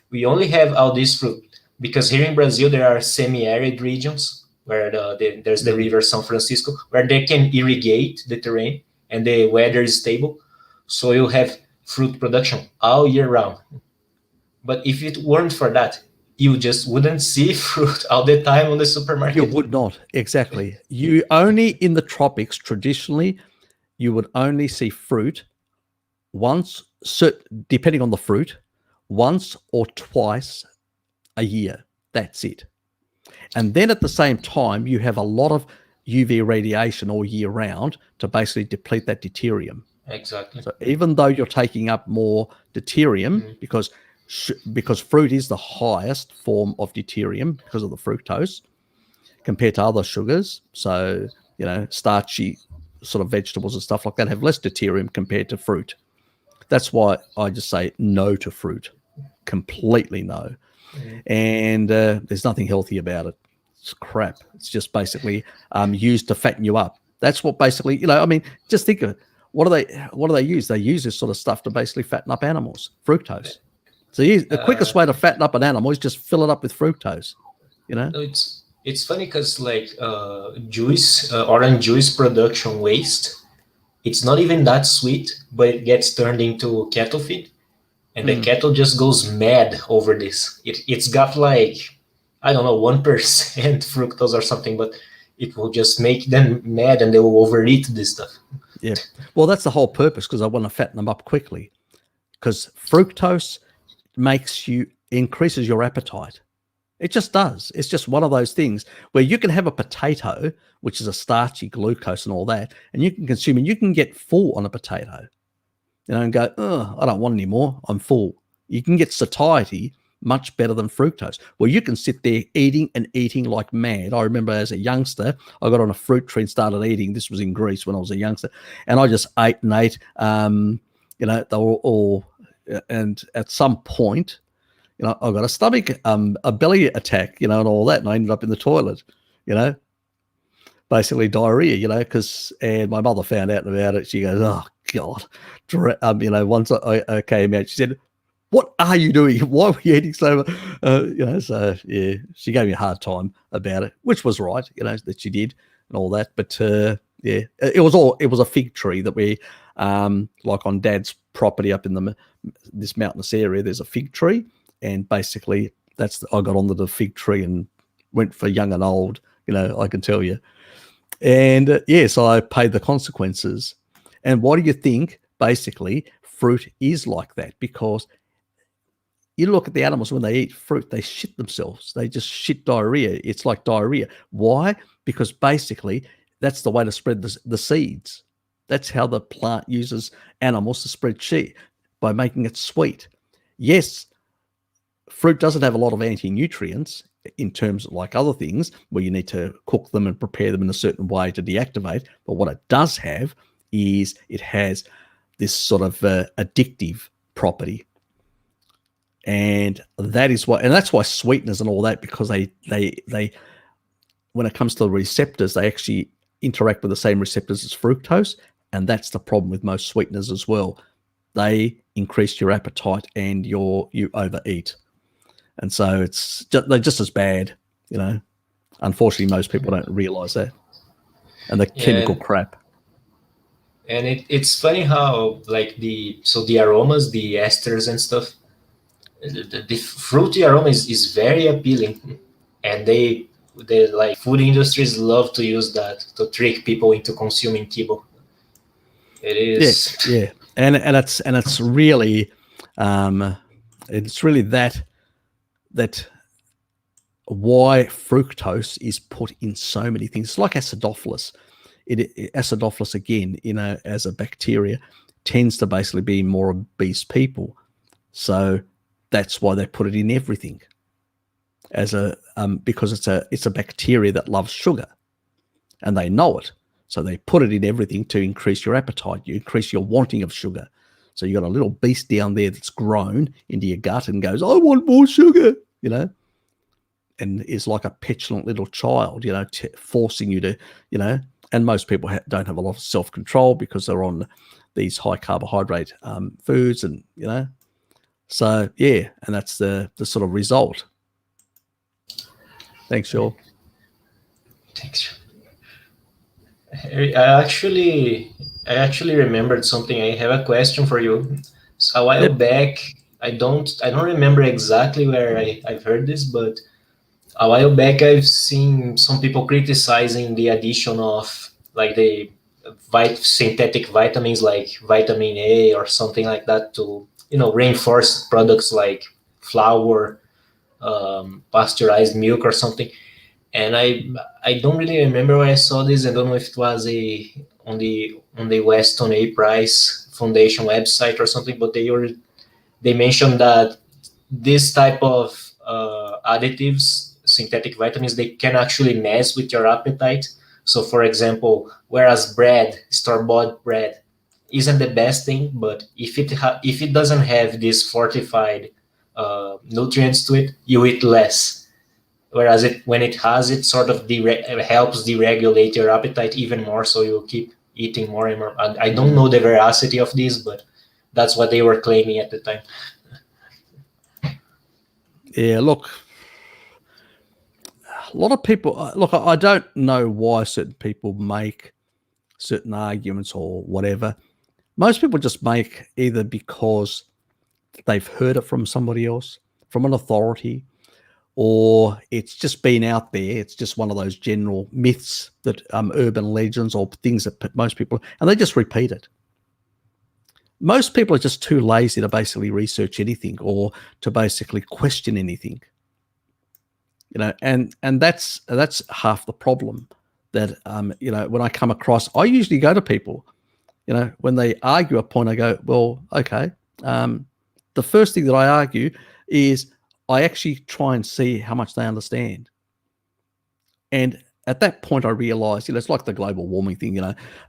We only have all this fruit because here in Brazil there are semi-arid regions where there's the river São Francisco, where they can irrigate the terrain and the weather is stable. So you have fruit production all year round. But if it weren't for that, you just wouldn't see fruit all the time on the supermarket. You would not, exactly. You only, in the tropics, traditionally, you would only see fruit once, depending on the fruit, once or twice a year. That's it. And then at the same time, you have a lot of UV radiation all year round to basically deplete that deuterium. Exactly. So even though you're taking up more deuterium, because fruit is the highest form of deuterium because of the fructose compared to other sugars. So, you know, starchy sort of vegetables and stuff like that have less deuterium compared to fruit. That's why I just say no to fruit. Completely no. And there's nothing healthy about it. It's crap. It's just basically used to fatten you up. That's what basically, you know, I mean, just think of it. What do they use? They use this sort of stuff to basically fatten up animals, fructose. So the quickest way to fatten up an animal is just fill it up with fructose, you know? It's funny because like orange juice production waste, it's not even that sweet, but it gets turned into cattle feed. And the cattle just goes mad over this. It's got like, I don't know, 1% fructose or something, but it will just make them mad and they will overeat this stuff. Yeah. Well, that's the whole purpose, because I want to fatten them up quickly. Because fructose increases your appetite. It just does. It's just one of those things where you can have a potato, which is a starchy glucose and all that, and you can consume it. You can get full on a potato, and go, oh, I don't want any more. I'm full. You can get satiety much better than fructose. Well, you can sit there eating and eating like mad. I remember as a youngster, I got on a fruit tree and started eating. This was in Greece when I was a youngster, and I just ate and ate. They were all, and at some point, I got a stomach, a belly attack, and all that, and I ended up in the toilet, basically diarrhea, because, and my mother found out about it. She goes, oh God, once I came out, she said, what are you doing? Why were you eating so much? So yeah, she gave me a hard time about it, which was right, that she did and all that. But yeah, it was a fig tree that we, like on Dad's property up in this mountainous area, there's a fig tree. And basically, I got onto the fig tree and went for young and old, I can tell you. And so I paid the consequences. And what do you think? Basically, fruit is like that, because you look at the animals when they eat fruit, they shit themselves. They just shit diarrhea. It's like diarrhea. Why? Because basically, that's the way to spread the seeds. That's how the plant uses animals to spread seed, by making it sweet. Yes, fruit doesn't have a lot of anti-nutrients in terms of like other things where you need to cook them and prepare them in a certain way to deactivate. But what it does have is it has this sort of addictive property. And that's why sweeteners and all that, because they when it comes to the receptors, they actually interact with the same receptors as fructose. And that's the problem with most sweeteners as well. They increase your appetite and you overeat. And so they're just as bad, Unfortunately, most people don't realize that. And the chemical crap. And it's funny how the aromas, the esters and stuff, the fruity aroma is very appealing, and the food industries love to use that to trick people into consuming kibble. It is, yeah, and it's really that why fructose is put in so many things. It's like acidophilus. Acidophilus again, as a bacteria, tends to basically be more obese people. So that's why they put it in everything, because it's a bacteria that loves sugar, and they know it. So they put it in everything to increase your appetite. You increase your wanting of sugar. So you got a little beast down there that's grown into your gut and goes, I want more sugar, and is like a petulant little child, forcing you to, and most people don't have a lot of self-control because they're on these high carbohydrate foods, and, so yeah, and that's the sort of result. Thanks, Shaw. Thanks. I actually remembered something. I have a question for you. So a while back, I don't remember exactly where I've heard this, but a while back I've seen some people criticizing the addition of the synthetic vitamins like vitamin A or something like that to reinforce products like flour, pasteurized milk or something. And I don't really remember where I saw this. I don't know if it was on the Weston A. Price Foundation website or something, but they mentioned that this type of additives, synthetic vitamins, they can actually mess with your appetite. So, for example, whereas store-bought bread, isn't the best thing, but if it doesn't have these fortified nutrients to it, you eat less. Whereas when it has it, sort of helps deregulate your appetite even more, so you'll keep eating more and more. And I don't know the veracity of this, but that's what they were claiming at the time. Yeah, look, a lot of people, I don't know why certain people make certain arguments or whatever. Most people just make either because they've heard it from somebody else, from an authority, or it's just been out there. It's just one of those general myths that urban legends or things that most people, and they just repeat it. Most people are just too lazy to basically research anything or to basically question anything. and that's half the problem. That when I come across, I usually go to people, when they argue a point, I go, well, okay. The first thing that I argue is I actually try and see how much they understand. And at that point, I realized, it's like the global warming thing,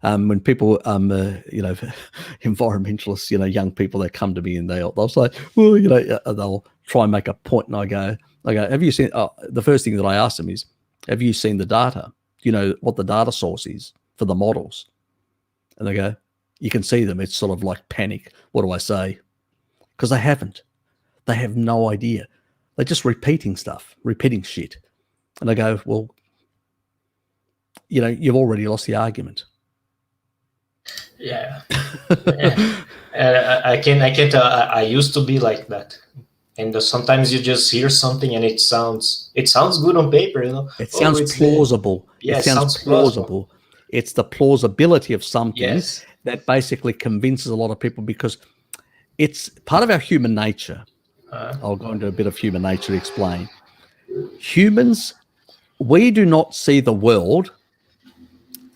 when people, environmentalists, young people, they come to me and they'll say, well, they'll try and make a point, and I go, have you seen, the first thing that I ask them is, have you seen the data? Do you know what the data source is for the models? And they go, you can see them. It's sort of like panic. What do I say? Because they haven't. They have no idea. They're just repeating shit. And I go, well, you've already lost the argument. Yeah. I can't. I used to be like that. And sometimes you just hear something and it sounds good on paper, It sounds plausible. Yeah, it sounds plausible. It's the plausibility of something that basically convinces a lot of people, because it's part of our human nature. I'll go into a bit of human nature to explain. Humans, we do not see the world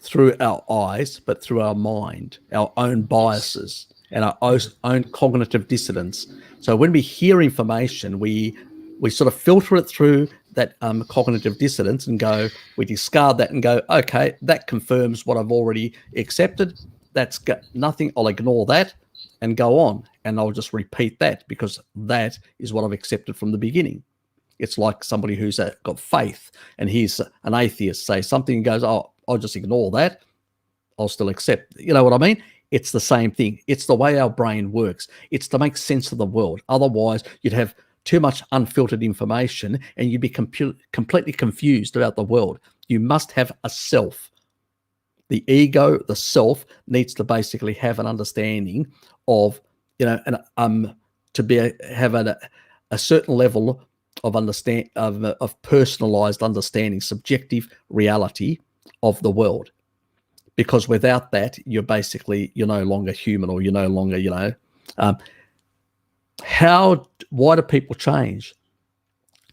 through our eyes, but through our mind, our own biases, and our own cognitive dissonance. So when we hear information, we sort of filter it through that cognitive dissonance and we discard that and go, okay, that confirms what I've already accepted. That's got nothing. I'll ignore that and go on. And I'll just repeat that because that is what I've accepted from the beginning. It's like somebody who's got faith and he's an atheist, say something and goes, oh, I'll just ignore that. I'll still accept. You know what I mean? It's the same thing. It's the way our brain works. It's to make sense of the world. Otherwise, you'd have too much unfiltered information and you'd be completely confused about the world. You must have a self. The ego, the self, needs to basically have an understanding of, have a certain level of of personalized understanding, subjective reality of the world. Because without that, you're no longer human, or you're no longer, why do people change?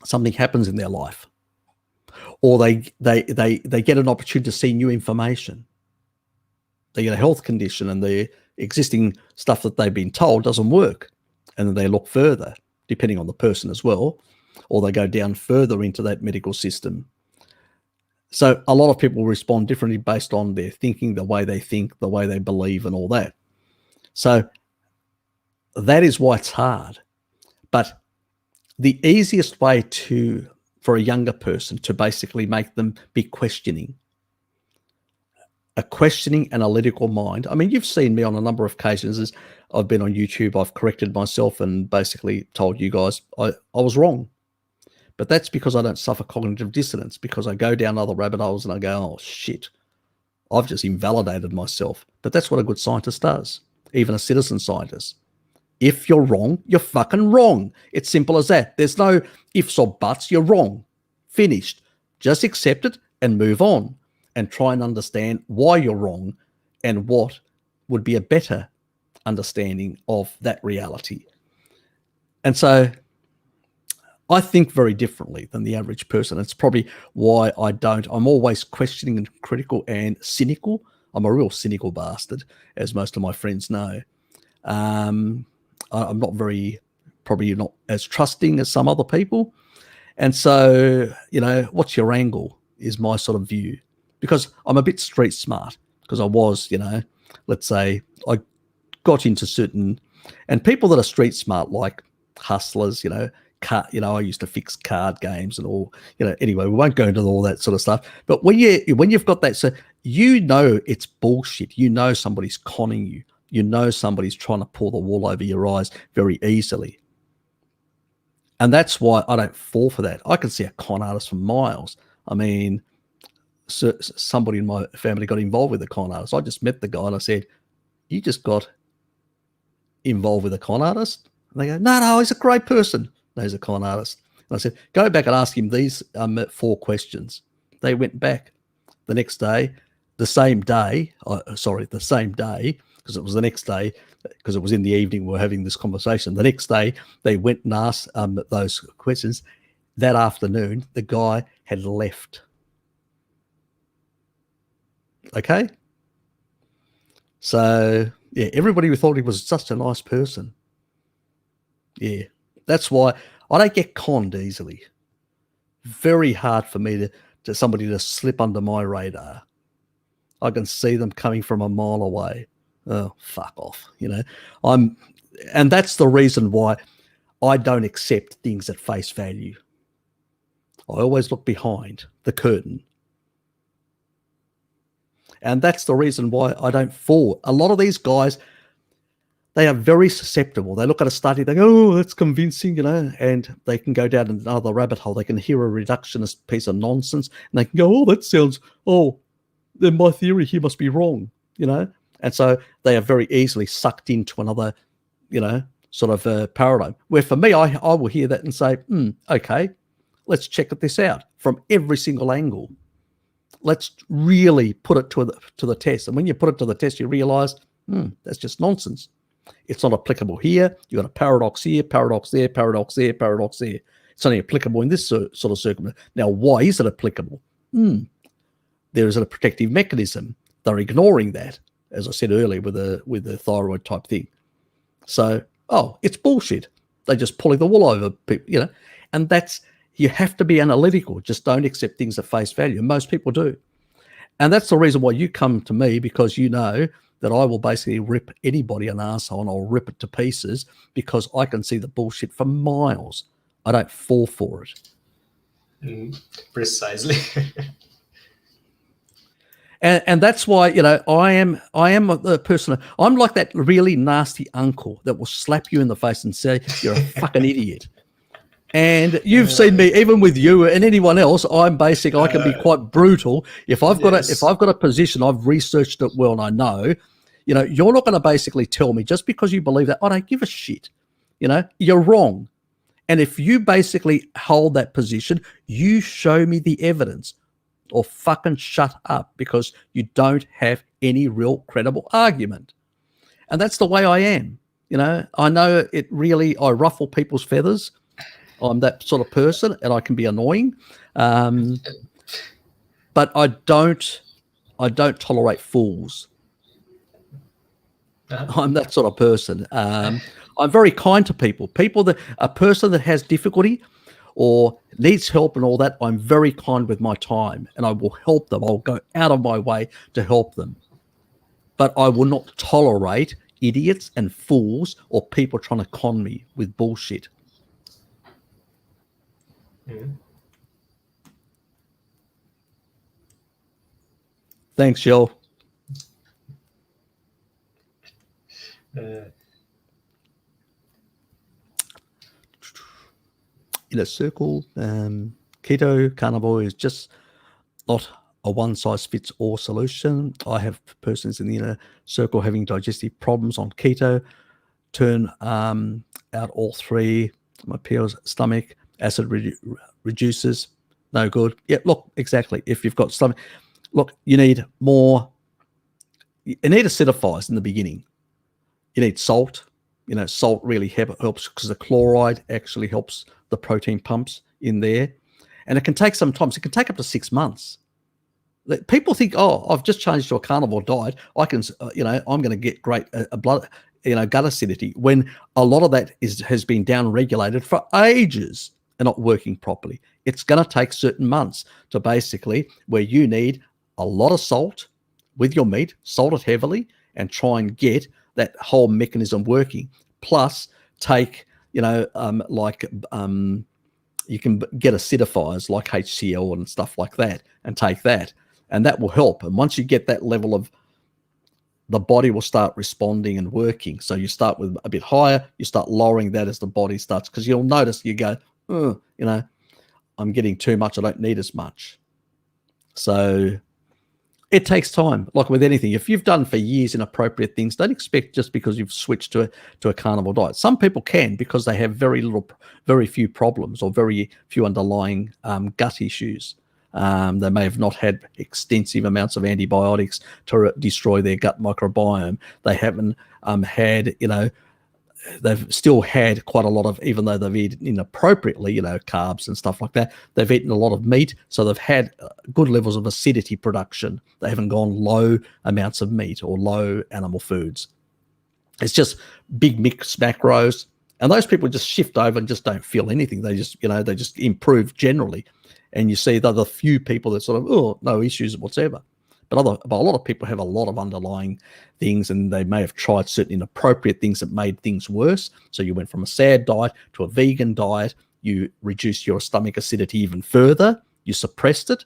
Something happens in their life, or they get an opportunity to see new information. They get a health condition and the existing stuff that they've been told doesn't work. And then they look further, depending on the person as well, or they go down further into that medical system. So a lot of people respond differently based on their thinking, the way they think, the way they believe, and all that. So that is why it's hard. But the easiest way for a younger person to basically make them be questioning, a questioning analytical mind. I mean, you've seen me on a number of occasions as I've been on YouTube, I've corrected myself and basically told you guys I was wrong. But that's because I don't suffer cognitive dissonance, because I go down other rabbit holes and I go, oh, shit, I've just invalidated myself. But that's what a good scientist does, even a citizen scientist. If you're wrong, you're fucking wrong. It's simple as that. There's no ifs or buts. You're wrong. Finished. Just accept it and move on and try and understand why you're wrong and what would be a better understanding of that reality. And so I think very differently than the average person. It's probably why I'm always questioning and critical and cynical. I'm a real cynical bastard, as most of my friends know. I'm probably not as trusting as some other people. And so, what's your angle is my sort of view, because I'm a bit street smart, because I was, let's say I got into certain, and people that are street smart, like hustlers, I used to fix card games and all, anyway, we won't go into all that sort of stuff. But when you've got that, so it's bullshit. Somebody's conning you. Somebody's trying to pull the wool over your eyes very easily. And that's why I don't fall for that. I can see a con artist for miles. I mean, somebody in my family got involved with a con artist. I just met the guy and I said, you just got involved with a con artist? And they go, no, he's a great person. No, he's a con artist. And I said, go back and ask him these 4 questions. They went back the same day, because it was the next day, because it was in the evening we were having this conversation. The next day, they went and asked those questions. that afternoon, the guy had left. Okay? So, yeah, everybody thought he was such a nice person. Yeah, that's why I don't get conned easily. Very hard for me to somebody to slip under my radar. I can see them coming from a mile away. Oh, fuck off, and that's the reason why I don't accept things at face value. I always look behind the curtain. And that's the reason why I don't fall. A lot of these guys, they are very susceptible. They look at a study, they go, oh, that's convincing, and they can go down another rabbit hole. They can hear a reductionist piece of nonsense, and they can go, oh, that sounds, then my theory here must be wrong, And so they are very easily sucked into another, sort of paradigm. Where for me, I will hear that and say, okay, let's check this out from every single angle. Let's really put it to the test. And when you put it to the test, you realize, that's just nonsense. It's not applicable here. You've got a paradox here, paradox there, paradox there, paradox there. It's only applicable in this sort of circumstance. Now, why is it applicable? There is a protective mechanism. They're ignoring that, as I said earlier, with the thyroid type thing. So, it's bullshit. They're just pulling the wool over people, and that's, you have to be analytical. Just don't accept things at face value. Most people do. And that's the reason why you come to me, because you know that I will basically rip anybody an arsehole and I'll rip it to pieces because I can see the bullshit for miles. I don't fall for it. Precisely. And that's why, I am the person, I'm like that really nasty uncle that will slap you in the face and say, you're a fucking idiot. And you've seen me, even with you and anyone else, I can be quite brutal. If I've got a position, I've researched it well and I know, you're not going to basically tell me just because you believe that, I don't give a shit. You're wrong. And if you basically hold that position, you show me the evidence or fucking shut up because you don't have any real credible argument. And that's the way I am. I know I ruffle people's feathers. I'm that sort of person, and I can be annoying, but I don't tolerate fools. I'm that sort of person. I'm very kind to people. A person that has difficulty or needs help and all that, I'm very kind with my time, and I will help them. I'll go out of my way to help them, but I will not tolerate idiots and fools or people trying to con me with bullshit. Thanks, Joel. In a circle, keto carnivore is just not a one-size-fits-all solution. I have persons in the inner circle having digestive problems on keto, turn out all three. My PL's stomach acid reduces, no good. Yeah, look, exactly. If you've got stomach, look, you need more. You need acidifiers in the beginning. You need salt. Salt really helps because the chloride actually helps the protein pumps in there. And it can take some time. So it can take up to 6 months. People think, I've just changed to a carnivore diet. I can, I'm going to get great blood, gut acidity, when a lot of that has been down-regulated for ages and not working properly. It's going to take certain months to basically where you need a lot of salt with your meat, salt it heavily, and try and get that whole mechanism working. Plus, take, you can get acidifiers like HCl and stuff like that, and take that, and that will help. And once you get that level of, the body will start responding and working. So you start with a bit higher, you start lowering that as the body starts, because you'll notice you go, I'm getting too much, I don't need as much. So it takes time, like with anything. If you've done for years inappropriate things, don't expect just because you've switched to a carnivore diet. Some people can, because they have very few problems or very few underlying gut issues. They may have not had extensive amounts of antibiotics to destroy their gut microbiome. They haven't had, they've still had quite a lot of, even though they've eaten inappropriately, carbs and stuff like that, they've eaten a lot of meat, so they've had good levels of acidity production. They haven't gone low amounts of meat or low animal foods. It's just big mixed macros, and those people just shift over and just don't feel anything. They just, they just improve generally, and you see the few people that sort of, no issues whatsoever. But a lot of people have a lot of underlying things, and they may have tried certain inappropriate things that made things worse. So you went from a SAD diet to a vegan diet. You reduced your stomach acidity even further. You suppressed it.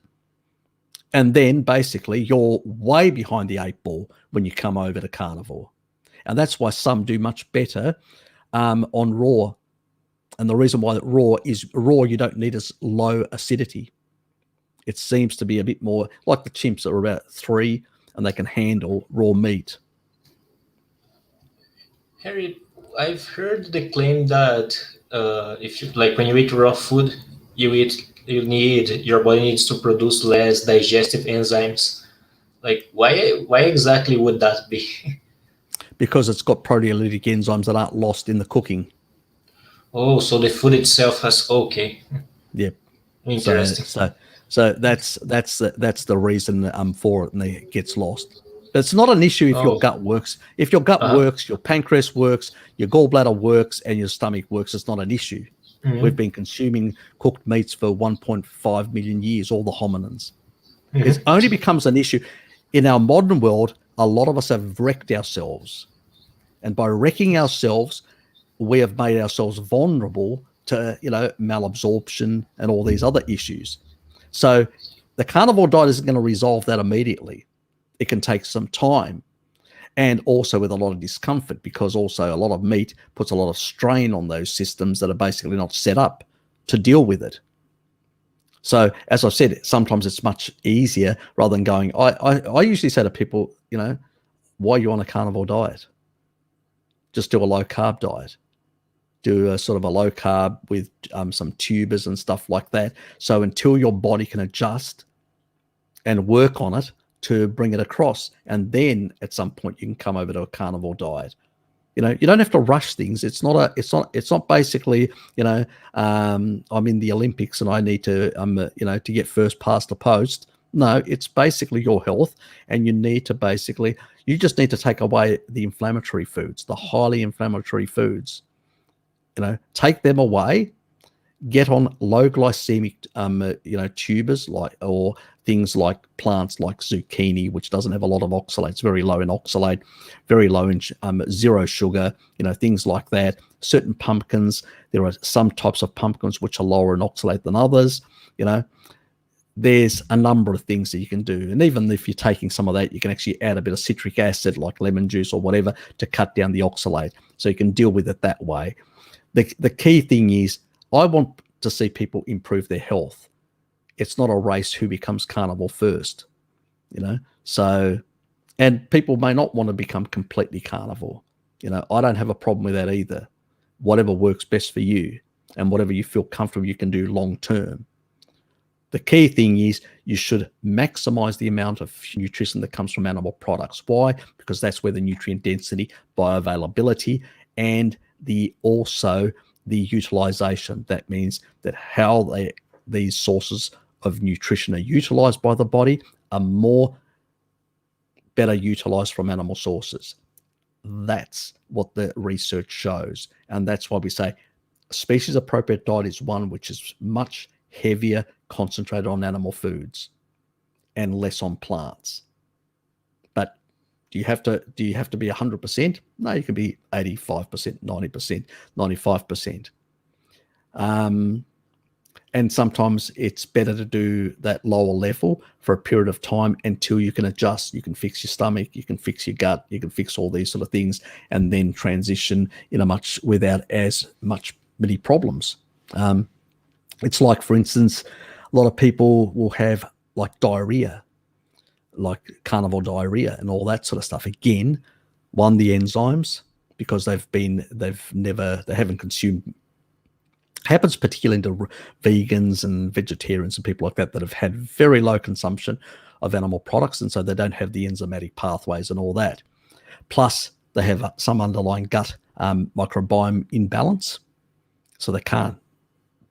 And then basically you're way behind the 8 ball when you come over to carnivore. And that's why some do much better on raw. And the reason why raw is raw, you don't need as low acidity. It seems to be a bit more like the chimps are about 3 and they can handle raw meat. Harry, I've heard the claim that if you when you eat raw food, your body needs to produce less digestive enzymes. Why exactly would that be? Because it's got proteolytic enzymes that aren't lost in the cooking. Oh, so the food itself has Yep. Interesting. So that's the reason for it, and it gets lost. But it's not an issue if your gut works. If your gut works, your pancreas works, your gallbladder works, and your stomach works, it's not an issue. Mm-hmm. We've been consuming cooked meats for 1.5 million years, all the hominins. Mm-hmm. It only becomes an issue. In our modern world, a lot of us have wrecked ourselves. And by wrecking ourselves, we have made ourselves vulnerable to, malabsorption and all these other issues. So the carnivore diet isn't going to resolve that immediately. It can take some time, and also with a lot of discomfort, because also a lot of meat puts a lot of strain on those systems that are basically not set up to deal with it. So as I've said, sometimes it's much easier rather than going, I usually say to people, why are you on a carnivore diet? Just do a low carb diet. Do a sort of a low carb with some tubers and stuff like that. So until your body can adjust and work on it to bring it across, and then at some point you can come over to a carnivore diet. You don't have to rush things. It's not basically, I'm in the Olympics and I need to, to get first past the post. No, it's basically your health, and you just need to take away the inflammatory foods, the highly inflammatory foods. Take them away, get on low glycemic, tubers or things like plants like zucchini, which doesn't have a lot of oxalates, very low in oxalate, very low in zero sugar, things like that. Certain pumpkins, there are some types of pumpkins which are lower in oxalate than others. There's a number of things that you can do. And even if you're taking some of that, you can actually add a bit of citric acid like lemon juice or whatever to cut down the oxalate. So you can deal with it that way. The key thing is, I want to see people improve their health. It's not a race who becomes carnivore first, So, and people may not want to become completely carnivore. I don't have a problem with that either. Whatever works best for you and whatever you feel comfortable you can do long term. The key thing is you should maximize the amount of nutrition that comes from animal products. Why? Because that's where the nutrient density, bioavailability, and the utilization. That means that how these sources of nutrition are utilized by the body are better utilized from animal sources. That's what the research shows. And that's why we say a species appropriate diet is one which is much heavier, concentrated on animal foods and less on plants. But do you have to be 100%? No, you can be 85%, 90%, 95%. And sometimes it's better to do that lower level for a period of time until you can adjust. You can fix your stomach, you can fix your gut, you can fix all these sort of things, and then transition without as many problems. It's like, for instance, a lot of people will have like diarrhea, like carnivore diarrhea and all that sort of stuff. Again, the enzymes, because they haven't consumed. Happens particularly to vegans and vegetarians and people like that have had very low consumption of animal products, and so they don't have the enzymatic pathways and all that. Plus, they have some underlying gut microbiome imbalance, so they can't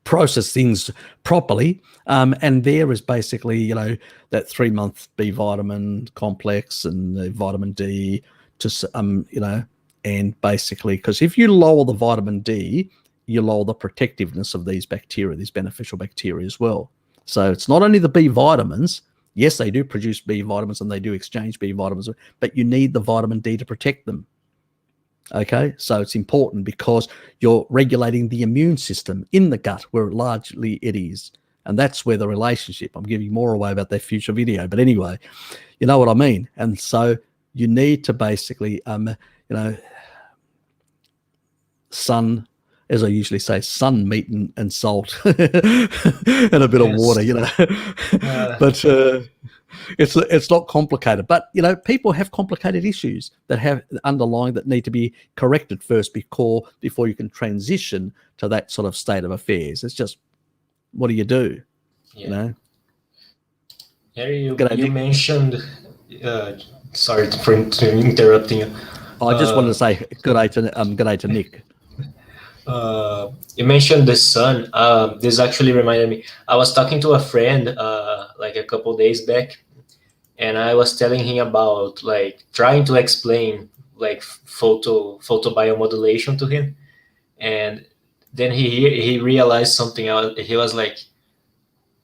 process things properly. And there is basically, that 3-month B vitamin complex and the vitamin D to, and basically, because if you lower the vitamin D, you lower the protectiveness of these bacteria, these beneficial bacteria as well. So it's not only the B vitamins. Yes, they do produce B vitamins and they do exchange B vitamins, but you need the vitamin D to protect them. Okay, so it's important because you're regulating the immune system in the gut, where largely it is. And that's where the relationship, I'm giving more away about that future video. But anyway, you know what I mean? And so you need to basically, sun, as I usually say, sun, meat, and salt, and a bit of water, But it's not complicated. But people have complicated issues that have underlying that need to be corrected first before you can transition to that sort of state of affairs. It's just, what do you do? Harry, you mentioned. Sorry for interrupting you. I just wanted to say good day to Nick. You mentioned the sun. This actually reminded me. I was talking to a friend like a couple days back, and I was telling him about like trying to explain like photobiomodulation to him, and then he realized something else. He was like,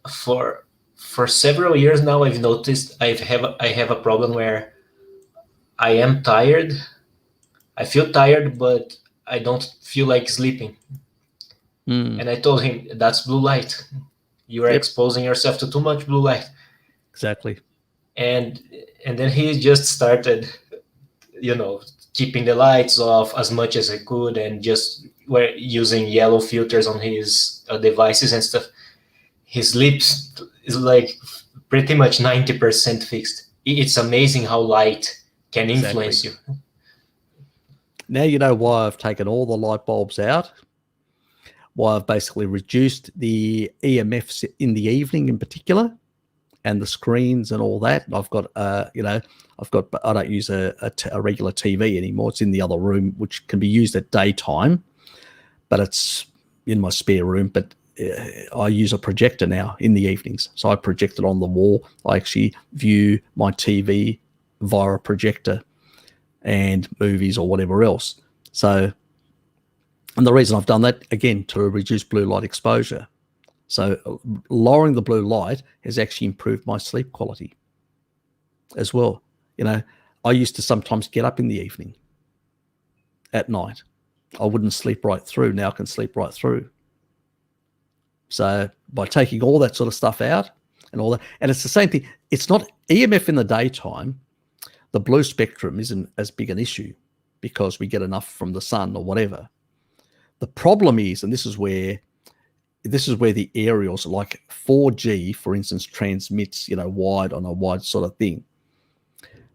for several years now, I've noticed I have a problem where I am tired. I feel tired, but I don't feel like sleeping. And I told him, that's blue light. You are exposing yourself to too much blue light. Exactly. And then he just started, keeping the lights off as much as he could, and just using yellow filters on his devices and stuff. His sleep is like pretty much 90% fixed. It's amazing how light can influence you. Now you know why I've taken all the light bulbs out, why I've basically reduced the EMFs in the evening in particular, and the screens and all that. I've got, I don't use a regular TV anymore. It's in the other room, which can be used at daytime, but it's in my spare room. But I use a projector now in the evenings. So I project it on the wall. I actually view my TV via a projector and movies or whatever else. So, and the reason I've done that, again, to reduce blue light exposure. So lowering the blue light has actually improved my sleep quality as well. I used to sometimes get up in the evening at night. I wouldn't sleep right through. Now I can sleep right through. So by taking all that sort of stuff out and all that, and it's the same thing. It's not EMF in the daytime. The blue spectrum isn't as big an issue because we get enough from the sun or whatever. The problem is, and this is where the aerials, like 4G, for instance, transmits, wide on a wide sort of thing.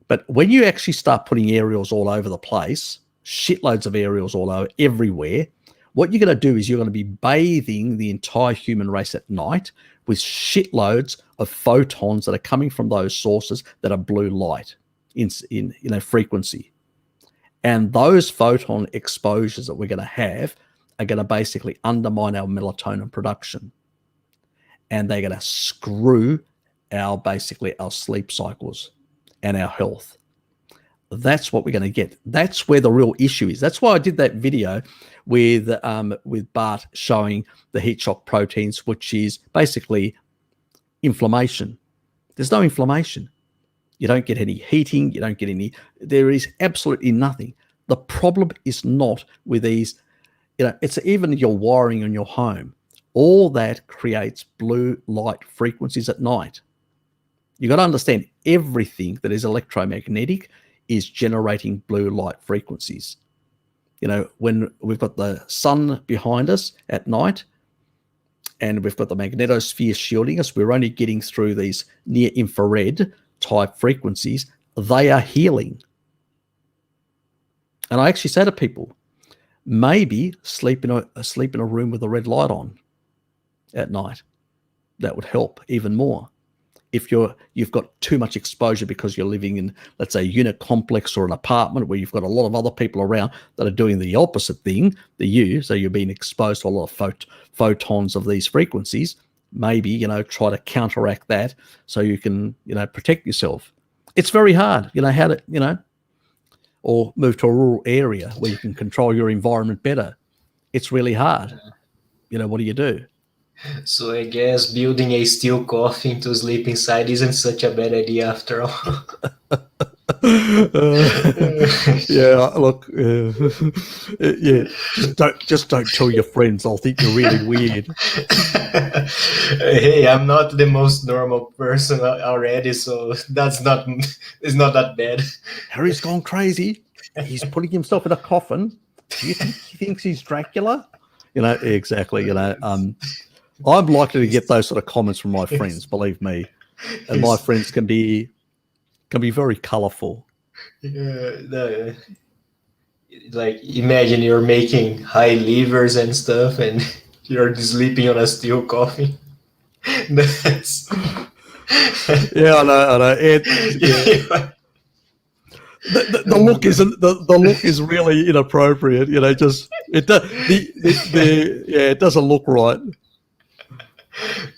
But when you actually start putting aerials all over the place, shitloads of aerials all over everywhere, what you're going to do is you're going to be bathing the entire human race at night with shitloads of photons that are coming from those sources that are blue light in frequency. And those photon exposures that we're going to have are going to basically undermine our melatonin production. And they're going to screw our sleep cycles and our health. That's what we're going to get. That's where the real issue is. That's why I did that video with Bart showing the heat shock proteins, which is basically inflammation. There's no inflammation. You don't get any heating. You don't get any. There is absolutely nothing. The problem is not with these. It's even your wiring in your home. All that creates blue light frequencies at night. You got to understand, everything that is electromagnetic is generating blue light frequencies. When we've got the sun behind us at night and we've got the magnetosphere shielding us, we're only getting through these near infrared type frequencies. They are healing. And I actually say to people, maybe sleep in a room with a red light on at night. That would help even more. if you've got too much exposure because you're living in, let's say, a unit complex or an apartment where you've got a lot of other people around that are doing the opposite thing than you, so you're being exposed to a lot of photons of these frequencies, maybe, try to counteract that so you can, protect yourself. It's very hard, how to, or move to a rural area where you can control your environment better. It's really hard. What do you do? So I guess building a steel coffin to sleep inside isn't such a bad idea after all. Yeah, look, yeah, just don't tell your friends. I'll think you're really weird. Hey, I'm not the most normal person already, so it's not that bad. Harry's gone crazy. He's putting himself in a coffin. Do you think he thinks he's Dracula? Exactly. I'm likely to get those sort of comments from my friends, believe me. And my friends can be very colourful. Like, imagine you're making high levers and stuff, and you're sleeping on a steel coffin. That's yeah, I know. The look isn't the look is really inappropriate. It doesn't look right.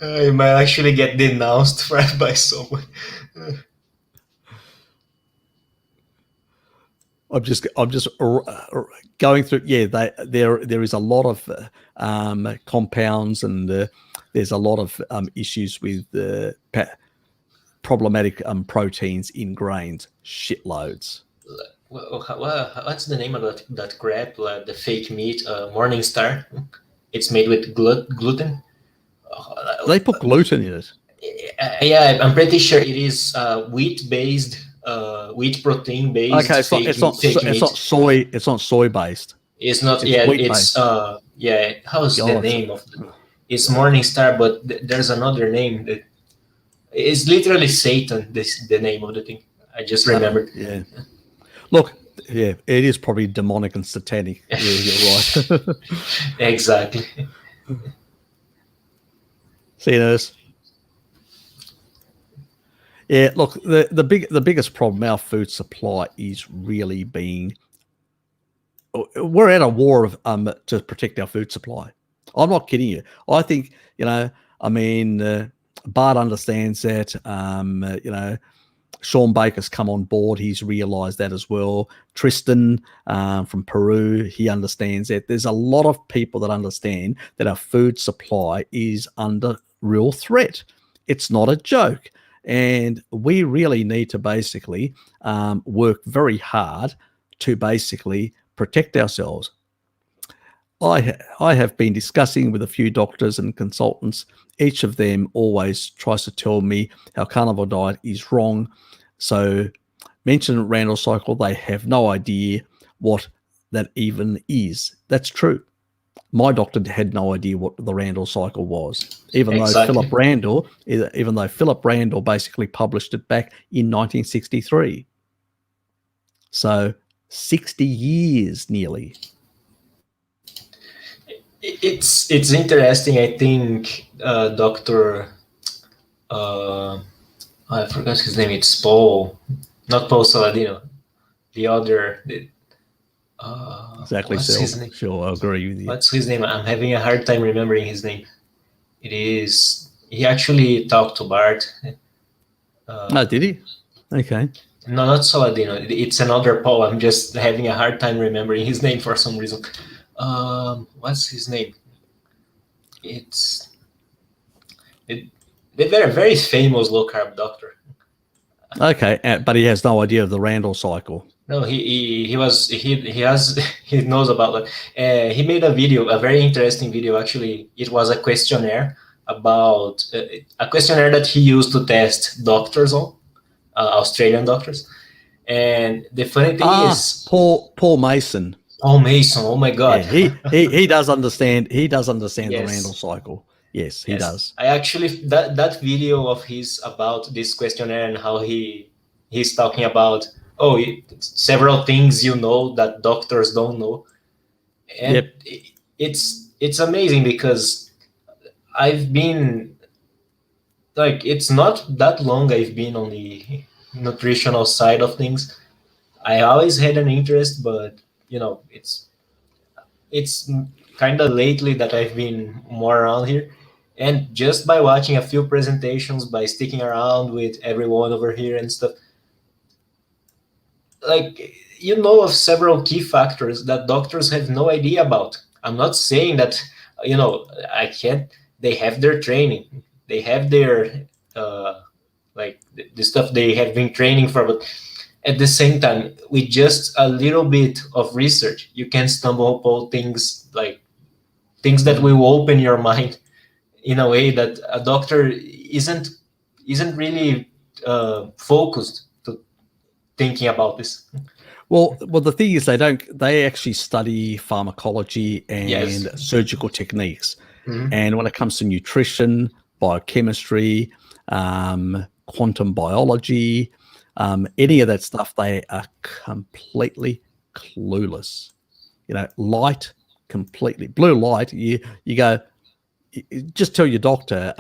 You might actually get denounced by someone. I'm just going through. Yeah, there is a lot of compounds, and there's a lot of issues with problematic proteins in grains. Shitloads. What's the name of that crap? The fake meat, Morningstar. It's made with gluten. They put gluten in it. Yeah, I'm pretty sure it is wheat-based, wheat protein-based. Okay, it's not soy. It's not soy-based. It's not. It's how's the name of the? It's Morningstar, but there's another name that it's literally Satan. The name of the thing. I just remembered. Yeah. Look, yeah, it is probably demonic and satanic. Yeah, you're right. Exactly. See you, nurse. Yeah, look, the biggest problem our food supply is really being. We're at a war of to protect our food supply. I'm not kidding you. I think Bart understands that. Sean Baker's come on board. He's realised that as well. Tristan from Peru, he understands that. There's a lot of people that understand that our food supply is under real threat. It's not a joke. And we really need to basically work very hard to basically protect ourselves. I have been discussing with a few doctors and consultants. Each of them always tries to tell me how carnivore diet is wrong. So mention Randall cycle, they have no idea what that even is. That's true. My doctor had no idea what the Randall cycle was, even though Philip Randall basically published it back in 1963. So 60 years nearly. It's interesting. I think Dr. I forgot his name. It's Paul, not Paul Saladino. The other. Exactly. Sure, I agree with you. What's his name? I'm having a hard time remembering his name. It is. He actually talked to Bart. Did he? Okay. No, not Saladino. It's another Paul. I'm just having a hard time remembering his name for some reason. What's his name? They're very, very famous low carb doctor. Okay, but he has no idea of the Randall cycle. No, he knows about that. He made a video, a very interesting video. Actually, it was a questionnaire about a questionnaire that he used to test doctors on, Australian doctors. And the funny thing is, Paul Mason. Paul Mason. Oh my God. Yeah, he does understand. He does understand Yes. the Randall cycle. Yes, he does. I actually that video of his about this questionnaire and how he's talking about several things that doctors don't know, and it's amazing because I've been like it's not that long I've been on the nutritional side of things. I always had an interest, but it's kind of lately that I've been more around here. And just by watching a few presentations, by sticking around with everyone over here and stuff, like of several key factors that doctors have no idea about. I'm not saying that I can't. They have their training, they have their like the stuff they have been training for, but at the same time, with just a little bit of research, you can stumble upon things like things that will open your mind in a way that a doctor isn't really focused to thinking about this. Well, the thing is, they actually study pharmacology and Yes. surgical techniques. Mhm. And when it comes to nutrition, biochemistry, quantum biology, any of that stuff, they are completely clueless. Light, completely blue light. You go, just tell your doctor,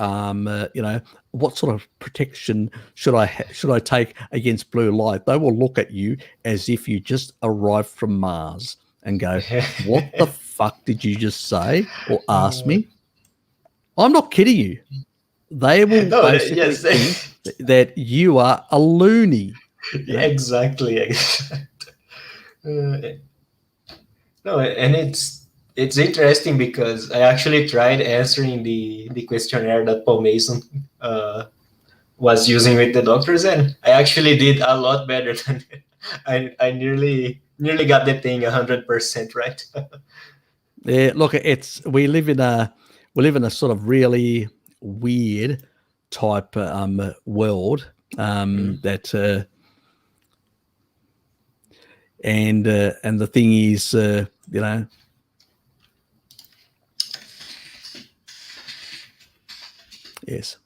what sort of protection should I take against blue light? They will look at you as if you just arrived from Mars and go, "What the fuck did you just say or ask me?" I'm not kidding you. They will No, basically yes. think that you are a loony. Exactly. No, and it's interesting because I actually tried answering the questionnaire that Paul Mason was using with the doctors, and I actually did a lot better than I nearly got the thing 100% right. Yeah, look, we live in a sort of really weird type world that and the thing is, yes.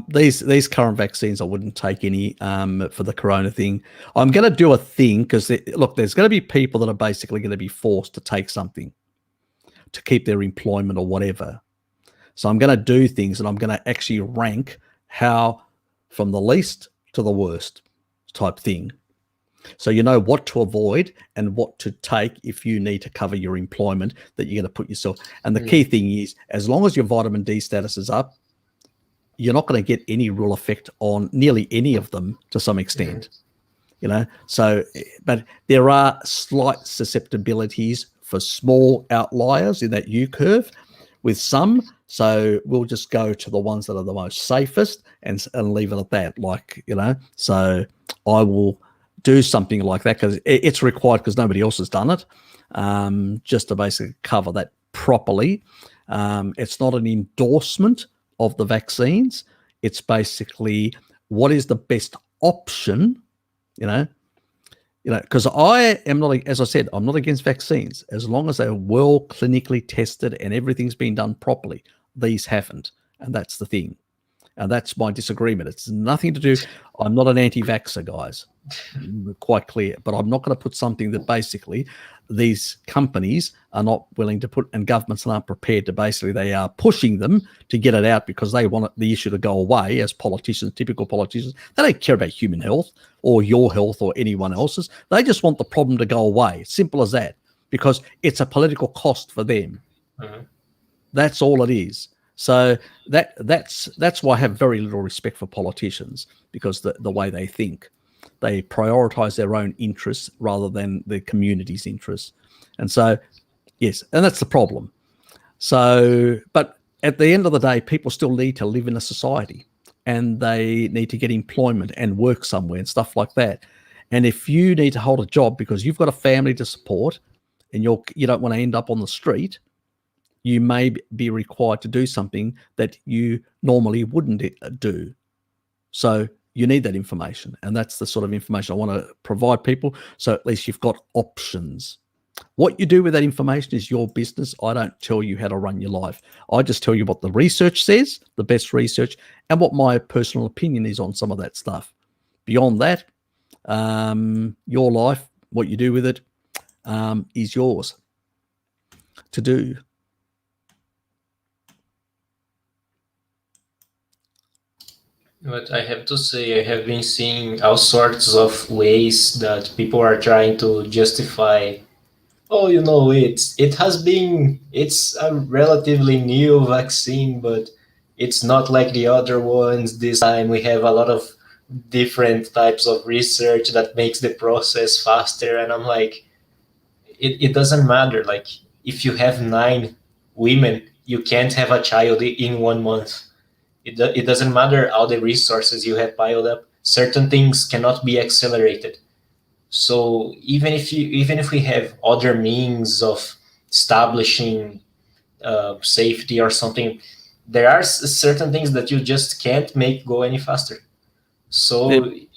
These current vaccines, I wouldn't take any for the corona thing. I'm going to do a thing because there's going to be people that are basically going to be forced to take something to keep their employment or whatever. So I'm going to do things, and I'm going to actually rank how from the least to the worst type thing. So you know what to avoid and what to take if you need to cover your employment that you're going to put yourself. And the key thing is, as long as your vitamin D status is up, you're not going to get any real effect on nearly any of them to some extent. So, but there are slight susceptibilities for small outliers in that U curve with some. So we'll just go to the ones that are the most safest and leave it at that. So I will do something like that because it's required because nobody else has done it, just to basically cover that properly. It's not an endorsement of the vaccines. It's basically what is the best option, because I am not, as I said, I'm not against vaccines as long as they're well clinically tested and everything's been done properly. These haven't, and that's the thing. And that's my disagreement. It's nothing to do. I'm not an anti-vaxxer, guys. Quite clear. But I'm not going to put something that basically these companies are not willing to put, and governments aren't prepared to. Basically, they are pushing them to get it out because they want the issue to go away. As politicians, typical politicians, they don't care about human health or your health or anyone else's. They just want the problem to go away. Simple as that. Because it's a political cost for them. Mm-hmm. That's all it is. So that's why I have very little respect for politicians, because the way they think, they prioritize their own interests rather than the community's interests. And so, yes, and that's the problem. So, but at the end of the day, people still need to live in a society and they need to get employment and work somewhere and stuff like that. And if you need to hold a job because you've got a family to support and you don't want to end up on the street, you may be required to do something that you normally wouldn't do. So you need that information. And that's the sort of information I want to provide people. So at least you've got options. What you do with that information is your business. I don't tell you how to run your life. I just tell you what the research says, the best research, and what my personal opinion is on some of that stuff. Beyond that, your life, what you do with it, is yours to do. But I have to say, I have been seeing all sorts of ways that people are trying to justify. Oh, it's a relatively new vaccine, but it's not like the other ones. This time we have a lot of different types of research that makes the process faster. And I'm like, it doesn't matter. Like, if you have 9 women, you can't have a child in 1 month. It doesn't matter all the resources you have piled up. Certain things cannot be accelerated. So even if we have other means of establishing safety or something, there are certain things that you just can't make go any faster. So it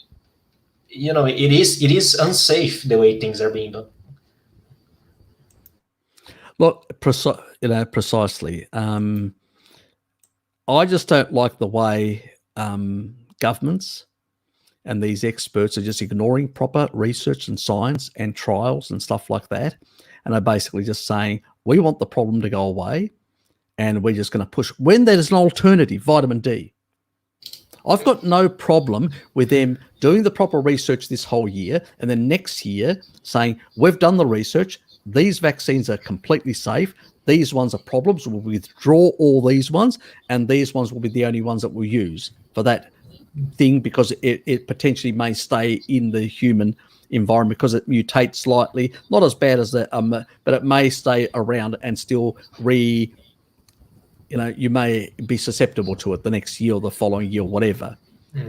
is unsafe the way things are being done. Look, precisely. I just don't like the way governments and these experts are just ignoring proper research and science and trials and stuff like that, and are basically just saying, we want the problem to go away, and we're just going to push when there's an alternative, vitamin D. I've got no problem with them doing the proper research this whole year and then next year saying, we've done the research, these vaccines are completely safe, these ones are problems, we'll withdraw all these ones, and these ones will be the only ones that we'll use for that thing, because it potentially may stay in the human environment because it mutates slightly, not as bad as the but it may stay around and still you may be susceptible to it the next year or the following year or whatever.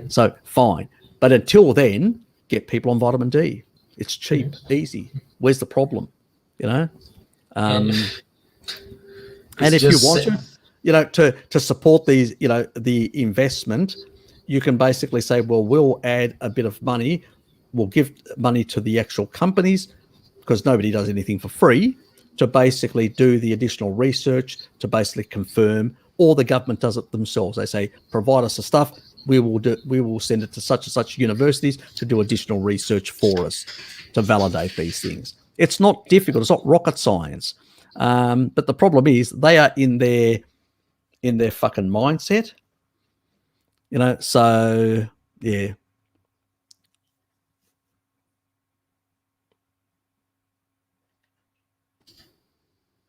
So fine, but until then, get people on vitamin D. It's cheap, easy. Where's the problem? And if you want to support these, the investment, you can basically say, well, we'll add a bit of money. We'll give money to the actual companies, because nobody does anything for free, to basically do the additional research, to basically confirm, or the government does it themselves. They say, provide us the stuff. We will send it to such and such universities to do additional research for us to validate these things. It's not difficult. It's not rocket science. But the problem is they are in their fucking mindset. So yeah.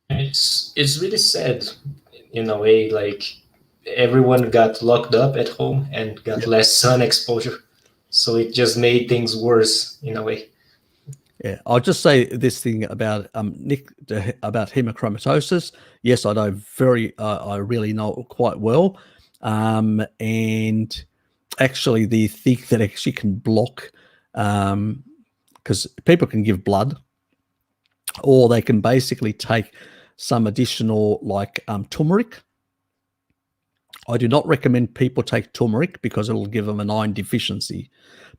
It's really sad in a way. Like, everyone got locked up at home and got less sun exposure, so it just made things worse in a way. Yeah, I'll just say this thing about Nick, about hemochromatosis. Yes, I know I really know it quite well, and actually the thing that actually can block, because people can give blood, or they can basically take some additional, like turmeric. I do not recommend people take turmeric because it'll give them an iron deficiency.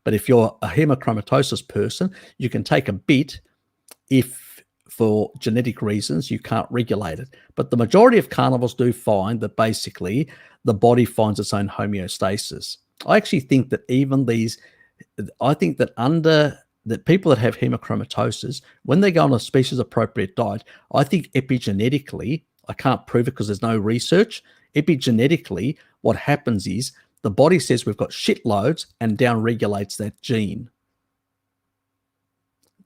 But if you're a hemochromatosis person, you can take a bit if for genetic reasons you can't regulate it. But the majority of carnivores do find that basically the body finds its own homeostasis. I actually think that that people that have hemochromatosis, when they go on a species appropriate diet, I think epigenetically, I can't prove it because there's no research, epigenetically, what happens is the body says we've got shitloads and down regulates that gene.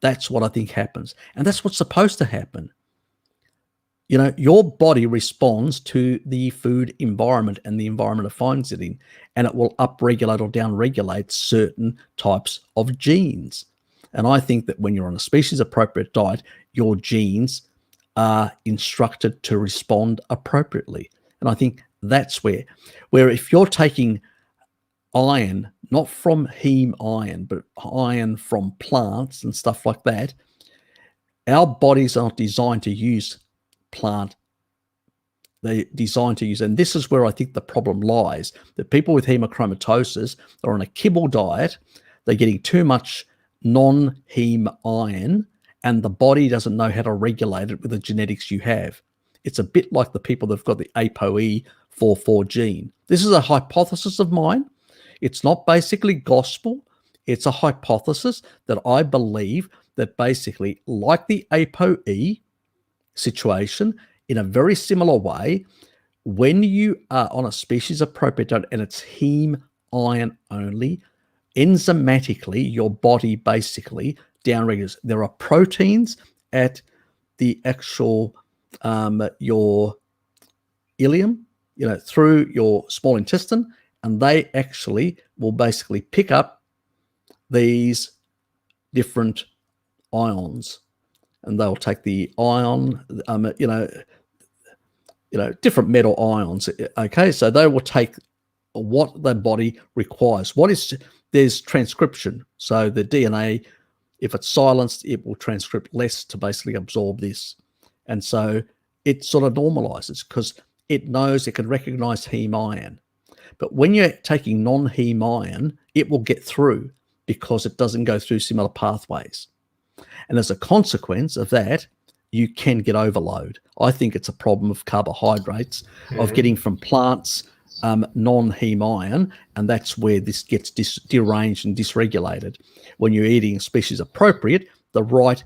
That's what I think happens. And that's what's supposed to happen. Your body responds to the food environment and the environment it finds it in, and it will upregulate or downregulate certain types of genes. And I think that when you're on a species appropriate diet, your genes are instructed to respond appropriately. And I think that's where if you're taking iron, not from heme iron, but iron from plants and stuff like that, our bodies are not designed to use plant. They're designed to use, and this is where I think the problem lies, that people with hemochromatosis are on a kibble diet, they're getting too much non-heme iron, and the body doesn't know how to regulate it with the genetics you have. It's a bit like the people that have got the ApoE44 gene. This is a hypothesis of mine. It's not basically gospel. It's a hypothesis that I believe that basically, like the ApoE situation, in a very similar way, when you are on a species appropriate diet and it's heme iron only. Enzymatically, your body basically downregulates. There are proteins at the actual your ileum, through your small intestine, and they actually will basically pick up these different ions, and they'll take the ion, different metal ions. Okay, so they will take what the body requires. There's transcription. So the DNA, if it's silenced, it will transcript less to basically absorb this. And so it sort of normalizes because it knows it can recognize heme iron. But when you're taking non-heme iron, it will get through because it doesn't go through similar pathways. And as a consequence of that, you can get overload. I think it's a problem of carbohydrates, of getting from plants non-heme iron, and that's where this gets deranged and dysregulated. When you're eating a species appropriate, the right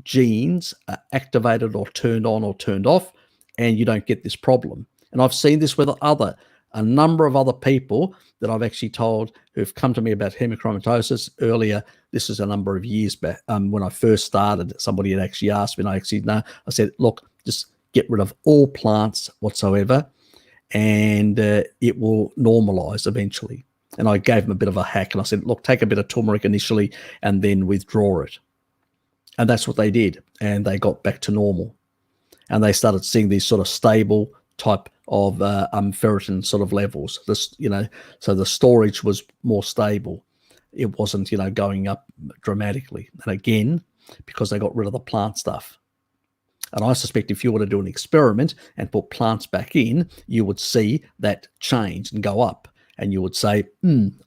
genes are activated or turned on or turned off, and you don't get this problem. And I've seen this with a number of other people that I've actually told who've come to me about hemochromatosis earlier. This is a number of years back. When I first started, somebody had actually asked me, and I said, look, just get rid of all plants whatsoever, and it will normalize eventually. And I gave them a bit of a hack, and I said, look, take a bit of turmeric initially and then withdraw it. And that's what they did, and they got back to normal. And they started seeing these sort of stable type of ferritin sort of levels. So the storage was more stable. It wasn't, going up dramatically. And again, because they got rid of the plant stuff. And I suspect if you were to do an experiment and put plants back in, you would see that change and go up. And you would say,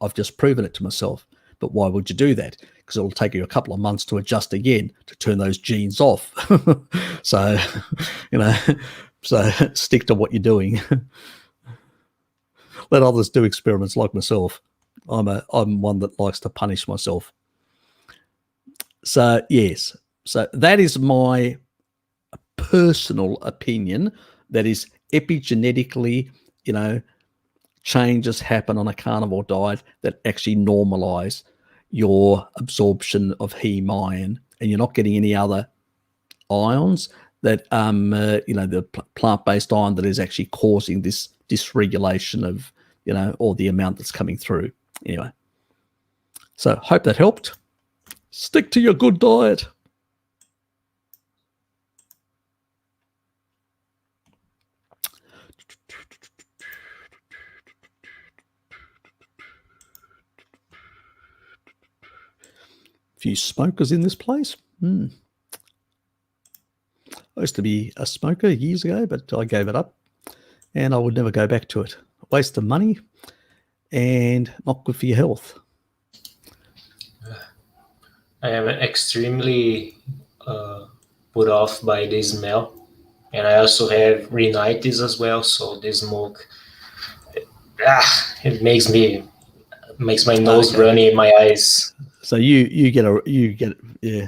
I've just proven it to myself. But why would you do that? Because it'll take you a couple of months to adjust again to turn those genes off. So, so stick to what you're doing. Let others do experiments like myself. I'm one that likes to punish myself. So yes, so that is my personal opinion. That is epigenetically, changes happen on a carnivore diet that actually normalize your absorption of heme iron, and you're not getting any other ions that the plant-based iron that is actually causing this dysregulation of or the amount that's coming through. Anyway, so hope that helped. Stick to your good diet. Few smokers in this place. I used to be a smoker years ago, but I gave it up, and I would never go back to it. A waste of money and not good for your health. I am extremely put off by the smell, and I also have rhinitis as well. So the smoke, it makes my nose runny, my eyes. So you get yeah.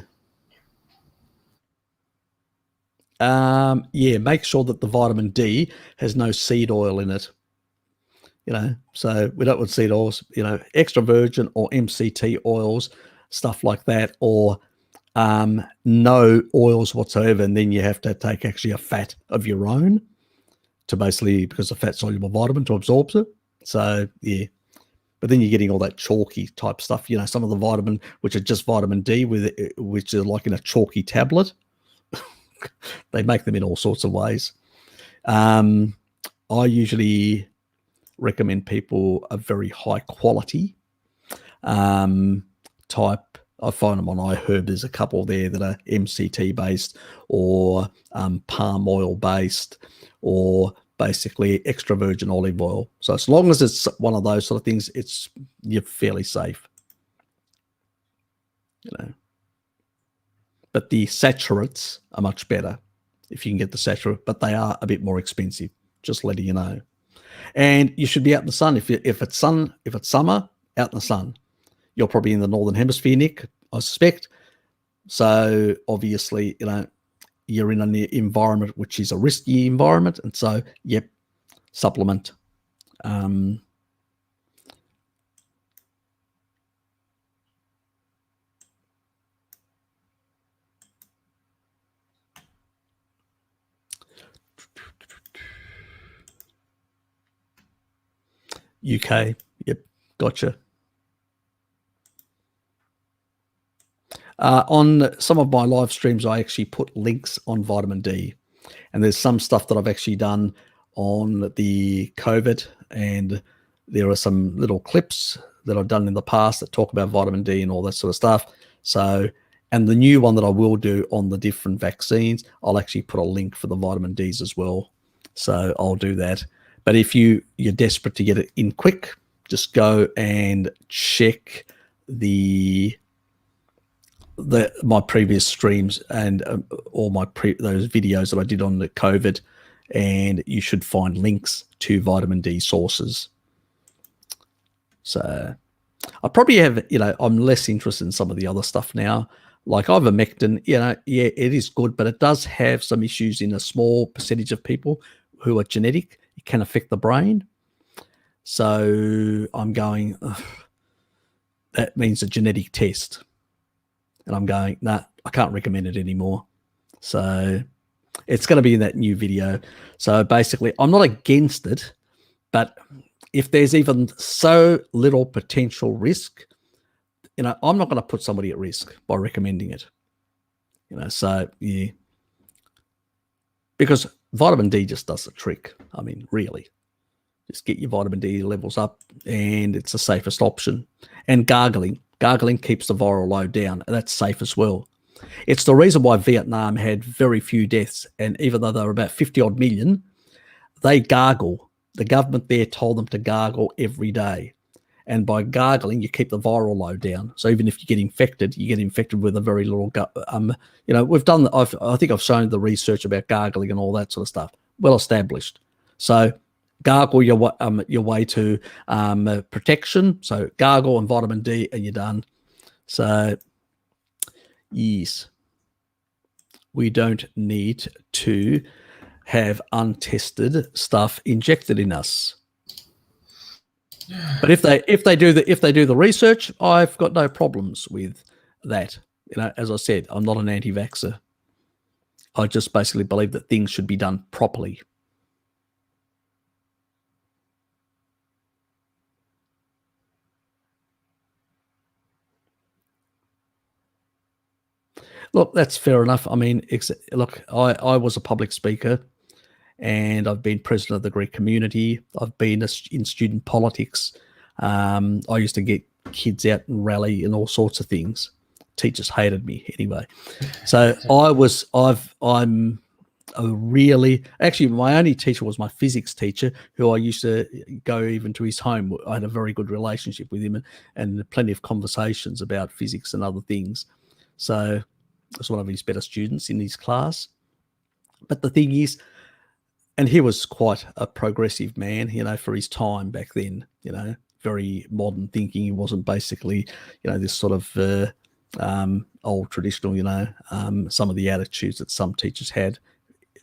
Make sure that the vitamin D has no seed oil in it. So we don't want seed oils, extra virgin or MCT oils, stuff like that, or no oils whatsoever. And then you have to take actually a fat of your own to basically, because of fat soluble vitamin to absorb it. So yeah. But then you're getting all that chalky type stuff, some of the vitamin, which are just vitamin D, which are like in a chalky tablet. They make them in all sorts of ways. I usually recommend people a very high quality type. I find them on iHerb. There's a couple there that are MCT based or palm oil based or basically extra virgin olive oil. So as long as it's one of those sort of things, you're fairly safe. But the saturates are much better if you can get the saturate, but they are a bit more expensive, just letting you know. And you should be out in the sun. If it's summer, out in the sun. You're probably in the northern hemisphere, Nick, I suspect. So obviously, you're in an environment which is a risky environment, and so supplement. UK. Yep, gotcha. On some of my live streams, I actually put links on vitamin D, and there's some stuff that I've actually done on the COVID, and there are some little clips that I've done in the past that talk about vitamin D and all that sort of stuff. So, and the new one that I will do on the different vaccines, I'll actually put a link for the vitamin Ds as well. So I'll do that. But if you're desperate to get it in quick, just go and check my previous streams and all those videos that I did on the COVID, and you should find links to vitamin D sources. So I probably have, I'm less interested in some of the other stuff now. Like ivermectin, yeah, it is good, but it does have some issues in a small percentage of people who are genetic. It can affect the brain. So I'm going, that means a genetic test. And I'm going, nah, I can't recommend it anymore. So it's going to be in that new video. So basically, I'm not against it, but if there's even so little potential risk, I'm not going to put somebody at risk by recommending it. So yeah, because vitamin D just does the trick. I mean, really, just get your vitamin D levels up, and it's the safest option. And gargling keeps the viral load down, and that's safe as well. It's the reason why Vietnam had very few deaths, and even though they were about 50 odd million, they gargle. The government there told them to gargle every day. And by gargling, you keep the viral load down. So even if you get infected with a very little, we've done, I think I've shown the research about gargling and all that sort of stuff. Well established. So gargle your way to protection. So gargle and vitamin D, and you're done. So yes, we don't need to have untested stuff injected in us. But if they do the research, I've got no problems with that. As I said, I'm not an anti-vaxxer. I just basically believe that things should be done properly. Look, that's fair enough. I mean, look, I was a public speaker, and I've been president of the Greek community. I've been in student politics. I used to get kids out and rally and all sorts of things. Teachers hated me anyway. So I'm a really, actually my only teacher was my physics teacher, who I used to go even to his home. I had a very good relationship with him, and plenty of conversations about physics and other things. So I was one of his better students in his class. But the thing is, and he was quite a progressive man, for his time back then, very modern thinking. He wasn't basically, this sort of old traditional, some of the attitudes that some teachers had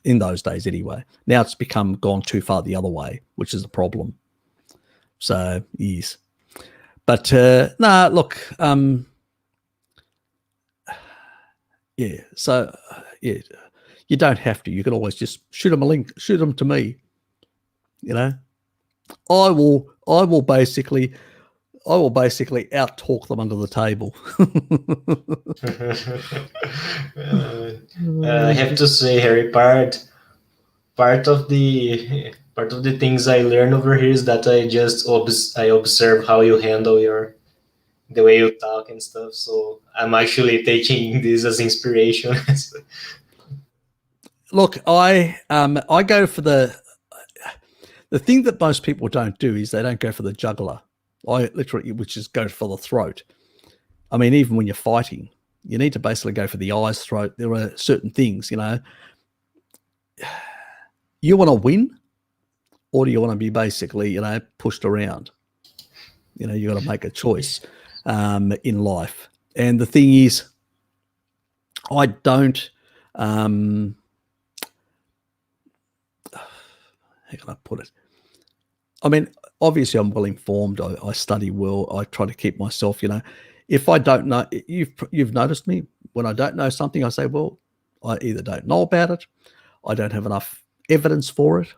in those days anyway. Now it's gone too far the other way, which is a problem. So, yes. But, look, yeah, so, yeah. You don't have to. You can always just shoot them a link, shoot them to me. I will basically out-talk them under the table. I have to say, Harry, part of the things I learn over here is that I observe how you handle the way you talk and stuff. So I'm actually taking this as inspiration. Look, I go for the thing that most people don't do is they don't go for the jugular. I literally, which is go for the throat. I mean, even when you're fighting, you need to basically go for the eyes, throat. There are certain things, you want to win, or do you want to be basically, pushed around? You got to make a choice in life. And the thing is, I don't. How can I put it? I mean, obviously I'm well informed. I study well. I try to keep myself, if I don't know, you've noticed me when I don't know something, I say, well, I either don't know about it, I don't have enough evidence for it.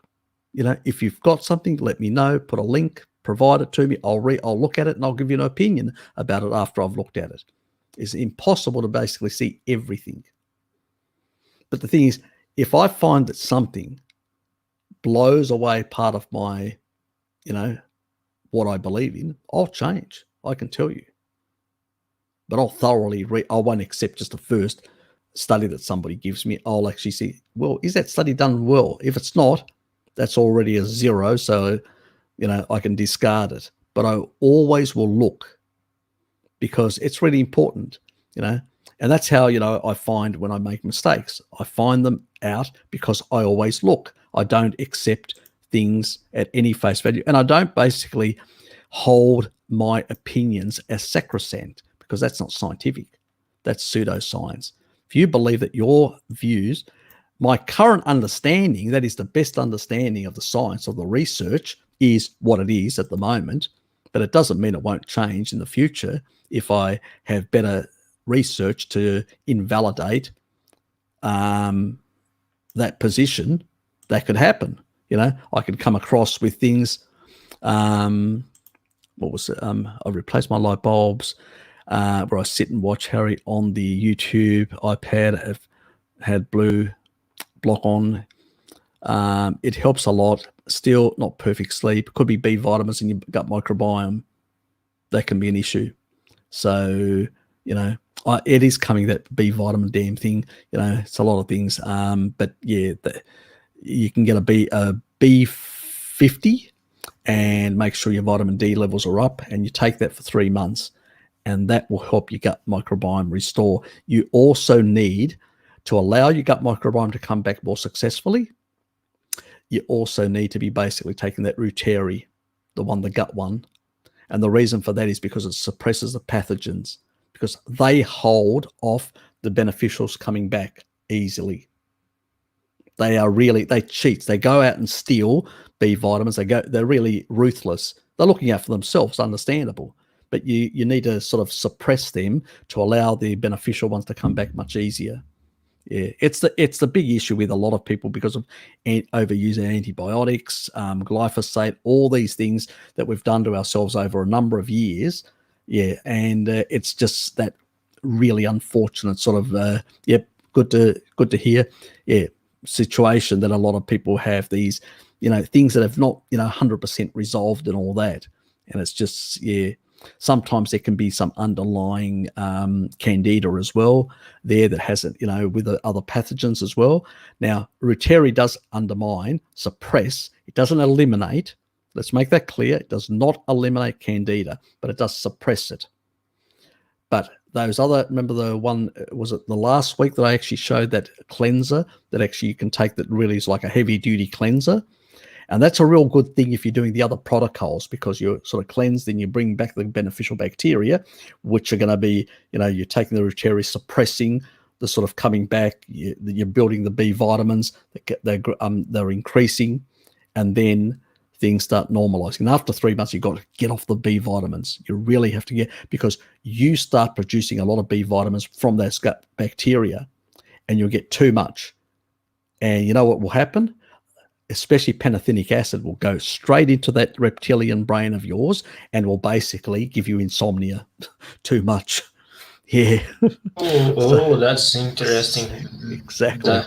If you've got something, let me know, put a link, provide it to me. I'll look at it and I'll give you an opinion about it after I've looked at it. It's impossible to basically see everything. But the thing is, if I find that something blows away part of my, what I believe in, I'll change. I can tell you. But I'll thoroughly I won't accept just the first study that somebody gives me. I'll actually see, well, is that study done well? If it's not, that's already a 0. So, I can discard it. But I always will look, because it's really important, and that's how, I find when I make mistakes. I find them out because I always look. I don't accept things at any face value. And I don't basically hold my opinions as sacrosanct, because that's not scientific. That's pseudoscience. If you believe that your views, my current understanding, that is the best understanding of the science, of the research, is what it is at the moment, but it doesn't mean it won't change in the future if I have better research to invalidate that position. That could happen. I could come across with things. What was it? I replaced my light bulbs, where I sit and watch Harry on the YouTube iPad. I've had blue block on. It helps a lot. Still not perfect sleep. Could be B vitamins in your gut microbiome. That can be an issue. So, it is coming, that B vitamin damn thing. It's a lot of things. But yeah, you can get a B50 and make sure your vitamin D levels are up, and you take that for 3 months, and that will help your gut microbiome restore. You also need to allow your gut microbiome to come back more successfully. You also need to be basically taking that Ruteri, the gut one. And the reason for that is because it suppresses the pathogens, because they hold off the beneficials coming back easily. They cheat. They go out and steal B vitamins. They're really ruthless. They're looking out for themselves, understandable. But you need to sort of suppress them to allow the beneficial ones to come back much easier. Yeah, it's the big issue with a lot of people because of overusing antibiotics, glyphosate, all these things that we've done to ourselves over a number of years. Yeah, and it's just that really unfortunate sort of good to hear. Yeah, situation that a lot of people have, these things that have not 100% resolved and all that, and it's just sometimes there can be some underlying candida as well there that hasn't, with the other pathogens as well. Now, Ruteri does undermine, suppress. It doesn't eliminate. Let's make that clear. It does not eliminate candida, but it does suppress it. But those other, remember the one, was it the last week that I actually showed that cleanser that actually you can take that really is like a heavy duty cleanser? And that's a real good thing if you're doing the other protocols, because you're sort of cleansed and you bring back the beneficial bacteria, which are going to be, you're taking the Ruteri, suppressing the sort of coming back, you're building the B vitamins, they're increasing, and then things start normalizing. And after 3 months, you've got to get off the B vitamins. You really have to get, because you start producing a lot of B vitamins from those gut bacteria, and you'll get too much. And you know what will happen? Especially pantothenic acid will go straight into that reptilian brain of yours and will basically give you insomnia. Too much. Yeah. That's interesting. Exactly.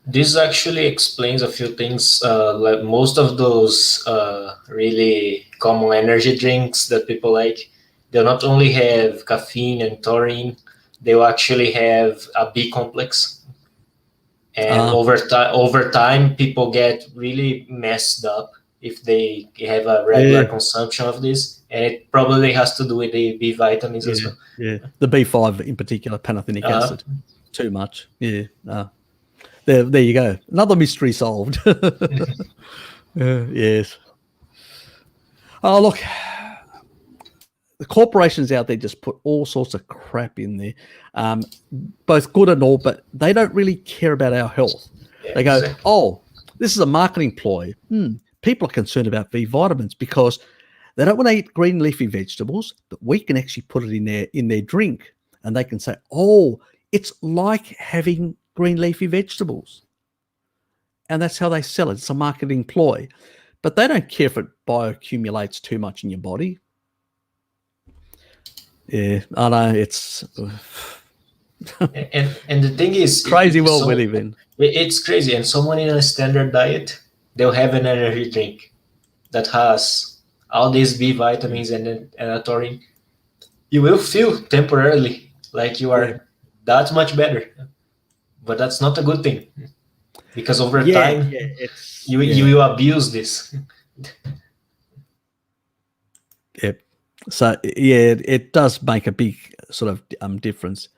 This actually explains a few things. Like most of those really common energy drinks that people like, they'll not only have caffeine and taurine, they'll actually have a B complex. And over time, people get really messed up if they have a regular consumption of this, and it probably has to do with the B vitamins as well. Yeah, the B5 in particular, pantothenic acid, too much. Yeah, there you go. Another mystery solved. Yes. Oh, look. The corporations out there just put all sorts of crap in there, both good and all, but they don't really care about our health. They go, this is a marketing ploy. People are concerned about B vitamins because they don't want to eat green leafy vegetables, but we can actually put it in their drink, and they can say, it's like having green leafy vegetables. And that's how they sell it. It's a marketing ploy. but they don't care if it bioaccumulates too much in your body. Yeah, I know it's and the thing is, crazy world we live in. It's crazy. And someone in a standard diet, they'll have an energy drink that has all these B vitamins and a taurine. You will feel temporarily like you are that much better, but that's not a good thing, because over time you will abuse this. Yep. So yeah, it does make a big sort of difference.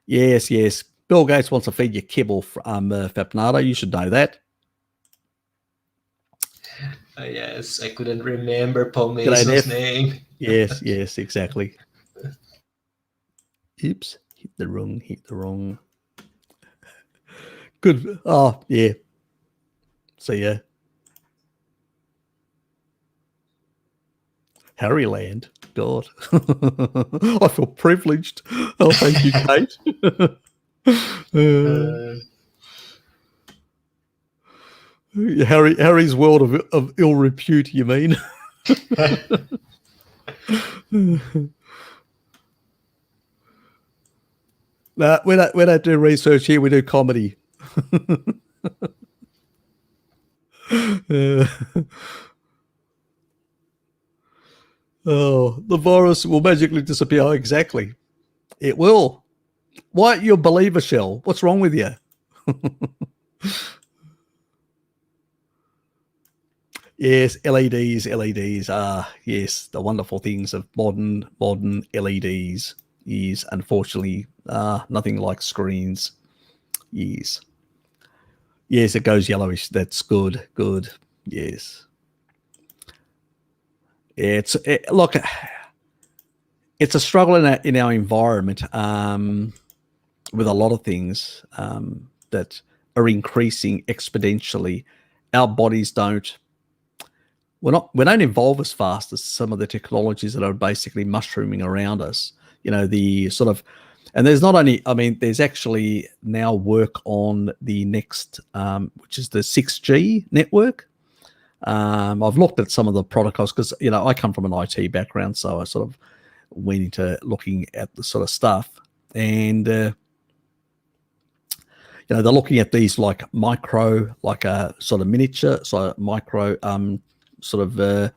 Yes. Bill Gates wants to feed you kibble, Fapnado. You should know that. Yes, I couldn't remember Paul Mason's name. Yes, exactly. Oops, hit the wrong. Good. Oh, yeah. So, yeah. Harryland. God. I feel privileged. Oh, thank you, Kate. Harry's world of ill repute, you mean? No, we don't do research here. We do comedy. Oh, the virus will magically disappear. Exactly. It will. Why aren't you a believer, Shell? What's wrong with you? Yes, LEDs. Yes, the wonderful things of modern LEDs. Yes, unfortunately, nothing like screens. Yes, it goes yellowish. That's good. Yes. Look, it's a struggle in our environment with a lot of things that are increasing exponentially. Our bodies we don't evolve as fast as some of the technologies that are basically mushrooming around us. The sort of, and there's not only, there's actually now work on the NACST, which is the 6G network. I've looked at some of the protocols because, I come from an IT background, so I sort of went into looking at the sort of stuff. And, they're looking at these like micro, like a sort of miniature, so micro sort of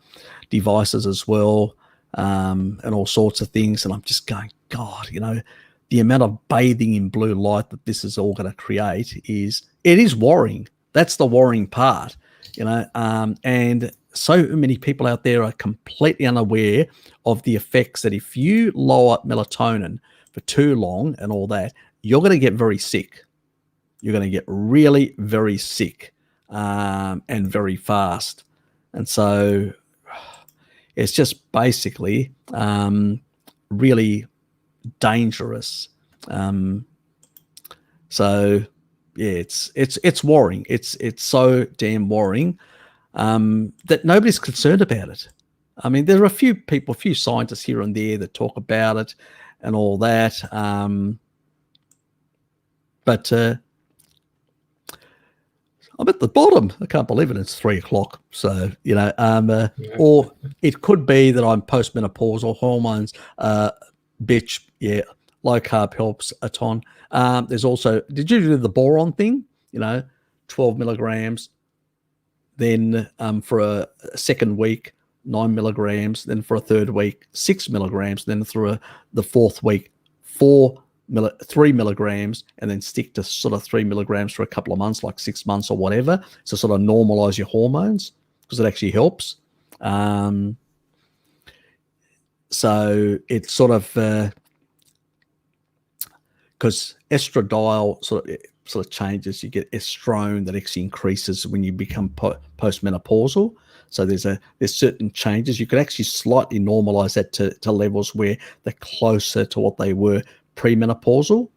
devices as well, and all sorts of things. And I'm just going, God, the amount of bathing in blue light that this is all going to create it is worrying. That's the worrying part. And so many people out there are completely unaware of the effects that if you lower melatonin for too long and all that, you're going to get very sick. You're going to get really, very sick and very fast. And so it's just basically really dangerous. So yeah, it's worrying. It's so damn worrying that nobody's concerned about it. There are a few people, a few scientists here and there that talk about it and all that. But I'm at the bottom. I can't believe it. It's 3:00. So, or it could be that I'm postmenopausal hormones, bitch. Yeah. Low carb helps a ton. There's also, did you do the boron thing? 12 milligrams. Then for a second week, 9 milligrams. Then for a third week, 6 milligrams. Then through the fourth week, 3 milligrams, and then stick to sort of 3 milligrams for a couple of months, like 6 months or whatever, to sort of normalize your hormones, because it actually helps. So it's sort of because estradiol sort of changes. You get estrone that actually increases when you become postmenopausal. So there's certain changes. You could actually slightly normalize that to levels where they're closer to what they were premenopausal,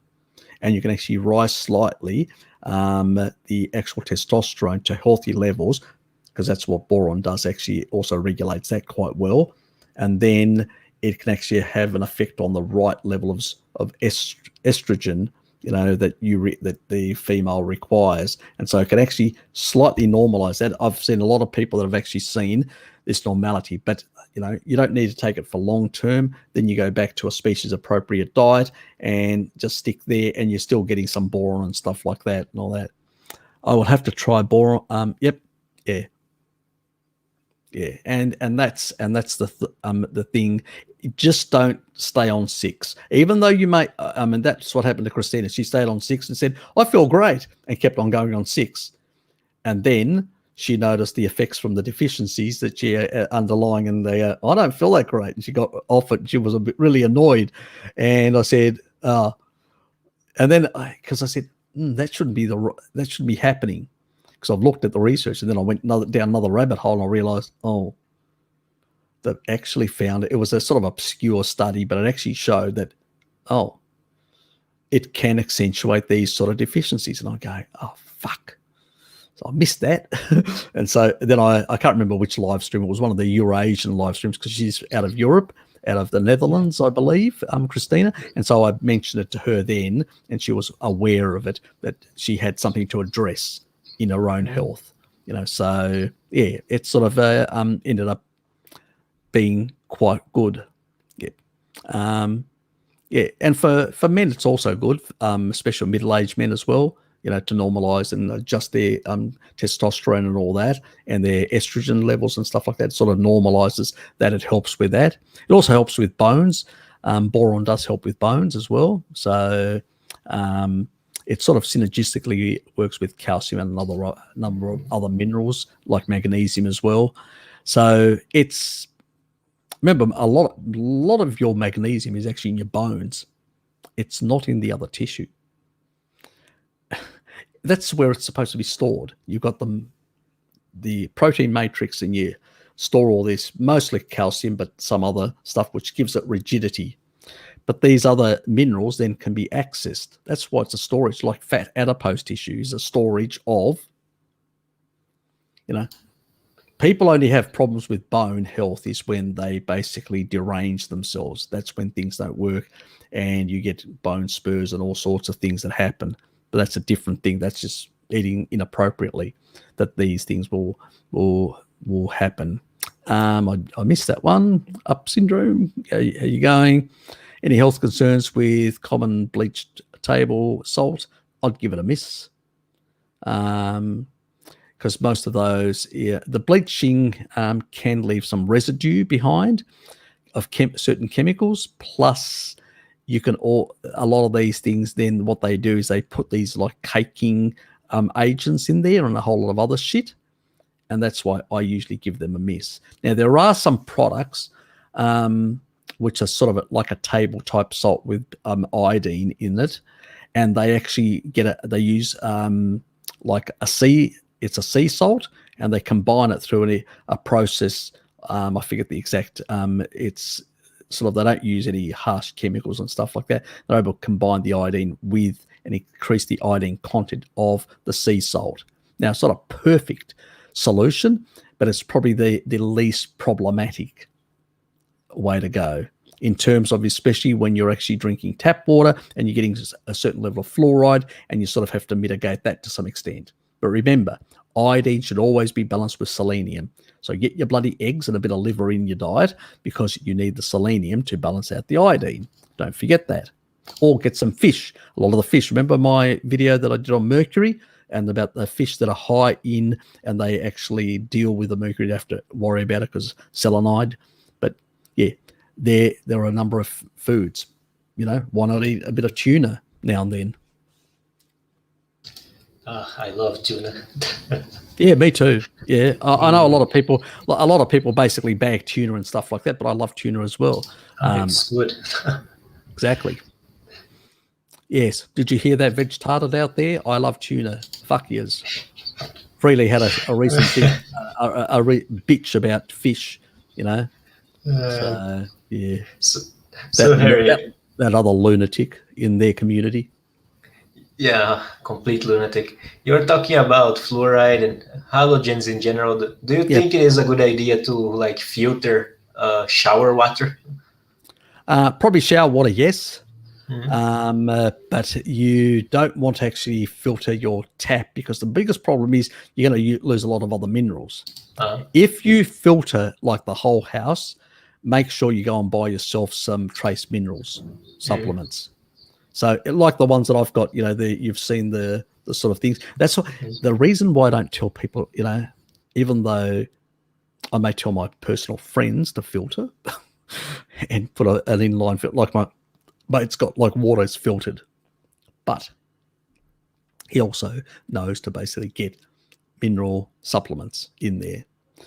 and you can actually rise slightly the actual testosterone to healthy levels, because that's what boron does. Actually also regulates that quite well, and then it can actually have an effect on the right level of estrogen that the female requires, and so it can actually slightly normalize that. I've seen a lot of people that have actually seen this normality, but you don't need to take it for long term. Then you go back to a species appropriate diet and just stick there, and you're still getting some boron and stuff like that and all that. I will have to try boron. Yep, yeah. And that's the thing. Just don't stay on 6, even though you may. That's what happened to Christina. She stayed on 6 and said, "I feel great," and kept on going on 6, and then she noticed the effects from the deficiencies that she underlying, and I don't feel that great, and she got off it. She was a bit really annoyed, and I said, and then because I said that shouldn't be happening, because I've looked at the research, and then I went down another rabbit hole, and I realized, that actually found it was a sort of obscure study, but it actually showed that, it can accentuate these sort of deficiencies. And I go, oh, fuck. So I missed that. And so then I can't remember which live stream. It was one of the Eurasian live streams, because she's out of Europe, out of the Netherlands, I believe, Christina. And so I mentioned it to her then, and she was aware of it, that she had something to address in her own health. So yeah, it sort of ended up being quite good. And for men it's also good, especially middle-aged men as well, to normalize and adjust their testosterone and all that, and their estrogen levels and stuff like that. It sort of normalizes that. It helps with that. It also helps with bones. Boron does help with bones as well, so it sort of synergistically works with calcium and another number of other minerals like magnesium as well. So remember, a lot of your magnesium is actually in your bones. It's not in the other tissue. That's where it's supposed to be stored. You've got the protein matrix, and you store all this, mostly calcium, but some other stuff which gives it rigidity. But these other minerals then can be accessed. That's why it's a storage, like fat adipose tissue is a storage of, people only have problems with bone health is when they basically derange themselves. That's when things don't work, and you get bone spurs and all sorts of things that happen. But that's a different thing. That's just eating inappropriately that these things will happen. I missed that one. Up syndrome. How you going? Any health concerns with common bleached table salt? I'd give it a miss. Because most of those, the bleaching can leave some residue behind of certain chemicals. Plus, a lot of these things, then what they do is they put these like caking agents in there and a whole lot of other shit. And that's why I usually give them a miss. Now, there are some products which are sort of like a table type salt with iodine in it. And they actually they use like it's a sea salt, and they combine it through a process. I forget the exact, it's sort of, they don't use any harsh chemicals and stuff like that. They're able to combine the iodine with and increase the iodine content of the sea salt. Now, it's not a perfect solution, but it's probably the least problematic way to go in terms of, especially when you're actually drinking tap water and you're getting a certain level of fluoride, and you sort of have to mitigate that to some extent. But remember, iodine should always be balanced with selenium. So get your bloody eggs and a bit of liver in your diet, because you need the selenium to balance out the iodine. Don't forget that. Or get some fish. A lot of the fish. Remember my video that I did on mercury and about the fish that are high in, and they actually deal with the mercury. They have to worry about it because selenide. But yeah, there are a number of foods. Why not eat a bit of tuna now and then? I love tuna. Yeah, me too. Yeah, I know a lot of people basically bag tuna and stuff like that, but I love tuna as well. It's good. Exactly. Yes. Did you hear that, veg tarded out there? I love tuna. Fuck yes. Freely had a recent bitch about fish, So yeah. That other lunatic in their community. Yeah, complete lunatic. You're talking about fluoride and halogens in general. Do you think it is a good idea to filter shower water? Probably shower water, yes. But you don't want to actually filter your tap, because the biggest problem is you're going to lose a lot of other minerals. If you filter like the whole house, make sure you go and buy yourself some trace minerals supplements. So like the ones that I've got, you've seen the sort of things. That's what, the reason why I don't tell people, even though I may tell my personal friends to filter and put an inline filter, like my mate's got like water's filtered, but he also knows to basically get mineral supplements in there.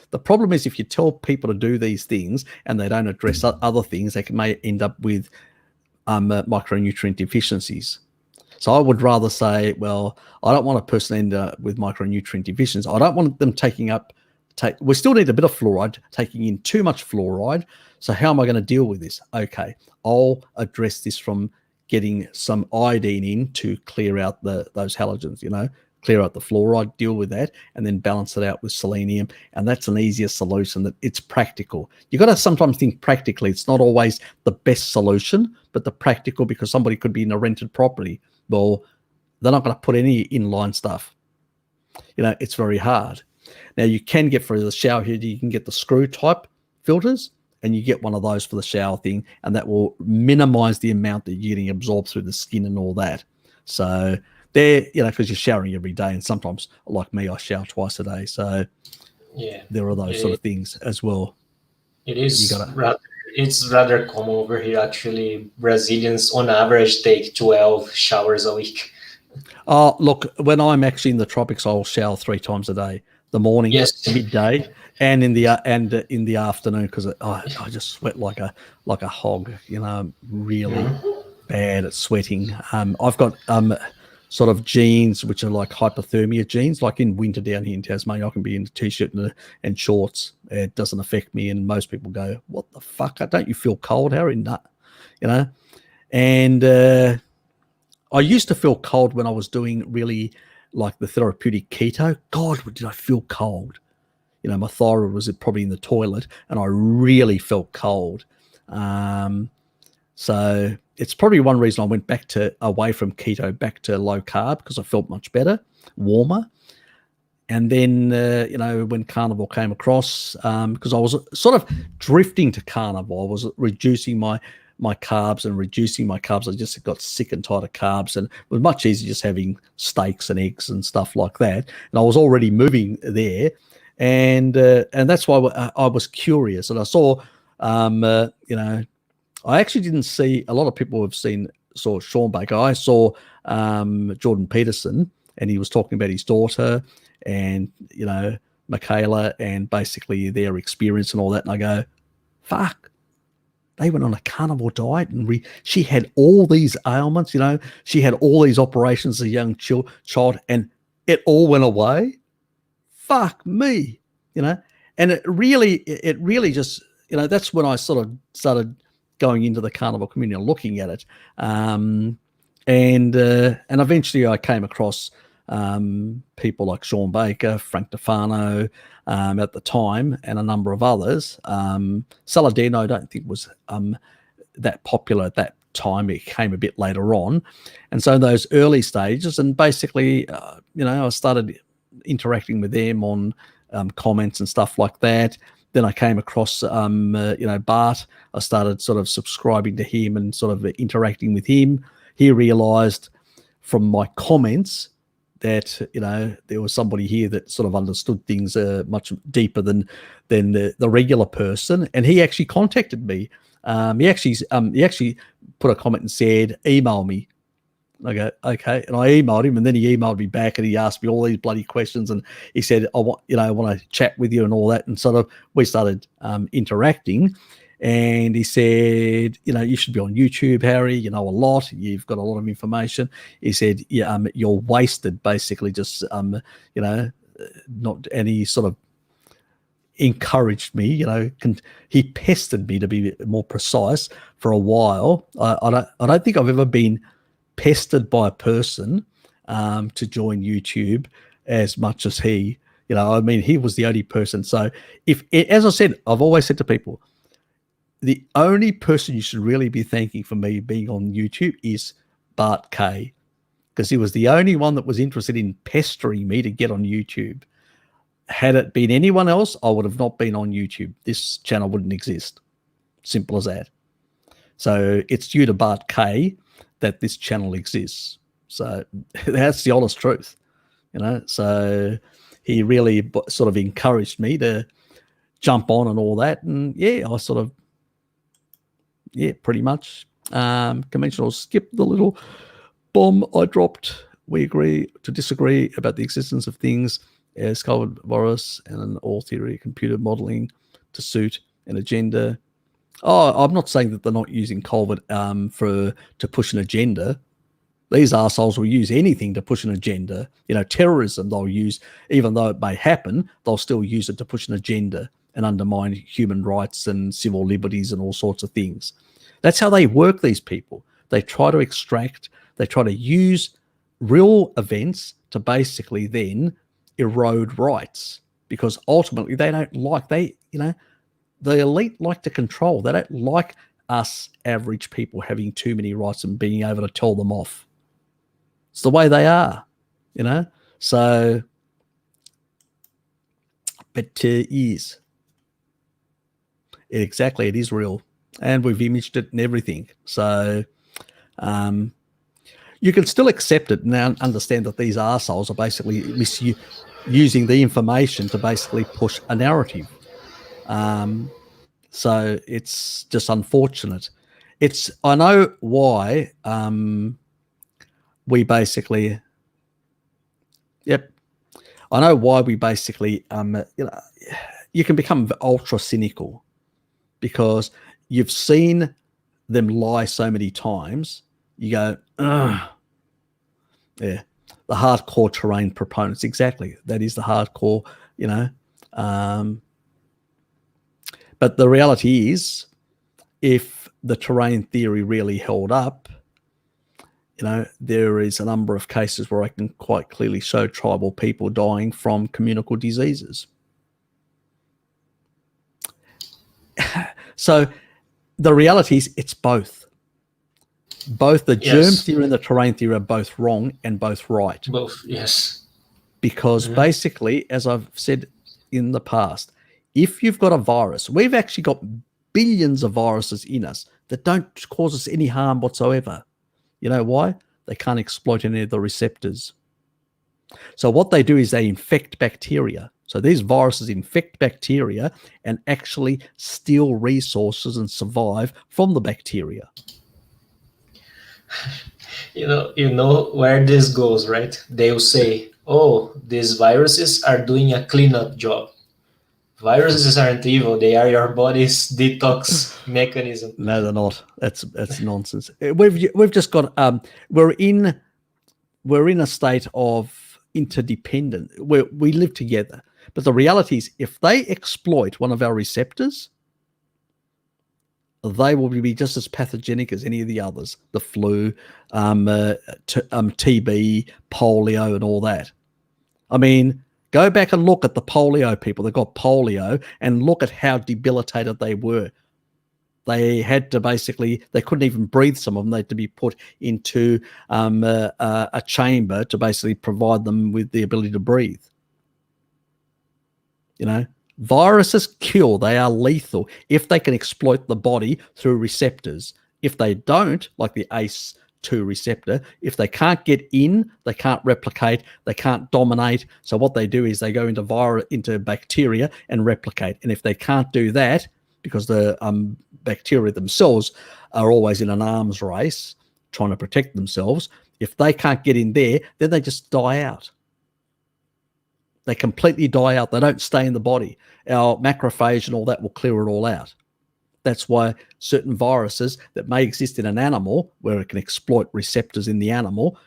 The problem is if you tell people to do these things and they don't address other things, they may end up with micronutrient deficiencies. So I would rather say, well, I don't want a person to end up with micronutrient deficiencies. I don't want them we still need a bit of fluoride, taking in too much fluoride. So how am I going to deal with this? Okay, I'll address this from getting some iodine in to clear out those halogens, clear out the fluoride, deal with that, and then balance it out with selenium. And that's an easier solution. That it's practical. You got to sometimes think practically. It's not always the best solution, but the practical, because somebody could be in a rented property. Well, they're not going to put any inline stuff. It's very hard. Now you can get for the shower head, you can get the screw type filters, and you get one of those for the shower thing, and that will minimize the amount that you're getting absorbed through the skin and all that. So there, because you're showering every day, and sometimes, like me, I shower twice a day. So yeah, there are those sort of things as well. It is. It's rather common over here, actually. Brazilians, on average, take 12 showers a week. Look, when I'm actually in the tropics, I'll shower 3 times a day: the morning, midday, and in the afternoon, because I just sweat like a hog. Really bad at sweating. I've got sort of jeans which are like hypothermia jeans. Like in winter down here in Tasmania, I can be in a t-shirt and shorts. It doesn't affect me, and most people go, "What the fuck? Don't you feel cold, Harry?" Nut, And I used to feel cold when I was doing really like the therapeutic keto. God, did I feel cold? My thyroid was probably in the toilet, and I really felt cold. So it's probably one reason I went away from keto, back to low carb, because I felt much better, warmer. And then, when carnivore came across, because I was sort of drifting to carnivore, I was reducing my carbs and reducing my carbs. I just got sick and tired of carbs, and it was much easier just having steaks and eggs and stuff like that. And I was already moving there, and that's why I was curious. And I saw, I actually didn't see, a lot of people saw Sean Baker. I saw Jordan Peterson, and he was talking about his daughter and, Michaela, and basically their experience and all that. And I go, fuck, they went on a carnivore diet, and she had all these ailments, she had all these operations as a young child, and it all went away. Fuck me, and it really just, that's when I sort of started going into the carnivore community and looking at it. And eventually I came across people like Sean Baker, Frank Defano at the time, and a number of others. Saladino I don't think was that popular at that time. It came a bit later on. And so those early stages, and basically, I started interacting with them on comments and stuff like that. Then I came across, Bart. I started sort of subscribing to him and sort of interacting with him. He realized from my comments that, there was somebody here that sort of understood things much deeper than the regular person. And he actually contacted me. He actually put a comment and said, email me. I go, okay. And I emailed him, and then he emailed me back, and he asked me all these bloody questions. And he said, I want to chat with you and all that. And sort of, we started interacting, and he said, you should be on YouTube, Harry. You know a lot. You've got a lot of information. He said, yeah, you're wasted, basically, just, not, and he sort of encouraged me, he pestered me, to be more precise, for a while. I don't think I've ever been pestered by a person to join YouTube as much as he. He was the only person. So as I said, I've always said to people, the only person you should really be thanking for me being on YouTube is Bart K, because he was the only one that was interested in pestering me to get on YouTube. Had it been anyone else, I would have not been on YouTube. This channel wouldn't exist. Simple as that. So it's due to Bart K that this channel exists. So that's the honest truth, So he really sort of encouraged me to jump on and all that. And I pretty much conventional skip the little bomb I dropped. We agree to disagree about the existence of things as COVID virus and all theory computer modeling to suit an agenda. Oh, I'm not saying that they're not using COVID to push an agenda. These arseholes will use anything to push an agenda. Terrorism they'll use, even though it may happen, they'll still use it to push an agenda and undermine human rights and civil liberties and all sorts of things. That's how they work, these people. They try to use real events to basically then erode rights, because ultimately they don't like, the elite like to control. They don't like us average people having too many rights and being able to tell them off. It's the way they are, So, but it is. It is real. And we've imaged it and everything. So, you can still accept it and understand that these arseholes are basically using the information to basically push a narrative. So it's just unfortunate. I know why we basically, I know why we basically, you can become ultra cynical because you've seen them lie so many times. You go, ugh. Yeah, the hardcore terrain proponents. Exactly. That is the hardcore, but the reality is, if the terrain theory really held up, there is a number of cases where I can quite clearly show tribal people dying from communicable diseases. So the reality is it's both. Both the germ theory and the terrain theory are both wrong and both right. Both, yes. Because basically, as I've said in the past, if you've got a virus, we've actually got billions of viruses in us that don't cause us any harm whatsoever. You know why? They can't exploit any of the receptors. So what they do is they infect bacteria. So these viruses infect bacteria and actually steal resources and survive from the bacteria. You know where this goes, right? They'll say, oh, these viruses are doing a cleanup job. Viruses aren't evil. They are your body's detox mechanism. No, they're not. That's nonsense. We've just got we're in a state of interdependent where we live together. But the reality is, if they exploit one of our receptors, they will be just as pathogenic as any of the others, the flu, TB, polio, and all that. I mean, go back and look at the polio people that got polio and look at how debilitated they were. They had to they couldn't even breathe, some of them. They had to be put into a chamber to basically provide them with the ability to breathe. Viruses kill. They are lethal if they can exploit the body through receptors. If they don't, like the ACE2 receptor, if they can't get in, they can't replicate, they can't dominate. So what they do is they go into bacteria and replicate. And if they can't do that, because the bacteria themselves are always in an arms race trying to protect themselves, if they can't get in there, then they just die out. They completely die out. They don't stay in the body. Our macrophage and all that will clear it all out. That's why certain viruses that may exist in an animal, where it can exploit receptors in the animal,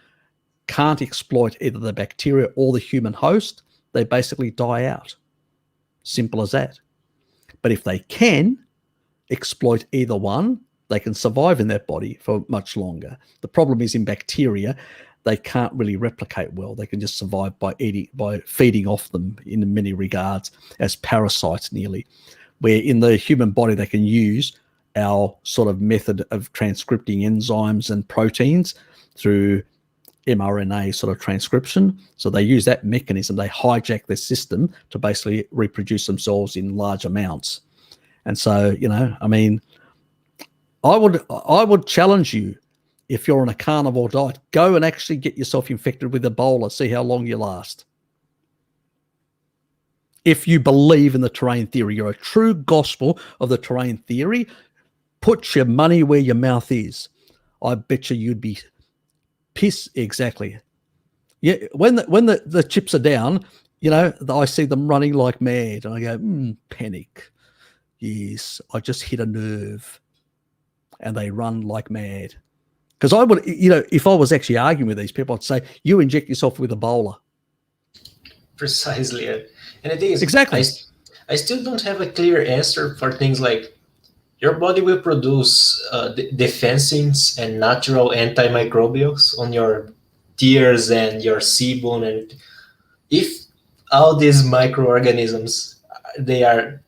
can't exploit either the bacteria or the human host. They basically die out. Simple as that. But if they can exploit either one, they can survive in that body for much longer. The problem is in bacteria, they can't really replicate well. They can just survive by feeding off them in many regards as parasites nearly. Where in the human body they can use our sort of method of transcripting enzymes and proteins through mRNA sort of transcription. So they use that mechanism. They hijack the system to basically reproduce themselves in large amounts. And so, I mean, I would challenge you, if you're on a carnivore diet, go and actually get yourself infected with Ebola, see how long you last. If you believe in the terrain theory, you're a true gospel of the terrain theory, put your money where your mouth is. I bet you'd be pissed. Exactly. Yeah, when the chips are down, I see them running like mad, and I go, panic. Yes, I just hit a nerve. And they run like mad. Because I would, if I was actually arguing with these people, I'd say, you inject yourself with Ebola. Precisely. And the thing is, exactly. I still don't have a clear answer for things like your body will produce defensins and natural antimicrobials on your tears and your sebum. And if all these microorganisms, they are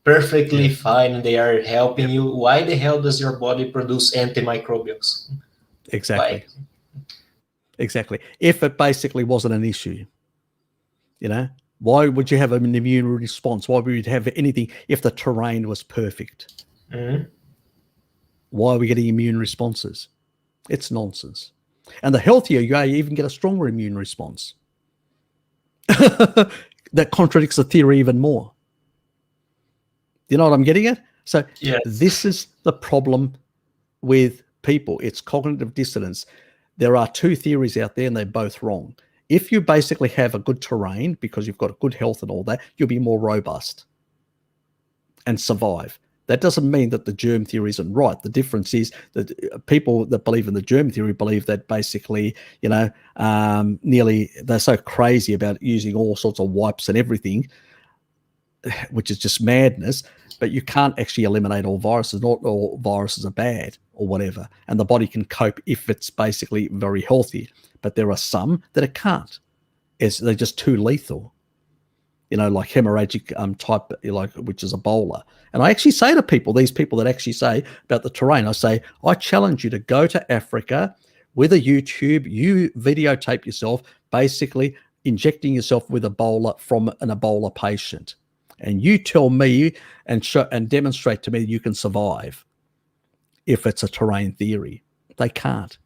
perfectly fine and they are helping you, why the hell does your body produce antimicrobials? Exactly. Why? Exactly. If it basically wasn't an issue, why would you have an immune response? Why would you have anything if the terrain was perfect? Mm-hmm. Why are we getting immune responses? It's nonsense. And the healthier you are, you even get a stronger immune response. That contradicts the theory even more. You know what I'm getting at? So yes. This is the problem with people. It's cognitive dissonance. There are two theories out there and they're both wrong. If you basically have a good terrain because you've got good health and all that, you'll be more robust and survive. That doesn't mean that the germ theory isn't right. The difference is that people that believe in the germ theory believe that basically, nearly they're so crazy about using all sorts of wipes and everything, which is just madness. But you can't actually eliminate all viruses. Not all viruses are bad or whatever. And the body can cope if it's basically very healthy. But there are some that it can't. They're just too lethal. Like hemorrhagic type, which is Ebola. And I actually say to people, these people that actually say about the terrain, I say, I challenge you to go to Africa with a YouTube, you videotape yourself basically injecting yourself with Ebola from an Ebola patient. And you tell me and show and demonstrate to me you can survive if it's a terrain theory. They can't.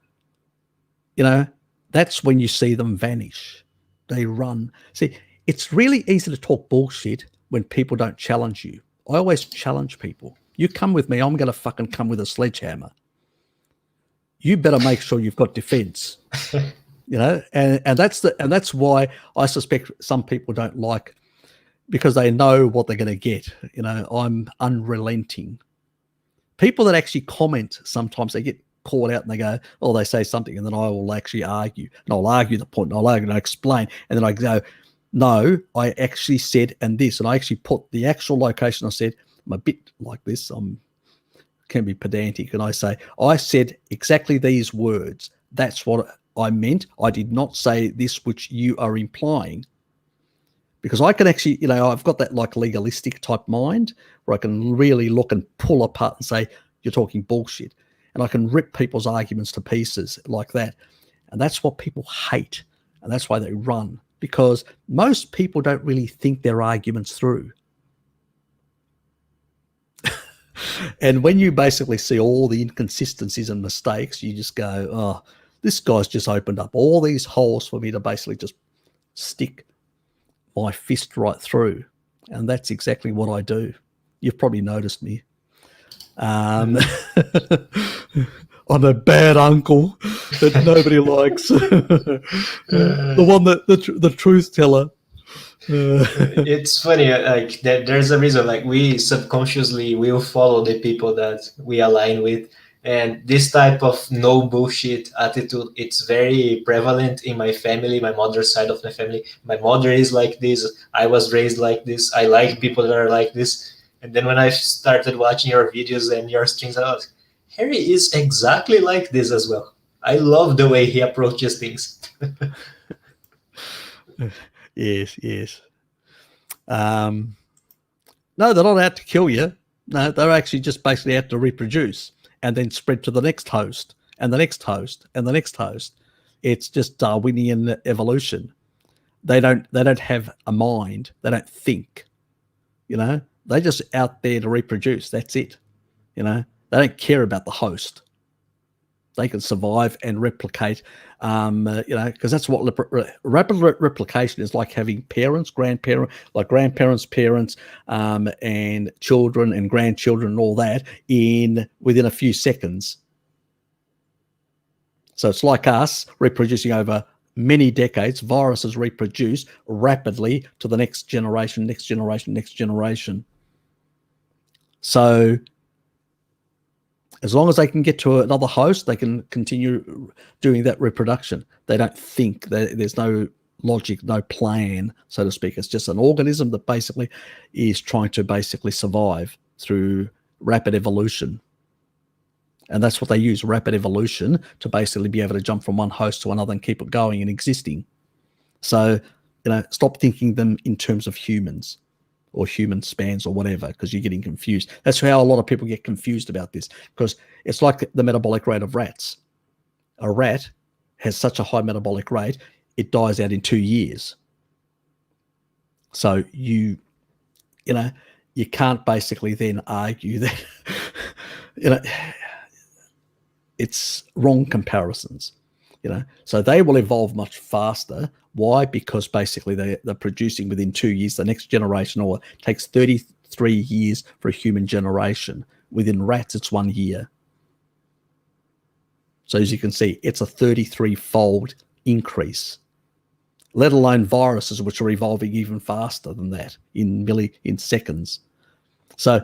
That's when you see them vanish. They run. See, it's really easy to talk bullshit when people don't challenge you. I always challenge people. You come with me, I'm going to fucking come with a sledgehammer. You better make sure you've got defense. And that's why I suspect some people don't like, because they know what they're going to get. I'm unrelenting. People that actually comment, sometimes they get caught out and they go, oh, they say something, and then I will actually argue. And I'll argue the point, and I'll argue and I'll explain. And then I go, no, I actually said, and this, and I actually put the actual location. I said, I'm a bit like this. Can be pedantic. And I say, I said exactly these words. That's what I meant. I did not say this, which you are implying. Because I can actually, I've got that like legalistic type mind where I can really look and pull apart and say, you're talking bullshit. And I can rip people's arguments to pieces like that. And that's what people hate. And that's why they run. Because most people don't really think their arguments through. And when you basically see all the inconsistencies and mistakes, you just go, oh, this guy's just opened up all these holes for me to basically just stick my fist right through. And that's exactly what I do. You've probably noticed me. I'm a bad uncle that nobody likes. The one that the truth teller. It's funny, like that. There's a reason, like we subconsciously will follow the people that we align with, and this type of no bullshit attitude, it's very prevalent in my family, my mother's side of the family. My mother is like this. I was raised like this. I like people that are like this. And then when I started watching your videos and your streams, I was, Harry is exactly like this as well. I love the way he approaches things. Yes. No, they're not out to kill you. No, they're actually just basically out to reproduce and then spread to the next host and the next host and the next host. It's just Darwinian evolution. They don't have a mind. They don't think. They're just out there to reproduce. That's it. They don't care about the host. They can survive and replicate, because that's what rapid replication is like, having parents, grandparents, parents, and children and grandchildren and all that within a few seconds. So it's like us reproducing over many decades. Viruses reproduce rapidly to the next generation, next generation, next generation. So as long as they can get to another host, they can continue doing that reproduction. They don't think. There's no logic, no plan, so to speak. It's just an organism that basically is trying to basically survive through rapid evolution. And that's what they use, rapid evolution, to basically be able to jump from one host to another and keep it going and existing. So, stop thinking them in terms of humans or human spans or whatever, because you're getting confused. That's how a lot of people get confused about this, because it's like the metabolic rate of rats. A rat has such a high metabolic rate, it dies out in 2 years. So you can't basically then argue that, it's wrong comparisons. So they will evolve much faster. Why? Because basically they're producing within 2 years the next generation, or it takes 33 years for a human generation. Within rats, it's 1 year. So as you can see, it's a 33-fold increase, let alone viruses, which are evolving even faster than that in seconds. So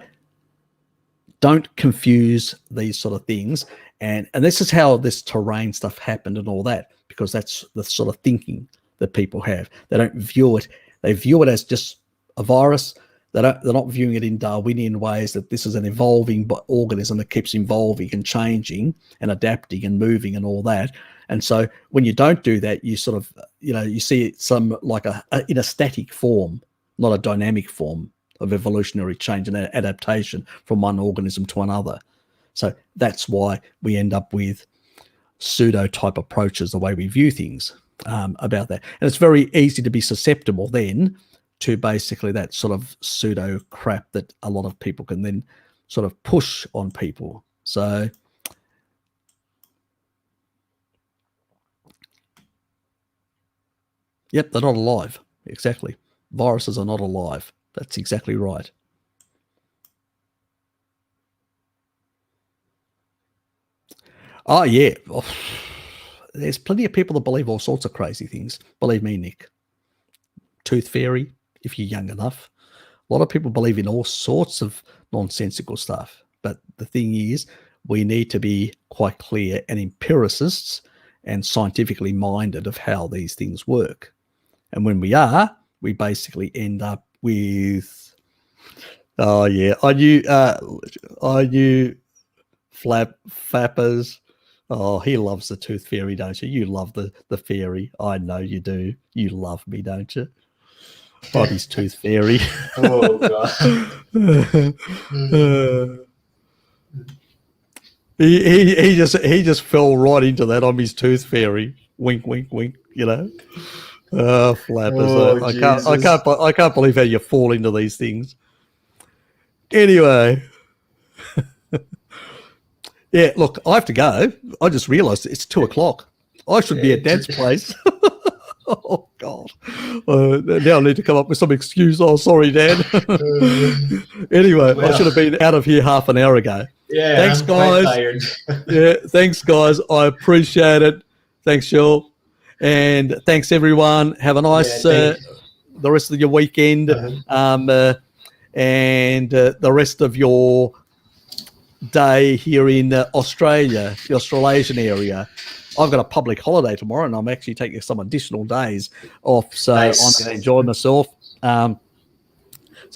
don't confuse these sort of things. And this is how this terrain stuff happened and all that, because that's the sort of thinking that people have. They don't view it. They view it as just a virus. They're not viewing it in Darwinian ways, that this is an evolving organism that keeps evolving and changing and adapting and moving and all that. And so when you don't do that, you sort of, you see some like in a static form, not a dynamic form of evolutionary change and adaptation from one organism to another. So that's why we end up with pseudo-type approaches, the way we view things about that. And it's very easy to be susceptible then to basically that sort of pseudo crap that a lot of people can then sort of push on people. So yep, they're not alive. Exactly. Viruses are not alive. That's exactly right. Oh, yeah. Oh, there's plenty of people that believe all sorts of crazy things. Believe me, Nick. Tooth fairy, if you're young enough. A lot of people believe in all sorts of nonsensical stuff. But the thing is, we need to be quite clear and empiricists and scientifically minded of how these things work. And when we are, we basically end up with, oh yeah, I knew Flappers. Oh, he loves the tooth fairy, don't you? You love the fairy. I know you do. You love me, don't you? Bobby's tooth fairy. Oh God. He just fell right into that. I'm his tooth fairy. Wink, wink, wink. Flappers. Oh, I can't believe how you fall into these things. Anyway. Yeah, look, I have to go. I just realised it's 2:00. I should be at Dad's place. Oh, God. Now I need to come up with some excuse. Oh, sorry, Dad. Anyway, I should have been out of here half an hour ago. Yeah, thanks, I'm guys. quite tired. Yeah, thanks, guys. I appreciate it. Thanks, Joel. And thanks, everyone. Have a nice the rest of your weekend, and the rest of your day here in Australia, the Australasian area. I've got a public holiday tomorrow, and I'm actually taking some additional days off, so nice. I'm going to enjoy myself. So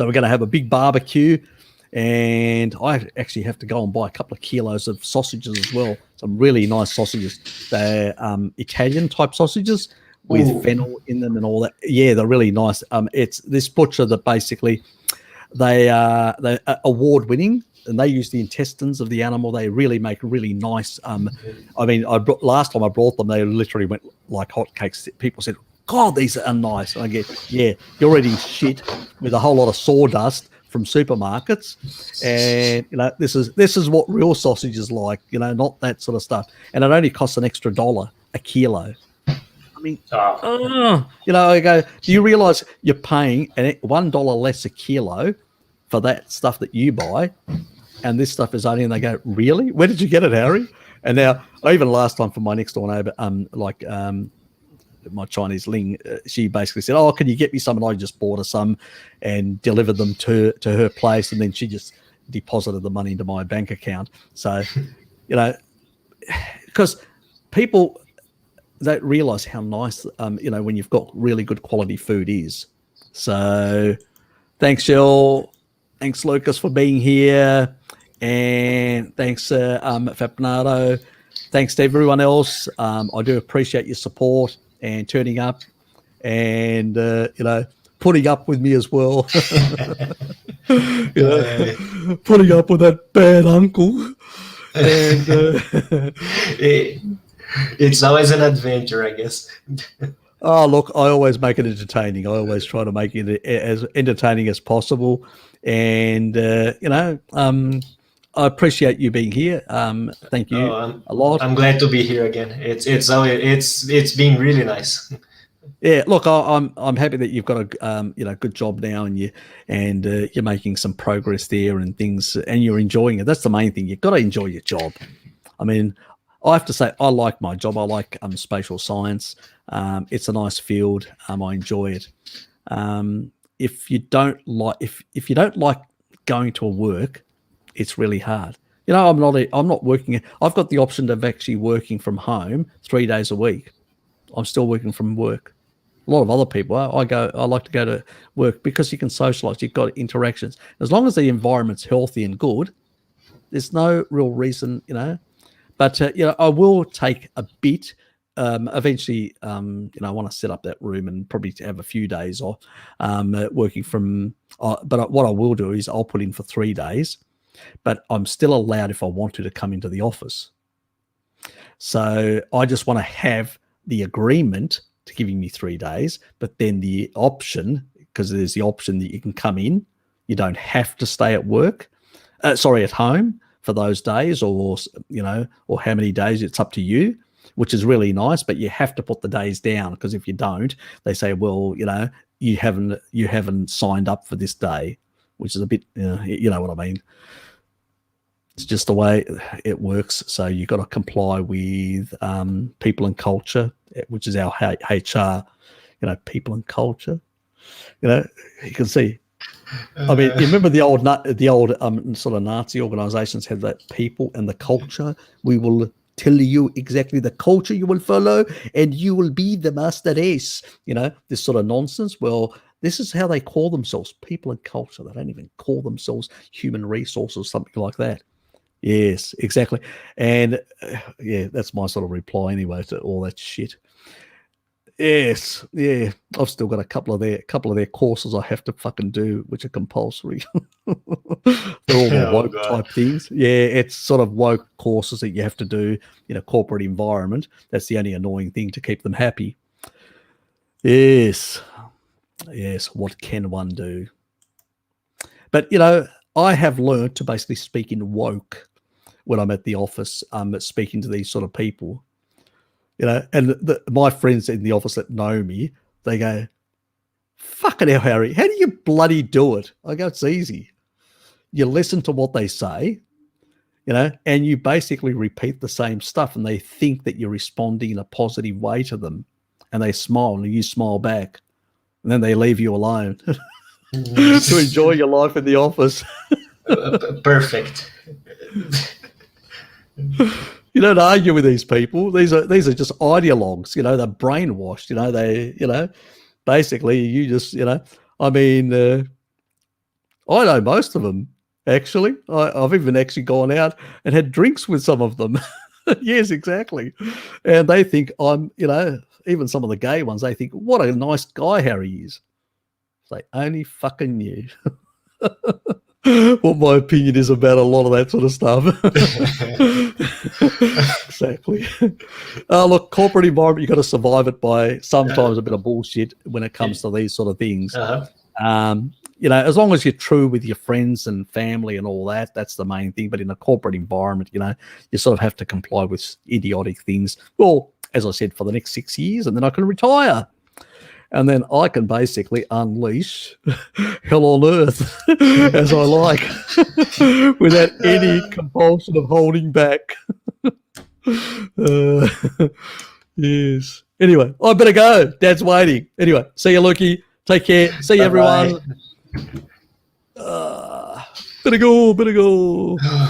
we're going to have a big barbecue, and I actually have to go and buy a couple of kilos of sausages as well. Some really nice sausages. They're Italian type sausages with fennel in them and all that. Yeah, they're really nice. It's this butcher that basically they're award winning, and they use the intestines of the animal. They really make really nice. I mean, last time I brought them, they literally went like hotcakes. People said, "God, these are nice." And I get, yeah, you're eating shit with a whole lot of sawdust from supermarkets, and this is what real sausage is like. Not that sort of stuff. And it only costs an extra $1 a kilo. I mean, I go, do you realize you're paying $1 less a kilo for that stuff that you buy, and this stuff is only, and they go, really? Where did you get it, Harry? And now, even last time for my next door neighbor, my Chinese Ling, she basically said, "Oh, can you get me some?" And I just bought her some and delivered them to her place, and then she just deposited the money into my bank account. So, because people don't realize how nice, when you've got really good quality food is. So thanks, Jill. Thanks, Lucas, for being here. And thanks, Fapnado. Thanks to everyone else. I do appreciate your support and turning up and, putting up with me as well. Putting up with that bad uncle. And it's always an adventure, I guess. Oh, look, I always make it entertaining. I always try to make it as entertaining as possible. And, I appreciate you being here. Thank you a lot. I'm glad to be here again. It's been really nice. Yeah, look, I'm happy that you've got a good job now, and you're making some progress there and things, and you're enjoying it. That's the main thing. You've got to enjoy your job. I mean, I have to say, I like my job. I like spatial science. It's a nice field. I enjoy it. If you don't like going to work, it's really hard. I'm not working. I've got the option of actually working from home 3 days a week. I'm still working from work. A lot of other people, I like to go to work because you can socialize. You've got interactions. As long as the environment's healthy and good, there's no real reason, But I will take a bit. Eventually, I want to set up that room and probably have a few days off working from. But what I will do is I'll put in for 3 days, but I'm still allowed, if I want to come into the office. So I just want to have the agreement to giving me 3 days, but then the option, because there's the option that you can come in, you don't have to stay at at home for those days, or how many days. It's up to you, which is really nice, but you have to put the days down, because if you don't, they say, well, you haven't signed up for this day, which is a bit, you know what I mean. It's just the way it works. So you've got to comply with people and culture, which is our HR, people and culture. You can see. I mean, you remember the old sort of Nazi organizations had that people and the culture. We will tell you exactly the culture you will follow, and you will be the master race. This sort of nonsense. Well, this is how they call themselves, people and culture. They don't even call themselves human resources, something like that. Yes, exactly. And that's my sort of reply anyway to all that shit. Yes, yeah. I've still got a couple of their courses I have to fucking do, which are compulsory. They're all the woke type things. Yeah, it's sort of woke courses that you have to do in a corporate environment. That's the only annoying thing to keep them happy. Yes. What can one do? But I have learned to basically speak in woke when I'm at the office, speaking to these sort of people. And my friends in the office that know me, they go, "Fucking hell, Harry, how do you bloody do it?" I go, "It's easy. You listen to what they say, and you basically repeat the same stuff, and they think that you're responding in a positive way to them, and they smile, and you smile back, and then they leave you alone to enjoy your life in the office." Perfect. You don't argue with these people. These are just ideologues. They're brainwashed. Basically you just, I mean, I know most of them, actually. I've even actually gone out and had drinks with some of them. Yes, exactly. And they think I'm, even some of the gay ones, they think, what a nice guy Harry is. They only fucking knew. what my opinion is about a lot of that sort of stuff. Exactly. Look, corporate environment, you got to survive it by sometimes a bit of bullshit when it comes to these sort of things. As long as you're true with your friends and family and all that, that's the main thing. But in a corporate environment, you sort of have to comply with idiotic things. Well, as I said, for the next 6 years, and then I can retire. And then I can basically unleash hell on earth as I like without any compulsion of holding back. Yes. Anyway, I better go. Dad's waiting. Anyway, see you, Lukey. Take care. See you, everyone. Better go.